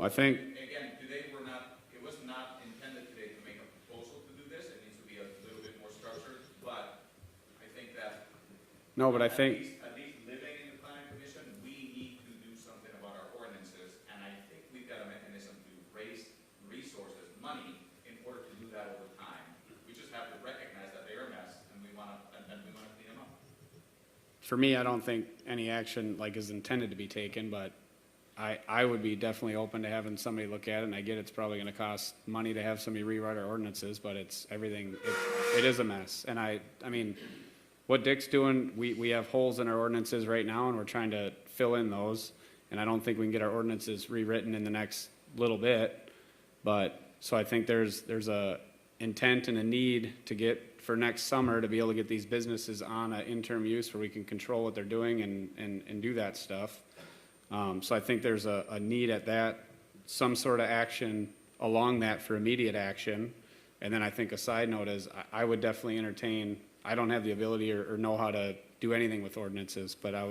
[SPEAKER 2] I think,
[SPEAKER 6] Again, it was not intended today to make a proposal to do this, it needs to be a little bit more structured, but I think that
[SPEAKER 2] no, but I think,
[SPEAKER 6] at least living in the planning commission, we need to do something about our ordinances, and I think we've got a mechanism to raise resources, money, in order to do that over time. We just have to recognize that they're a mess, and we wanna clean them up.
[SPEAKER 2] for me, I don't think any action like is intended to be taken, but I would be definitely open to having somebody look at it, and I get it's probably gonna cost money to have somebody rewrite our ordinances, but it's everything, it is a mess. And I mean, what Dick's doing, we have holes in our ordinances right now, and we're trying to fill in those. And I don't think we can get our ordinances rewritten in the next little bit. But, so I think there's a intent and a need to get, for next summer, to be able to get these businesses on an interim use where we can control what they're doing and do that stuff. So I think there's a need at that, some sort of action along that for immediate action. And then I think a side note is I would definitely entertain, I don't have the ability or know how to do anything with ordinances, but I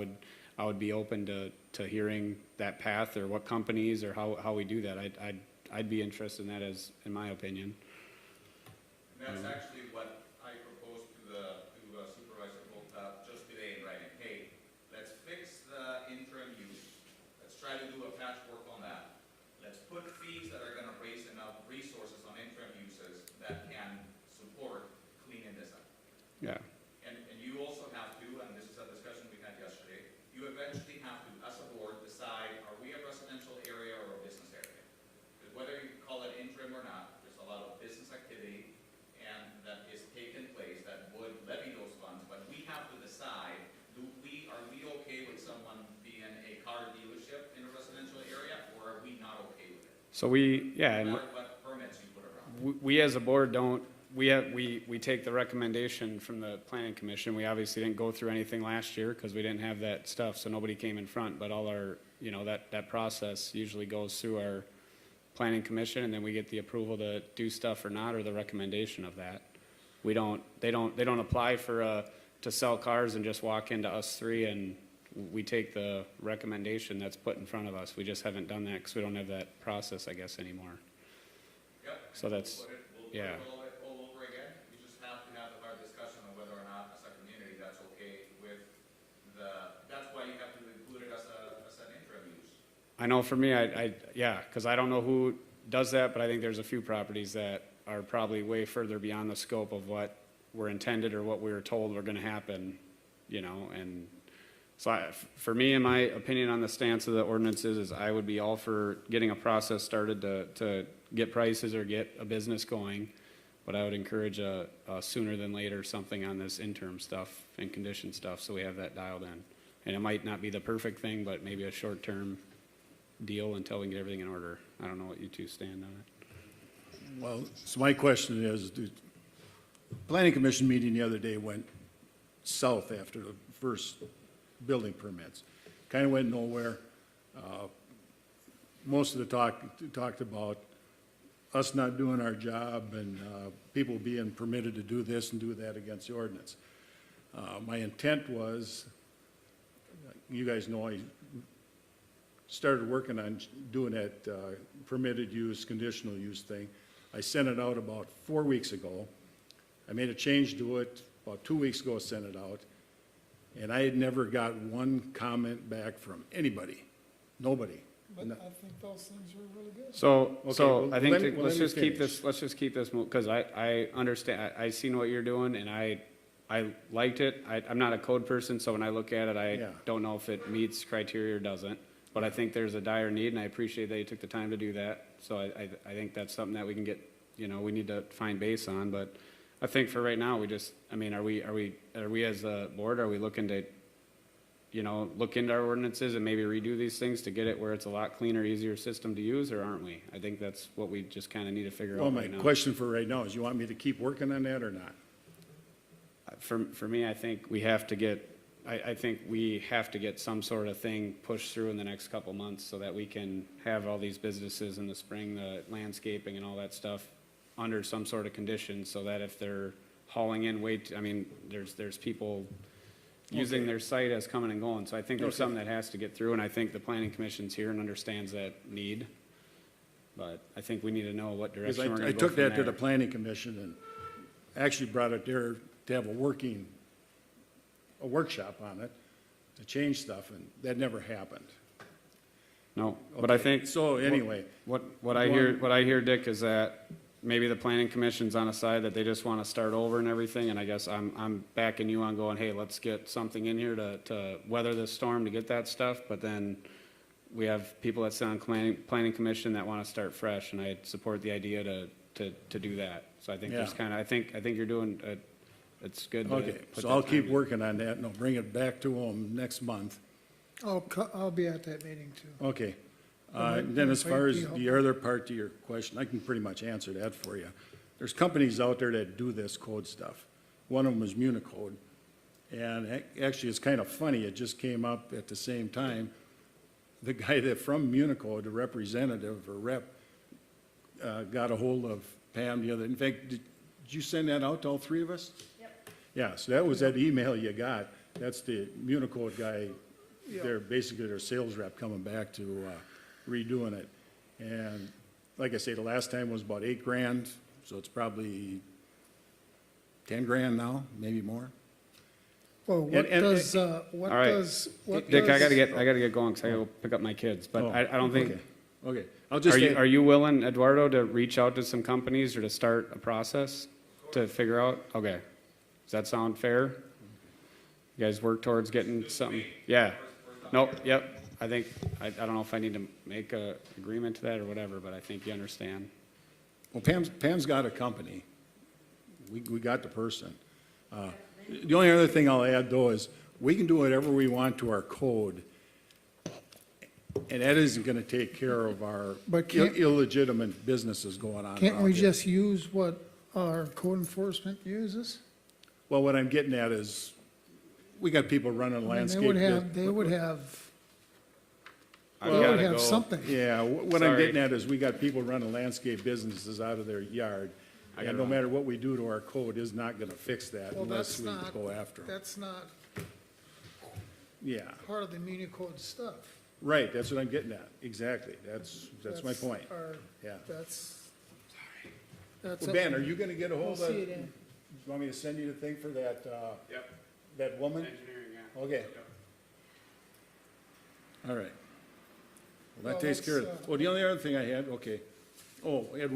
[SPEAKER 2] would be open to hearing that path or what companies or how we do that. I'd be interested in that as, in my opinion.
[SPEAKER 6] And that's actually what I proposed to Supervisor Ohmann just today in writing. Hey, let's fix the interim use. Let's try to do a patchwork on that. Let's put fees that are gonna raise enough resources on interim uses that can support cleaning this up.
[SPEAKER 2] Yeah.
[SPEAKER 6] And you also have to, and this is a discussion we had yesterday, you eventually have to, as a board, decide, are we a residential area or a business area? Because whether you call it interim or not, there's a lot of business activity and that is taking place that would levy those funds, but we have to decide, are we okay with someone being a car dealership in a residential area, or are we not okay with it?
[SPEAKER 2] So we, yeah,
[SPEAKER 6] No
[SPEAKER 2] and
[SPEAKER 6] matter what permits you put around.
[SPEAKER 2] we as a board don't, we take the recommendation from the planning commission. We obviously didn't go through anything last year because we didn't have that stuff, so nobody came in front, but all our, that process usually goes through our planning commission, and then we get the approval to do stuff or not, or the recommendation of that. They don't apply for, to sell cars and just walk into us three, and we take the recommendation that's put in front of us. We just haven't done that because we don't have that process, I guess, anymore.
[SPEAKER 6] Yep.
[SPEAKER 2] So that's,
[SPEAKER 6] We'll put
[SPEAKER 2] yeah.
[SPEAKER 6] it all over again. We just have to have the hard discussion on whether or not, as a community, that's okay with that's why you have to include it as an interim use.
[SPEAKER 2] I know for me, yeah, because I don't know who does that, but I think there's a few properties that are probably way further beyond the scope of what were intended or what we were told were gonna happen, and so for me, in my opinion on the stance of the ordinances is I would be all for getting a process started to get prices or get a business going, but I would encourage a sooner than later something on this interim stuff and condition stuff, so we have that dialed in. And it might not be the perfect thing, but maybe a short-term deal until we can get everything in order. I don't know what you two stand on it.
[SPEAKER 3] Well, so my question is, the planning commission meeting the other day went south after the first building permits. Kind of went nowhere. Most of the talk talked about us not doing our job and people being permitted to do this and do that against the ordinance. My intent was, you guys know I started working on doing that permitted use, conditional use thing. I sent it out about 4 weeks ago. I made a change to it about 2 weeks ago, I sent it out. And I had never got one comment back from anybody, nobody.
[SPEAKER 1] But I think those things are really good.
[SPEAKER 2] So
[SPEAKER 3] well,
[SPEAKER 2] I think
[SPEAKER 3] let me
[SPEAKER 2] let's just keep
[SPEAKER 3] finish.
[SPEAKER 2] this, because I understand, I seen what you're doing, and I liked it. I'm not a code person, so when I look at it, I
[SPEAKER 3] Yeah.
[SPEAKER 2] don't know if it meets criteria or doesn't. But I think there's a dire need, and I appreciate that you took the time to do that. So I think that's something that we can get, we need to find base on. But I think for right now, are we as a board, are we looking to, look into our ordinances and maybe redo these things to get it where it's a lot cleaner, easier system to use, or aren't we? I think that's what we just kind of need to figure
[SPEAKER 3] Well,
[SPEAKER 2] out
[SPEAKER 3] my
[SPEAKER 2] right now.
[SPEAKER 3] question for right now is, you want me to keep working on that or not?
[SPEAKER 2] For me, I think we have to get, I think we have to get some sort of thing pushed through in the next couple months so that we can have all these businesses in the spring, the landscaping and all that stuff under some sort of conditions, so that if they're hauling in weight, there's people using their site as coming and going. So I think there's
[SPEAKER 3] Okay.
[SPEAKER 2] something that has to get through, and I think the planning commission's here and understands that need. But I think we need to know what
[SPEAKER 3] Because
[SPEAKER 2] direction we're
[SPEAKER 3] I
[SPEAKER 2] gonna go
[SPEAKER 3] took
[SPEAKER 2] from
[SPEAKER 3] that to the
[SPEAKER 2] there.
[SPEAKER 3] planning commission and actually brought it there to have a workshop on it, to change stuff, and that never happened.
[SPEAKER 2] No, but I
[SPEAKER 3] Okay,
[SPEAKER 2] think.
[SPEAKER 3] so anyway,
[SPEAKER 2] What I hear, Dick, is that maybe the planning commission's on a side that they just wanna start over and everything, and I guess I'm backing you on going, hey, let's get something in here to weather this storm to get that stuff, but then we have people that sit on planning commission that wanna start fresh, and I support the idea to do that. So I think there's
[SPEAKER 3] Yeah.
[SPEAKER 2] kinda, I think you're doing, it's good to
[SPEAKER 3] okay,
[SPEAKER 2] put
[SPEAKER 3] so
[SPEAKER 2] that
[SPEAKER 3] I'll
[SPEAKER 2] time
[SPEAKER 3] keep
[SPEAKER 2] in.
[SPEAKER 3] working on that, and I'll bring it back to them next month.
[SPEAKER 1] I'll be at that meeting too.
[SPEAKER 3] Okay.
[SPEAKER 1] might-
[SPEAKER 3] Then as
[SPEAKER 1] might
[SPEAKER 3] far
[SPEAKER 1] be
[SPEAKER 3] as the
[SPEAKER 1] helpful.
[SPEAKER 3] other part to your question, I can pretty much answer that for you. There's companies out there that do this code stuff. One of them is Municode. And actually, it's kind of funny, it just came up at the same time. The guy that from Municode, the representative or rep, got a hold of Pam the other, in fact, did you send that out to all three of us?
[SPEAKER 5] Yep.
[SPEAKER 3] Yeah, so that was that email you got. That's the Municode guy, they're basically their sales rep coming back to redoing it. And like I say, the last time was about $8,000, so it's probably $10,000 now, maybe more.
[SPEAKER 1] Well, what
[SPEAKER 3] And-
[SPEAKER 1] does,
[SPEAKER 2] All right. Dick, I gotta get going, cause I gotta go pick up my kids, but
[SPEAKER 3] Oh,
[SPEAKER 2] I don't think,
[SPEAKER 3] Okay, I'll just.
[SPEAKER 2] are you willing, Eduardo, to reach out to some companies or to start a process to figure out? Okay. Does that sound fair? You guys work towards getting something? Yeah. Nope, yep. I think, I don't know if I need to make a agreement to that or whatever, but I think you understand.
[SPEAKER 3] Well, Pam's got a company. We got the person. The only other thing I'll add, though, is we can do whatever we want to our code, and that isn't gonna take care of our
[SPEAKER 1] But can't-
[SPEAKER 3] illegitimate businesses going on.
[SPEAKER 1] Can't
[SPEAKER 3] around
[SPEAKER 1] we
[SPEAKER 3] here.
[SPEAKER 1] just use what our code enforcement uses?
[SPEAKER 3] Well, what I'm getting at is, we got people running
[SPEAKER 1] I mean,
[SPEAKER 3] landscape.
[SPEAKER 1] they would have
[SPEAKER 2] I've
[SPEAKER 1] They would
[SPEAKER 2] gotta
[SPEAKER 1] have
[SPEAKER 2] go.
[SPEAKER 1] something.
[SPEAKER 3] Yeah, what I'm
[SPEAKER 2] Sorry.
[SPEAKER 3] getting at is we got people running landscape businesses out of their yard.
[SPEAKER 2] I
[SPEAKER 3] And
[SPEAKER 2] gotta
[SPEAKER 3] no
[SPEAKER 2] run.
[SPEAKER 3] matter what we do to our code is not gonna fix that
[SPEAKER 1] Well,
[SPEAKER 3] unless
[SPEAKER 1] that's
[SPEAKER 3] we
[SPEAKER 1] not,
[SPEAKER 3] go after them.
[SPEAKER 1] that's not
[SPEAKER 3] Yeah,
[SPEAKER 1] part of the Municode stuff.
[SPEAKER 3] right, that's what I'm getting at, exactly, that's my point,
[SPEAKER 1] our-
[SPEAKER 3] yeah.
[SPEAKER 1] That's
[SPEAKER 3] Well,
[SPEAKER 1] up-
[SPEAKER 3] Ben, are you gonna get a
[SPEAKER 1] We'll
[SPEAKER 3] hold
[SPEAKER 1] see
[SPEAKER 3] of,
[SPEAKER 1] it
[SPEAKER 3] you
[SPEAKER 1] in.
[SPEAKER 3] want me to send you the thing for that,
[SPEAKER 2] Yep.
[SPEAKER 3] that woman?
[SPEAKER 2] Engineering, yeah.
[SPEAKER 3] Okay. All right. Well, that
[SPEAKER 1] Well,
[SPEAKER 3] takes care of,
[SPEAKER 1] let's,
[SPEAKER 3] well, the only other thing I had, okay. Oh, I had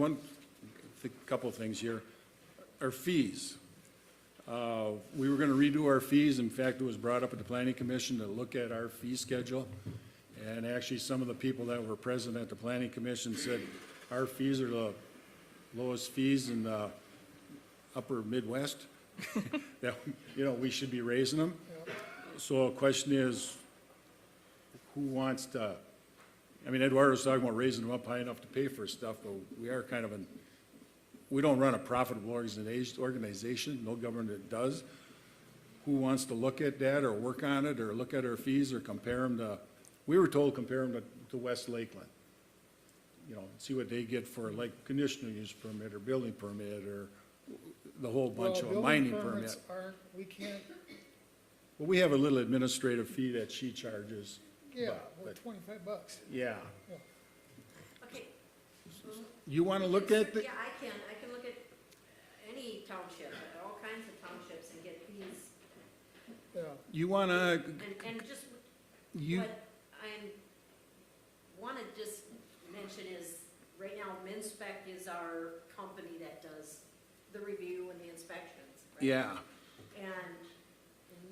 [SPEAKER 3] couple of things here. Our fees. We were gonna redo our fees. In fact, it was brought up at the planning commission to look at our fee schedule. And actually, some of the people that were present at the planning commission said our fees are the lowest fees in the upper Midwest. That, we should be raising them. So the question is, who wants to, Eduardo was talking about raising them up high enough to pay for stuff, but we are kind of we don't run a profitable organization, no government does. Who wants to look at that or work on it or look at our fees or compare them to, we were told compare them to West Lakeland. See what they get for like conditional use permit or building permit or the whole bunch of
[SPEAKER 1] Well,
[SPEAKER 3] mining
[SPEAKER 1] building
[SPEAKER 3] permit.
[SPEAKER 1] permits aren't, we can't,
[SPEAKER 3] Well, we have a little administrative fee that she charges.
[SPEAKER 1] yeah,
[SPEAKER 3] but-
[SPEAKER 1] $25.
[SPEAKER 3] Yeah.
[SPEAKER 5] Okay.
[SPEAKER 3] You want to look at the,
[SPEAKER 5] Yeah, I can look at any township, all kinds of townships and get fees.
[SPEAKER 1] Yeah.
[SPEAKER 3] you want to,
[SPEAKER 5] And just
[SPEAKER 3] you,
[SPEAKER 5] what I want to just mention is, right now, Minspec is our company that does the review and the inspections. right?
[SPEAKER 3] yeah.
[SPEAKER 5] And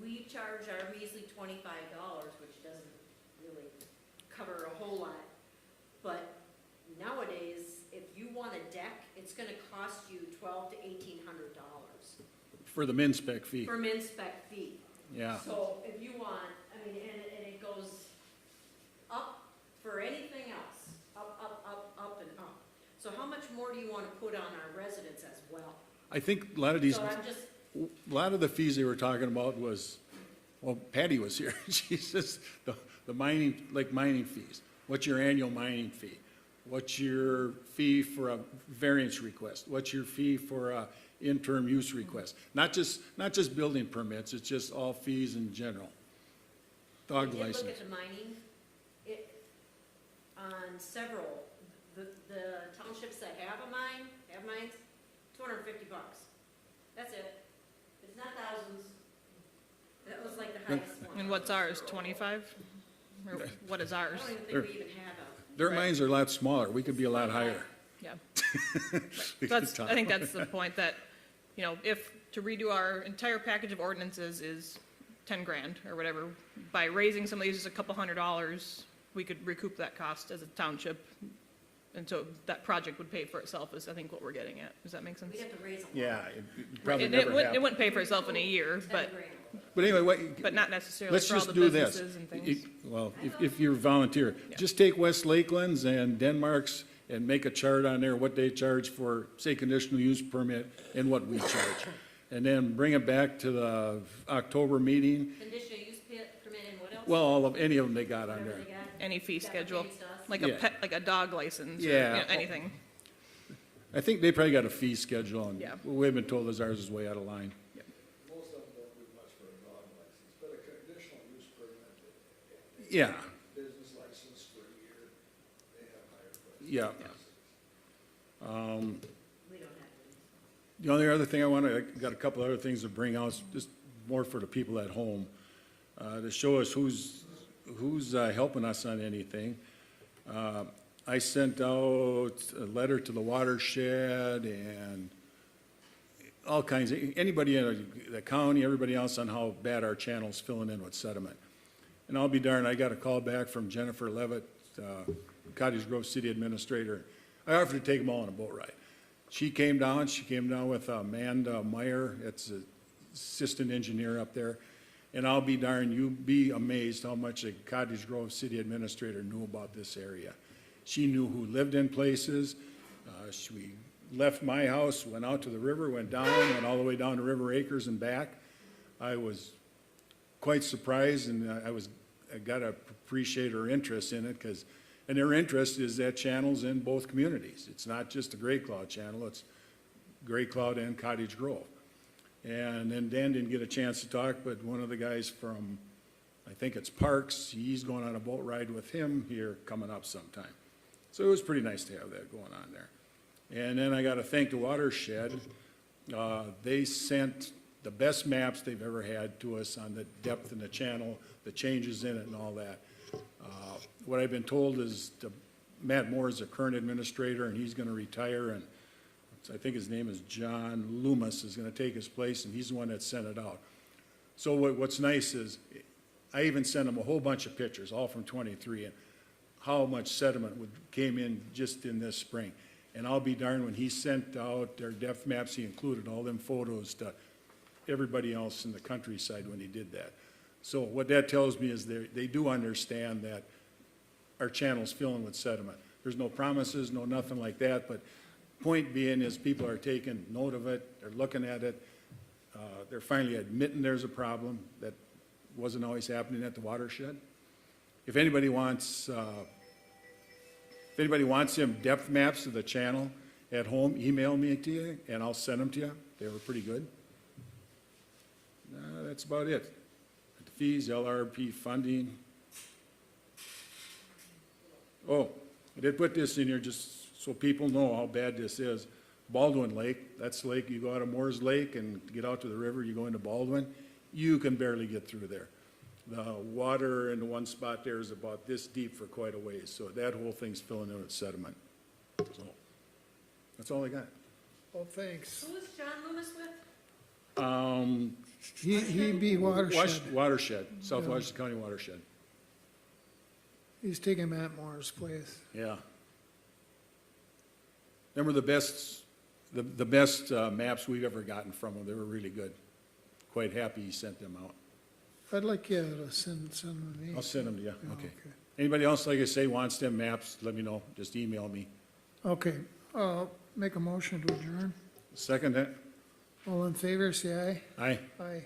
[SPEAKER 5] we charge our measly $25, which doesn't really cover a whole lot. But nowadays, if you want a deck, it's gonna cost you $1,200 to $1,800
[SPEAKER 3] For the min-spec fee,
[SPEAKER 5] for Minspec fee.
[SPEAKER 3] yeah.
[SPEAKER 5] So if you want, and it goes up for anything else, up and up. So how much more do you wanna put on our residents as well?
[SPEAKER 3] I think a lot of these,
[SPEAKER 5] So I'm just,
[SPEAKER 3] a lot of the fees they were talking about was, well, Patty was here. She says the mining, like mining fees. What's your annual mining fee? What's your fee for a variance request? What's your fee for a interim use request? Not just building permits, it's just all fees in general.
[SPEAKER 5] I
[SPEAKER 3] Dog
[SPEAKER 5] did look
[SPEAKER 3] license.
[SPEAKER 5] at the mining, on several, the townships that have mines, $250. That's it. It's not thousands. That was like the highest one.
[SPEAKER 4] And what's ours, 25? Or what is
[SPEAKER 5] I
[SPEAKER 4] ours?
[SPEAKER 5] don't even think we even have a.
[SPEAKER 3] Their
[SPEAKER 4] Right.
[SPEAKER 3] mines are a lot smaller. We could be a lot higher.
[SPEAKER 4] Yeah.
[SPEAKER 3] We
[SPEAKER 4] That's,
[SPEAKER 3] could
[SPEAKER 4] I think that's the point that, if to redo our entire package of ordinances is 10 grand or whatever, by raising some of these just a couple $100, we could recoup that cost as a township. And so that project would pay for itself is I think what we're getting at. Does that make sense?
[SPEAKER 5] We'd have to raise a lot.
[SPEAKER 3] Yeah, it probably
[SPEAKER 4] It
[SPEAKER 3] never
[SPEAKER 4] wouldn't- it
[SPEAKER 3] happened.
[SPEAKER 4] wouldn't pay for itself in a year,
[SPEAKER 5] 10
[SPEAKER 4] but,
[SPEAKER 5] grand.
[SPEAKER 3] But anyway,
[SPEAKER 4] but not necessarily
[SPEAKER 3] let's
[SPEAKER 4] for all
[SPEAKER 3] just
[SPEAKER 4] the
[SPEAKER 3] do this.
[SPEAKER 4] businesses and things.
[SPEAKER 3] Well, if you're a volunteer, just take West Lakeland's and Denmark's and make a chart on there, what they charge for, say, conditional use permit and what we charge. And then bring it back to the October meeting.
[SPEAKER 5] Conditional use permit and what else?
[SPEAKER 3] Well, any of them they got on
[SPEAKER 5] Whatever
[SPEAKER 3] there.
[SPEAKER 5] they got.
[SPEAKER 4] Any fee
[SPEAKER 5] That
[SPEAKER 4] schedule,
[SPEAKER 5] pertains to us.
[SPEAKER 4] like
[SPEAKER 3] Yeah.
[SPEAKER 4] a pet, like a dog license or
[SPEAKER 3] Yeah.
[SPEAKER 4] anything.
[SPEAKER 3] I think they probably got a fee schedule, and
[SPEAKER 4] Yeah.
[SPEAKER 3] we've been told as ours is way out of line.
[SPEAKER 7] Most of them don't do much for a dog license, but a conditional use permit,
[SPEAKER 3] Yeah,
[SPEAKER 7] business license for a year, they have higher prices.
[SPEAKER 3] yeah.
[SPEAKER 5] We don't have to.
[SPEAKER 3] The only other thing I got a couple other things to bring out, just more for the people at home, to show us who's helping us on anything. I sent out a letter to the watershed and all kinds of, anybody in the county, everybody else on how bad our channel's filling in with sediment. And I'll be darned, I got a call back from Jennifer Levitt, Cottage Grove City Administrator. I offered to take them all on a boat ride. She came down with Amanda Meyer, that's the assistant engineer up there. And I'll be darned, you'd be amazed how much the Cottage Grove City Administrator knew about this area. She knew who lived in places. We left my house, went out to the river, went all the way down to River Acres and back. I was quite surprised, and I got to appreciate her interest in it, and her interest is that channel's in both communities. It's not just a Gray Cloud channel, it's Gray Cloud and Cottage Grove. And then Dan didn't get a chance to talk, but one of the guys from, I think it's Parks, he's going on a boat ride with him here coming up sometime. So it was pretty nice to have that going on there. And then I got to thank the watershed. They sent the best maps they've ever had to us on the depth in the channel, the changes in it and all that. What I've been told is Matt Moore is the current administrator and he's going to retire, and I think his name is John Loomis is going to take his place, and he's the one that sent it out. So what's nice is I even sent him a whole bunch of pictures, all from 23, and how much sediment came in just in this spring. And I'll be darned, when he sent out their depth maps, he included all them photos to everybody else in the countryside when he did that. So what that tells me is they do understand that our channel's filling with sediment. There's no promises, no nothing like that, but point being is people are taking note of it, they're looking at it, they're finally admitting there's a problem that wasn't always happening at the watershed. If anybody wants them depth maps of the channel at home, email me to you, and I'll send them to you. They were pretty good. That's about it. The fees, LRP funding. Oh, I did put this in here just so people know how bad this is. Baldwin Lake, that's the lake, you go out of Moore's Lake and to get out to the river, you go into Baldwin, you can barely get through there. The water in the one spot there is about this deep for quite a ways, so that whole thing's filling in with sediment. So, that's all I got.
[SPEAKER 1] Well, thanks.
[SPEAKER 5] Who is John Loomis with?
[SPEAKER 1] He be watershed.
[SPEAKER 3] Watershed, South Washington County Watershed,
[SPEAKER 1] He's taking Matt Moore's place.
[SPEAKER 3] yeah. Them were the best maps we've ever gotten from them. They were really good. Quite happy he sent them out.
[SPEAKER 1] I'd like you to send them to me.
[SPEAKER 3] I'll send them to you,
[SPEAKER 1] Yeah,
[SPEAKER 3] okay. Anybody else, like I say, wants them maps, let me know, just email me.
[SPEAKER 1] Okay, make a motion to adjourn.
[SPEAKER 3] Second that?
[SPEAKER 1] All in favor, say aye.
[SPEAKER 3] Aye.
[SPEAKER 1] Aye.